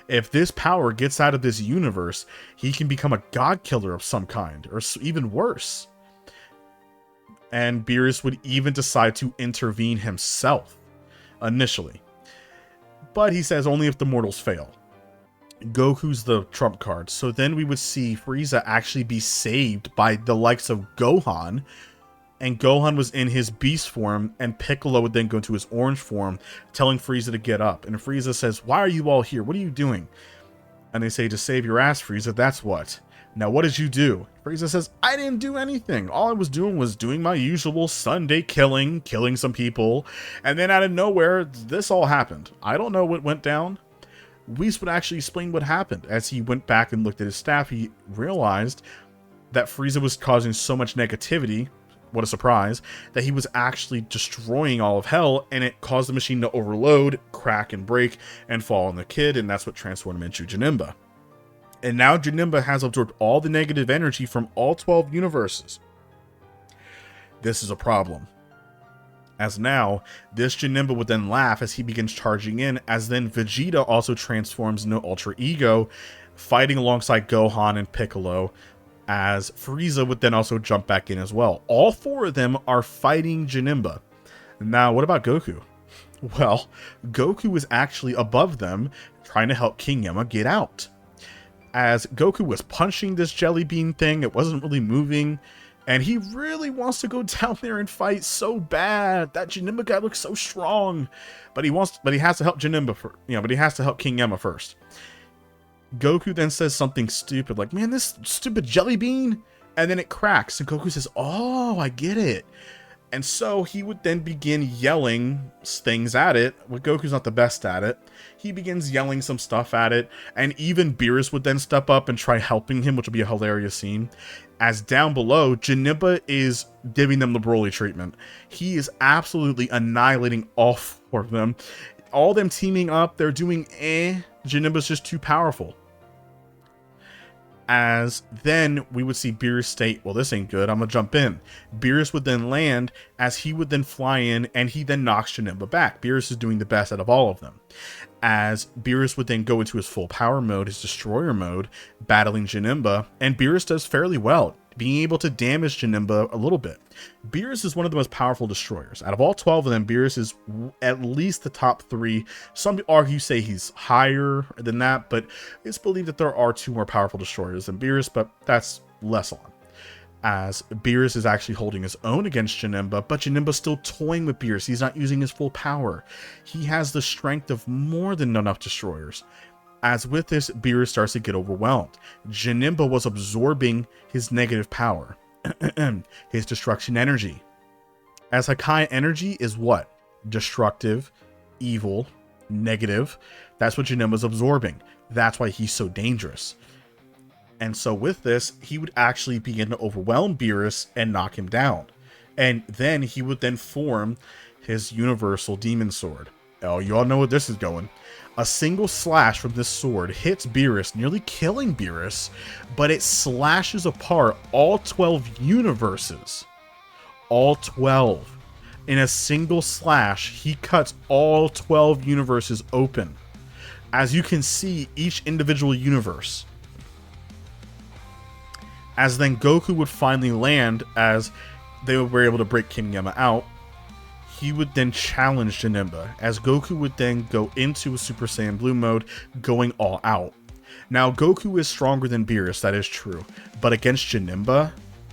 [SPEAKER 1] If this power gets out of this universe, he can become a god killer of some kind, or even worse. And Beerus would even decide to intervene himself, initially. But he says only if the mortals fail. Goku's the trump card, so then we would see Frieza actually be saved by the likes of Gohan, and Gohan was in his beast form, and Piccolo would then go into his orange form, telling Frieza to get up. And Frieza says, "Why are you all here? What are you doing?" And they say, "To save your ass, Frieza, that's what. Now what did you do?" Frieza says, "I didn't do anything. All I was doing my usual Sunday killing some people, and then out of nowhere, this all happened. I don't know what went down." Whis would actually explain what happened. As he went back and looked at his staff, he realized that Frieza was causing so much negativity, what a surprise, that he was actually destroying all of hell, and it caused the machine to overload, crack and break, and fall on the kid, and that's what transformed him into Janemba. And now Janemba has absorbed all the negative energy from all 12 universes. This is a problem, as now this Janemba would then laugh as he begins charging in, as then Vegeta also transforms into Ultra Ego, fighting alongside Gohan and Piccolo, as Frieza would then also jump back in as well. All four of them are fighting Janemba. Now, what about Goku? Well, Goku was actually above them, trying to help King Yama get out. As Goku was punching this jelly bean thing, it wasn't really moving, and he really wants to go down there and fight so bad. That Janemba guy looks so strong, but he has to help Janemba but he has to help King Yama first. Goku then says something stupid like, "Man, this stupid jelly bean," and then it cracks, and Goku says, "Oh, I get it." And so he would then begin yelling things at it. Well, Goku's not the best at it. He begins yelling some stuff at it, and even Beerus would then step up and try helping him, which would be a hilarious scene. As down below, Janemba is giving them the Broly treatment. He is absolutely annihilating all four of them. All them teaming up, they're doing Janemba's just too powerful. As then we would see Beerus state, "Well, this ain't good, I'm gonna jump in." Beerus would then land, as he would then fly in, and he then knocks Janemba back. Beerus is doing the best out of all of them. As Beerus would then go into his full power mode, his destroyer mode, battling Janemba, and Beerus does fairly well, being able to damage Janemba a little bit. Beerus is one of the most powerful destroyers. Out of all 12 of them, Beerus is at least the top 3. Some say he's higher than that, but it's believed that there are 2 more powerful destroyers than Beerus, but that's less on. As Beerus is actually holding his own against Janemba, but Janemba's still toying with Beerus. He's not using his full power. He has the strength of more than enough destroyers. As with this, Beerus starts to get overwhelmed. Janemba was absorbing his negative power, his destruction energy. As Hakai energy is what? Destructive, evil, negative. That's what Janemba's absorbing. That's why he's so dangerous. And so with this, he would actually begin to overwhelm Beerus and knock him down. And then he would then form his universal demon sword. Oh, you all know where this is going. A single slash from this sword hits Beerus, nearly killing Beerus, but it slashes apart all 12 universes. All 12. In a single slash, he cuts all 12 universes open. As you can see, each individual universe. As then Goku would finally land, as they were able to break King Yama out, he would then challenge Janemba, as Goku would then go into a Super Saiyan Blue mode, going all out. Now, Goku is stronger than Beerus, that is true, but against Janemba,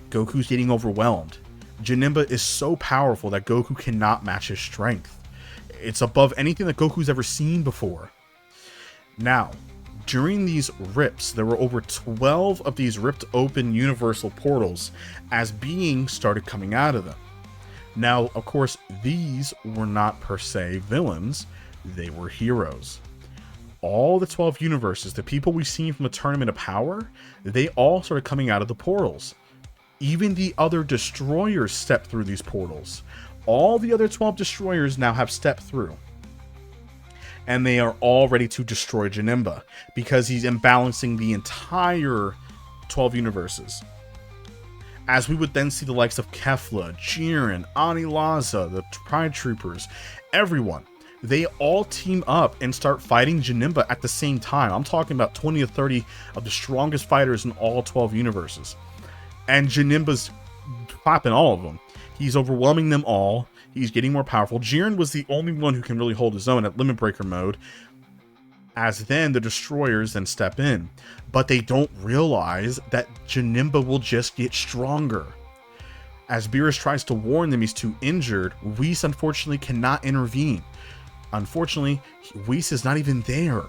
[SPEAKER 1] Goku's getting overwhelmed. Janemba is so powerful that Goku cannot match his strength. It's above anything that Goku's ever seen before. Now, during these rips, there were over 12 of these ripped open universal portals as beings started coming out of them. Now, of course, these were not per se villains, they were heroes. All the 12 universes, the people we've seen from the Tournament of Power, they all started coming out of the portals. Even the other destroyers stepped through these portals. All the other 12 destroyers now have stepped through. And they are all ready to destroy Janemba, because he's imbalancing the entire 12 universes. As we would then see the likes of Kefla, Jiren, Anilaza, the Pride Troopers, everyone, they all team up and start fighting Janemba at the same time. I'm talking about 20 to 30 of the strongest fighters in all 12 universes. And Janemba's clapping all of them. He's overwhelming them all. He's getting more powerful. Jiren was the only one who can really hold his own at Limit Breaker mode. As then the destroyers then step in. But they don't realize that Janemba will just get stronger. As Beerus tries to warn them he's too injured, Whis unfortunately cannot intervene. Unfortunately, Whis is not even there.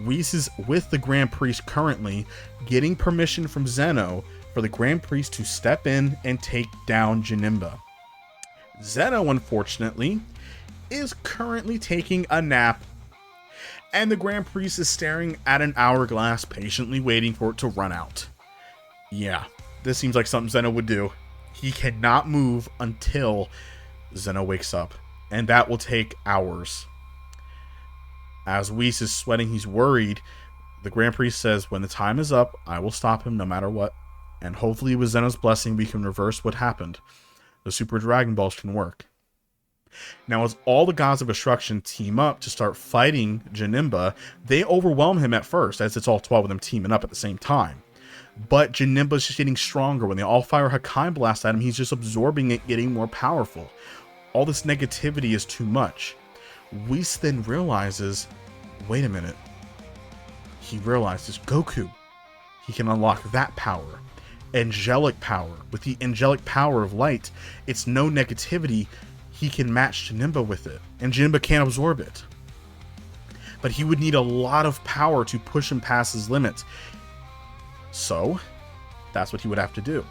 [SPEAKER 1] Whis is with the Grand Priest currently, getting permission from Zeno for the Grand Priest to step in and take down Janemba. Zeno, unfortunately, is currently taking a nap, and the Grand Priest is staring at an hourglass, patiently waiting for it to run out. Yeah, this seems like something Zeno would do. He cannot move until Zeno wakes up, and that will take hours. As Whis is sweating, he's worried. The Grand Priest says, when the time is up, I will stop him no matter what. And hopefully with Zeno's blessing, we can reverse what happened. The Super Dragon Balls can work. Now, as all the Gods of Destruction team up to start fighting Janemba, they overwhelm him at first, as it's all 12 of them teaming up at the same time. But Janemba's just getting stronger. When they all fire Hakai Blast at him, he's just absorbing it, getting more powerful. All this negativity is too much. Whis then realizes, wait a minute. He realizes Goku. He can unlock that power. Angelic power. With the angelic power of light, it's no negativity. He can match Janemba with it, and Janemba can't absorb it. But he would need a lot of power to push him past his limits. So, that's what he would have to do.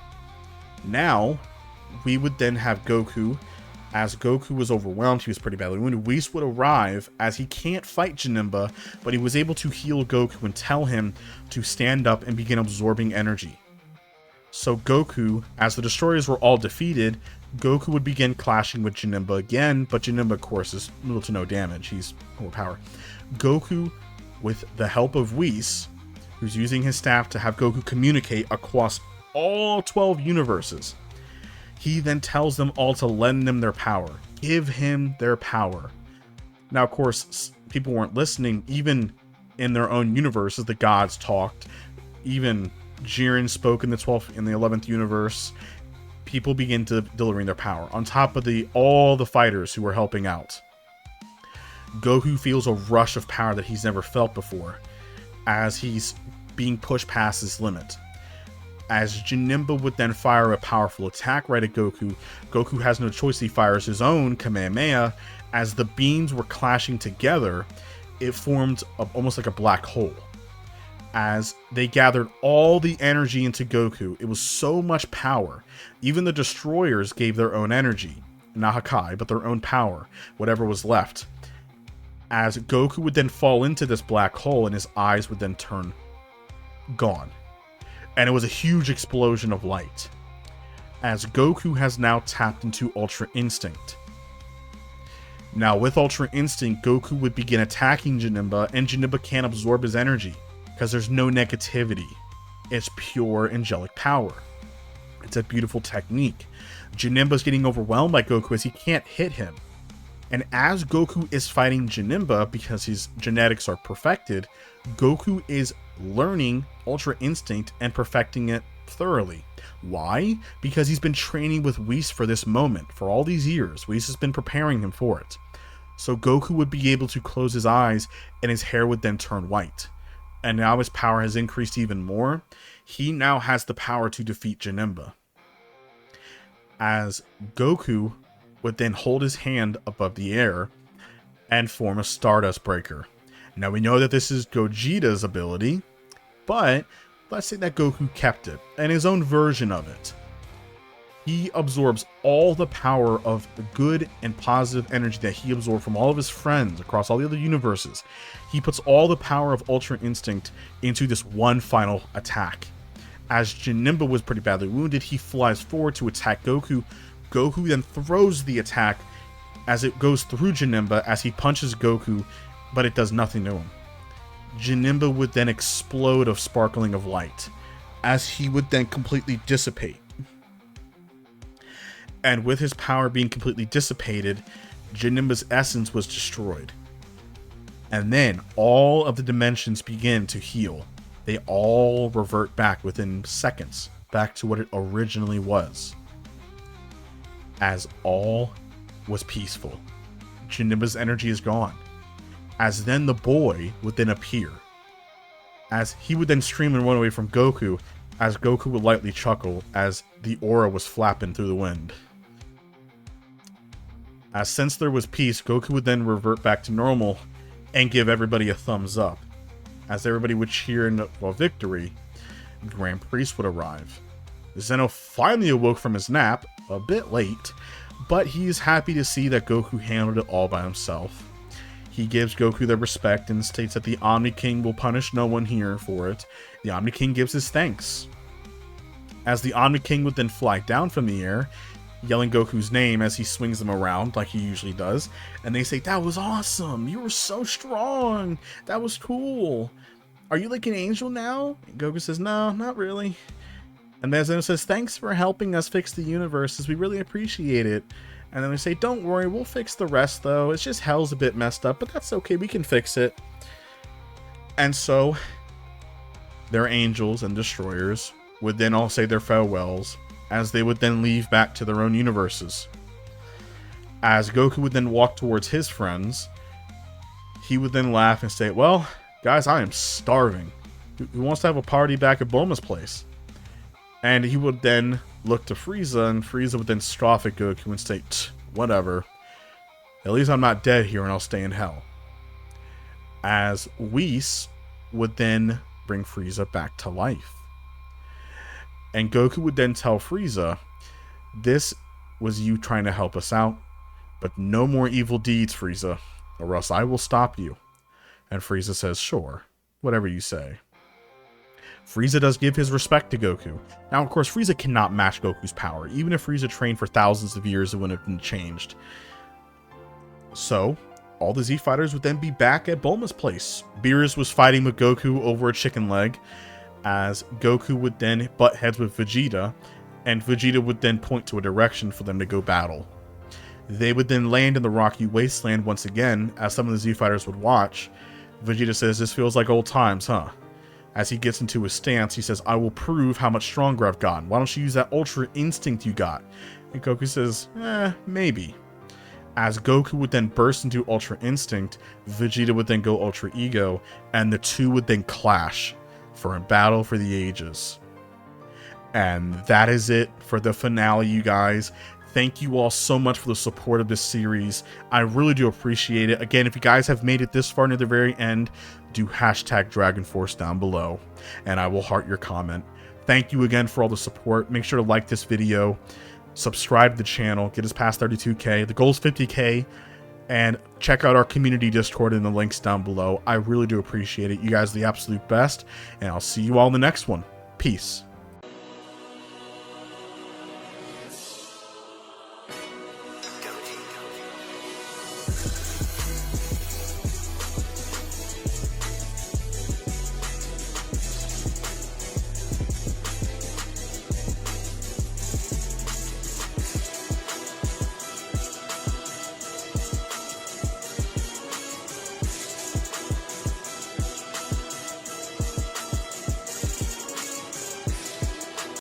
[SPEAKER 1] Now, we would then have Goku. As Goku was overwhelmed, he was pretty badly wounded. Whis would arrive, as he can't fight Janemba, but he was able to heal Goku and tell him to stand up and begin absorbing energy. So Goku, as the destroyers were all defeated, Goku would begin clashing with Janemba again, but Janemba, of course, is little to no damage. He's overpowered. Goku, with the help of Whis, who's using his staff to have Goku communicate across all 12 universes, he then tells them all to lend them their power. Give him their power. Now, of course, people weren't listening. Even in their own universes, the gods talked. Even Jiren spoke in the 11th universe. People begin to delivering their power. On top of all the fighters who were helping out. Goku feels a rush of power that he's never felt before, as he's being pushed past his limit. As Janemba would then fire a powerful attack right at Goku, Goku has no choice. He fires his own Kamehameha. As the beams were clashing together, it formed almost like a black hole. As they gathered all the energy into Goku, it was so much power. Even the destroyers gave their own energy. Not Hakai, but their own power, whatever was left. As Goku would then fall into this black hole, and his eyes would then turn gone. And it was a huge explosion of light. As Goku has now tapped into Ultra Instinct. Now with Ultra Instinct, Goku would begin attacking Janemba, and Janemba can't absorb his energy, because there's no negativity. It's pure angelic power. It's a beautiful technique. Janemba's getting overwhelmed by Goku as he can't hit him. And as Goku is fighting Janemba, because his genetics are perfected, Goku is learning Ultra Instinct and perfecting it thoroughly. Why? Because he's been training with Whis for this moment. For all these years, Whis has been preparing him for it. So Goku would be able to close his eyes, and his hair would then turn white. And now his power has increased even more. He now has the power to defeat Janemba. As Goku would then hold his hand above the air and form a Stardust Breaker. Now we know that this is Gogeta's ability, but let's say that Goku kept it, and his own version of it. He absorbs all the power of the good and positive energy that he absorbed from all of his friends across all the other universes. He puts all the power of Ultra Instinct into this one final attack. As Janemba was pretty badly wounded, he flies forward to attack Goku. Goku then throws the attack as it goes through Janemba as he punches Goku, but it does nothing to him. Janemba would then explode of sparkling of light, as he would then completely dissipate. And with his power being completely dissipated, Janemba's essence was destroyed. And then all of the dimensions begin to heal. They all revert back within seconds, back to what it originally was. As all was peaceful. Janemba's energy is gone. As then the boy would then appear. As he would then scream and run away from Goku, as Goku would lightly chuckle as the aura was flapping through the wind. As since there was peace, Goku would then revert back to normal and give everybody a thumbs up. As everybody would cheer in a victory, the Grand Priest would arrive. Zeno finally awoke from his nap, a bit late, but he is happy to see that Goku handled it all by himself. He gives Goku the respect and states that the Omni King will punish no one here for it. The Omni King gives his thanks. As the Omni King would then fly down from the air, yelling Goku's name as he swings them around like he usually does, and they say, "That was awesome! You were so strong! That was cool! Are you like an angel now?" And Goku says, "No, not really." And then Zeno says, "Thanks for helping us fix the universes. We really appreciate it." And then they say, "Don't worry, we'll fix the rest though. It's just hell's a bit messed up, but that's okay, we can fix it." And so their angels and destroyers would then all say their farewells, as they would then leave back to their own universes. As Goku would then walk towards his friends, he would then laugh and say, "Well, guys, I am starving. Who wants to have a party back at Bulma's place?" And he would then look to Frieza, and Frieza would then scoff at Goku and say, "Whatever. At least I'm not dead here and I'll stay in hell." As Whis would then bring Frieza back to life. And Goku would then tell Frieza, "This was you trying to help us out, but no more evil deeds, Frieza, or else I will stop you." And Frieza says, "Sure, whatever you say." Frieza does give his respect to Goku. Now, of course, Frieza cannot match Goku's power. Even if Frieza trained for thousands of years, it wouldn't have been changed. So, all the Z Fighters would then be back at Bulma's place. Beerus was fighting with Goku over a chicken leg, as Goku would then butt heads with Vegeta, and Vegeta would then point to a direction for them to go battle. They would then land in the rocky wasteland once again, as some of the Z Fighters would watch. Vegeta says, "This feels like old times, huh?" As he gets into his stance, he says, "I will prove how much stronger I've gotten. Why don't you use that Ultra Instinct you got?" And Goku says, maybe. As Goku would then burst into Ultra Instinct, Vegeta would then go Ultra Ego, and the two would then clash for a battle for the ages. And that is it for the finale, you guys. Thank you all so much for the support of this series. I really do appreciate it. Again, if you guys have made it this far near the very end, do hashtag Dragon Force down below, and I will heart your comment. Thank you again for all the support. Make sure to like this video, subscribe to the channel, get us past 32K. The goal is 50K. And check out our community Discord in the links down below. I really do appreciate it. You guys are the absolute best. And I'll see you all in the next one. Peace.